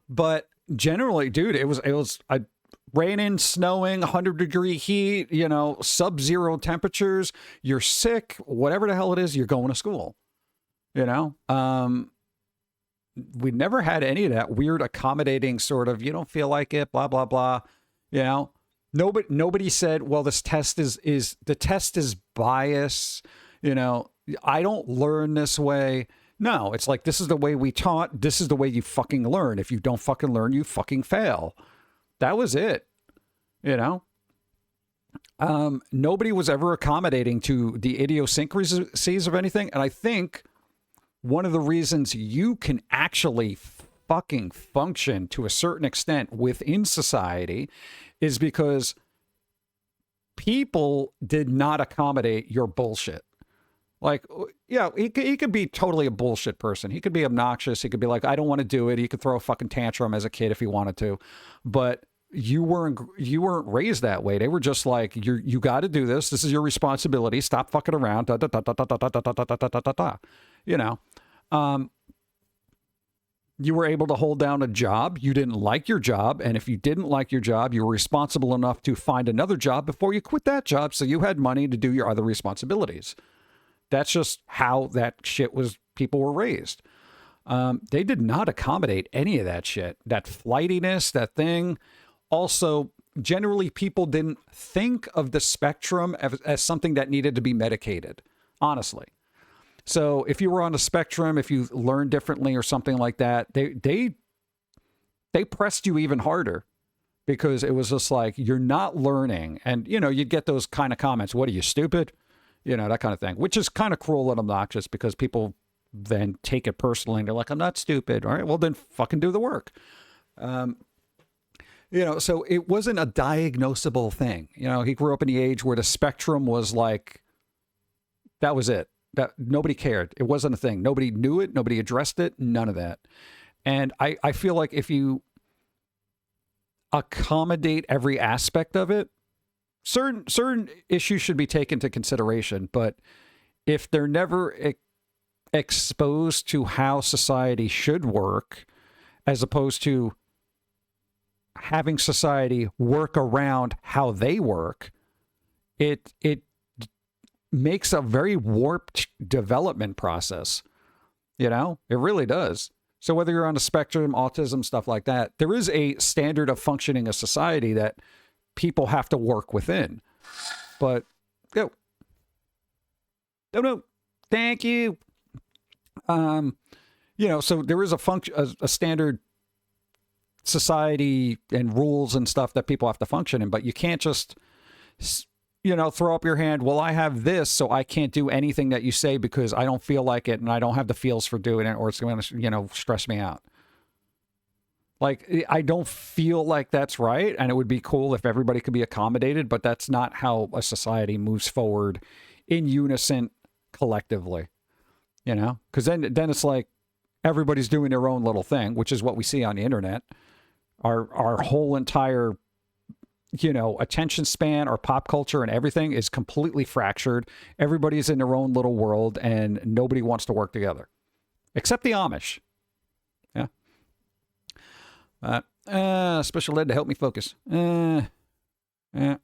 But generally, dude, it was raining, snowing, 100-degree heat, you know, sub-zero temperatures. You're sick, whatever the hell it is, you're going to school. You know, we never had any of that weird accommodating sort of, you don't feel like it, blah, blah, blah. You know, nobody said, well, this test the test is bias. You know, I don't learn this way. No, it's like, this is the way we taught. This is the way you fucking learn. If you don't fucking learn, you fucking fail. That was it. You know, nobody was ever accommodating to the idiosyncrasies of anything. And I think one of the reasons you can actually fucking function to a certain extent within society is because people did not accommodate your bullshit. Like, yeah, he could be totally a bullshit person. He could be obnoxious. He could be like, I don't want to do it. He could throw a fucking tantrum as a kid if he wanted to. But you weren't raised that way. They were just like, you got to do this. This is your responsibility. Stop fucking around. You know, you were able to hold down a job. You didn't like your job. And if you didn't like your job, you were responsible enough to find another job before you quit that job. So you had money to do your other responsibilities. That's just how that shit was. People were raised. They did not accommodate any of that shit, that flightiness, that thing. Also, generally, people didn't think of the spectrum as something that needed to be medicated, honestly. So if you were on the spectrum, if you learned differently or something like that, they pressed you even harder because it was just like, you're not learning. And, you know, you'd get those kind of comments. What are you, stupid? You know, that kind of thing, which is kind of cruel and obnoxious because people then take it personally and they're like, I'm not stupid. All right, well, then fucking do the work. You know, so it wasn't a diagnosable thing. You know, he grew up in the age where the spectrum was like, that was it. That nobody cared. It wasn't a thing. Nobody knew it. Nobody addressed it. None of that. And I feel like if you accommodate every aspect of it, certain issues should be taken into consideration. But if they're never exposed to how society should work, as opposed to having society work around how they work, it makes a very warped development process. You know, it really does. So whether you're on a spectrum, autism, stuff like that, there is a standard of functioning of society that people have to work within. But no, thank you. You know, so there is a standard society and rules and stuff that people have to function in, but you can't just, you know, throw up your hand. Well, I have this, so I can't do anything that you say because I don't feel like it and I don't have the feels for doing it, or it's going to, you know, stress me out. Like, I don't feel like that's right. And it would be cool if everybody could be accommodated, but that's not how a society moves forward in unison collectively, you know, because then it's like everybody's doing their own little thing, which is what we see on the internet. Our whole entire, you know, attention span, our pop culture and everything is completely fractured. Everybody's in their own little world and nobody wants to work together except the Amish. Yeah. Special ed to help me focus. Yeah.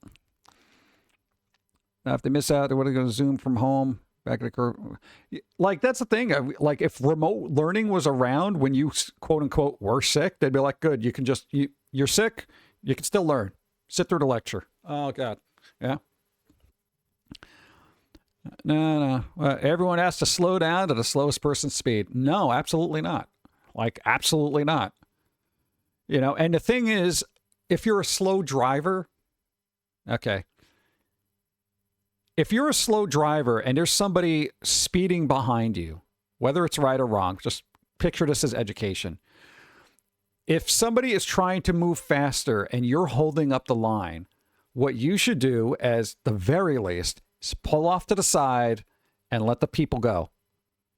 Now, if they miss out, they're going to Zoom from home. Back at the curve. Like, that's the thing. Like, if remote learning was around when you, quote unquote, were sick, they'd be like, good, you can just, you're sick, you can still learn. Sit through the lecture. Oh, God. Yeah. No. Everyone has to slow down to the slowest person's speed. No, absolutely not. Like, absolutely not. You know, and the thing is, if you're a slow driver, okay. If you're a slow driver and there's somebody speeding behind you, whether it's right or wrong, just picture this as education. If somebody is trying to move faster and you're holding up the line, what you should do, as the very least, is pull off to the side and let the people go.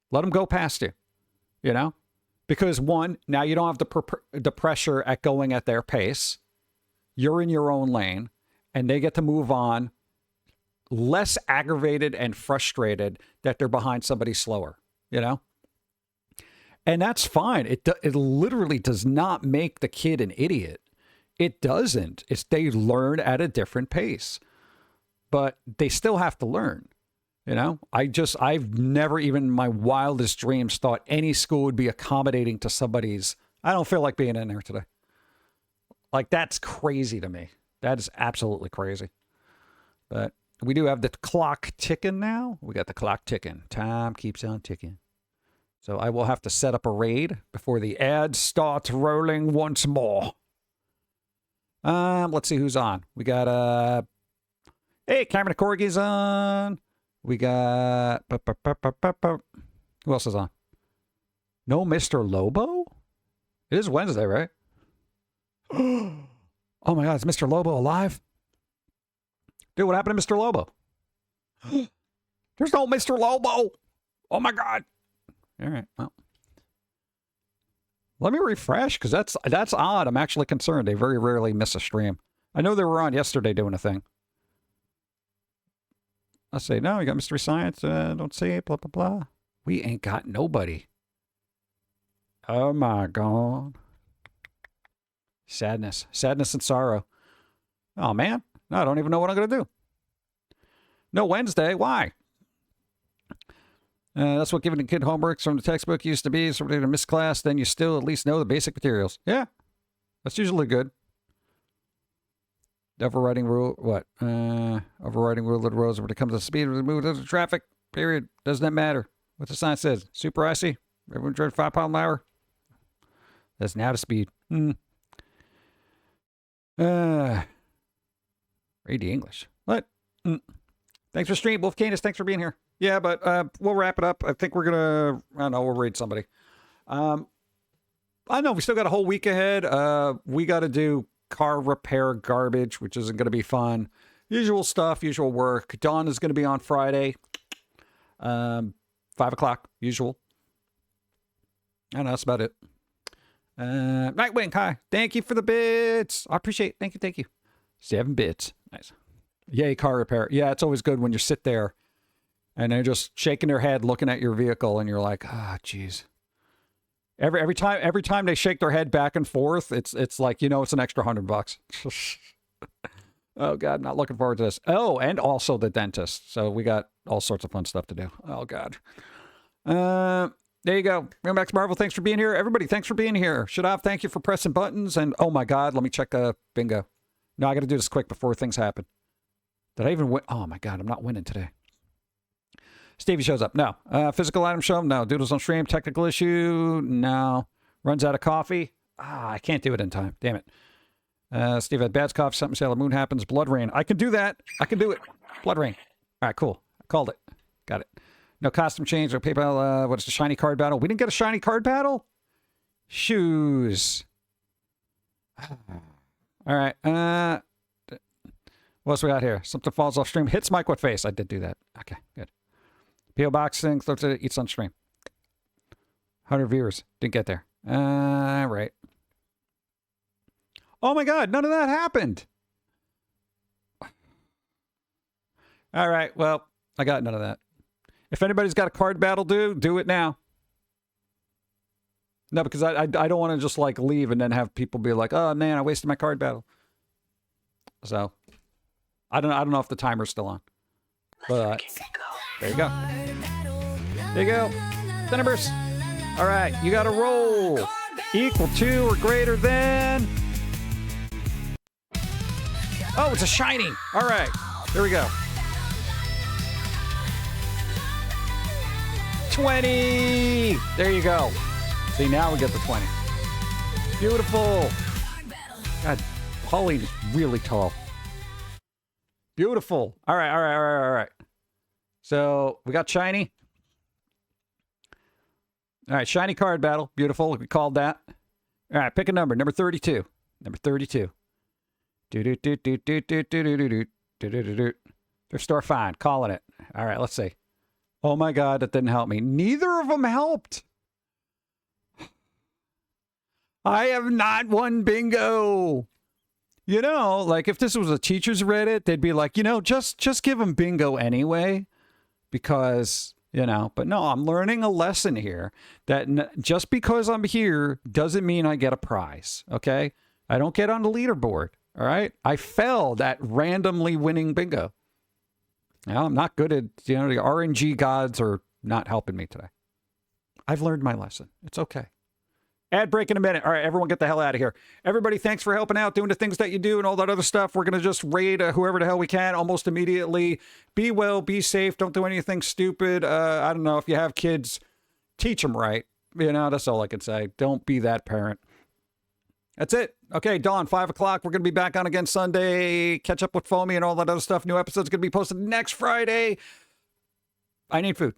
Let them go past you, you know? Because one, now you don't have the pressure at going at their pace. You're in your own lane and they get to move on, less aggravated and frustrated that they're behind somebody slower, you know? And that's fine. It literally does not make the kid an idiot. It doesn't. It's they learn at a different pace. But they still have to learn, you know? I've never even in my wildest dreams thought any school would be accommodating to somebody's, I don't feel like being in there today. Like, that's crazy to me. That is absolutely crazy. But we do have the clock ticking now. We got the clock ticking. Time keeps on ticking. So I will have to set up a raid before the ad starts rolling once more. Let's see who's on. We got hey, Cameron Corgi's on. We got who else is on? No, Mr. Lobo? It is Wednesday, right? Oh my God, is Mr. Lobo alive? Dude, what happened to Mr. Lobo? There's no Mr. Lobo. Oh my God. All right. Well, let me refresh because that's odd. I'm actually concerned. They very rarely miss a stream. I know they were on yesterday doing a thing. I say, no, you got Mystery Science. Don't say it, blah, blah, blah. We ain't got nobody. Oh my God. Sadness and sorrow. Oh man. No, I don't even know what I'm going to do. No Wednesday. Why? That's what giving a kid homework from the textbook used to be. So if you miss class, then you still at least know the basic materials. Yeah. That's usually good. Overriding rule. What? Overriding rule of the roads when it comes to speed, move to traffic. Period. Doesn't that matter? What the sign says. Super icy. Everyone drives 5 miles an hour. That's now the speed. Read the English. What? Thanks for stream, Wolf Canis. Thanks for being here. Yeah, but we'll wrap it up. I think we're gonna. I don't know. We'll raid somebody. I know we still got a whole week ahead. We got to do car repair garbage, which isn't gonna be fun. Usual stuff, usual work. Dawn is gonna be on Friday. 5 o'clock, usual. I don't know. That's about it. Nightwing, hi. Thank you for the bits. I appreciate it. Thank you. 7 bits. Nice. Yay, car repair. Yeah, it's always good when you sit there and they're just shaking their head looking at your vehicle and you're like, geez. Every time they shake their head back and forth, it's like, you know, it's an extra $100. Oh God, not looking forward to this. Oh, and also the dentist. So we got all sorts of fun stuff to do. Oh God. There you go. Max Marvel, thanks for being here. Everybody, thanks for being here. Shadav, thank you for pressing buttons. And oh my God, let me check bingo. No, I got to do this quick before things happen. Did I even win? Oh my God, I'm not winning today. Stevie shows up. No. Physical item show? No. Doodles on stream. Technical issue? No. Runs out of coffee? I can't do it in time. Damn it. Steve had Bad's cough. Something Sailor Moon happens. Blood rain. I can do that. I can do it. Blood rain. All right, cool. I called it. Got it. No costume change. No PayPal. What is the shiny card battle? We didn't get a shiny card battle? Shoes. All right. What else we got here? Something falls off stream. Hits Mike what face? I did do that. Okay, good. P.O. Box thing. Eats on stream. 100 viewers. Didn't get there. Right. Oh my God, none of that happened. All right, well, I got none of that. If anybody's got a card battle, do it now. No, because I don't want to just like leave and then have people be like, oh man, I wasted my card battle. So I don't know if the timer's still on. But there you go. There you go. The numbers. All right, you got to roll. Equal to or greater than. Oh, it's a shiny. All right, here we go. 20. There you go. See, now we get the 20. Beautiful. God, Pauline is really tall. Beautiful. All right. So we got shiny. All right, shiny card battle. Beautiful. We called that. All right, pick a number. Number 32. Number 32. Thrift store fine. Calling it. All right, let's see. Oh my God, that didn't help me. Neither of them helped. I have not won bingo. You know, like if this was a teacher's Reddit, they'd be like, you know, just give them bingo anyway. Because, you know, but no, I'm learning a lesson here that just because I'm here doesn't mean I get a prize. Okay. I don't get on the leaderboard. All right. I failed at randomly winning bingo. Now, I'm not good at, you know, the RNG gods are not helping me today. I've learned my lesson. It's okay. Ad break in a minute. All right, everyone get the hell out of here. Everybody, thanks for helping out, doing the things that you do and all that other stuff. We're going to just raid whoever the hell we can almost immediately. Be well, be safe. Don't do anything stupid. I don't know. If you have kids, teach them right. You know, that's all I can say. Don't be that parent. That's it. Okay, Dawn, 5 o'clock. We're going to be back on again Sunday. Catch up with Foamy and all that other stuff. New episode's going to be posted next Friday. I need food.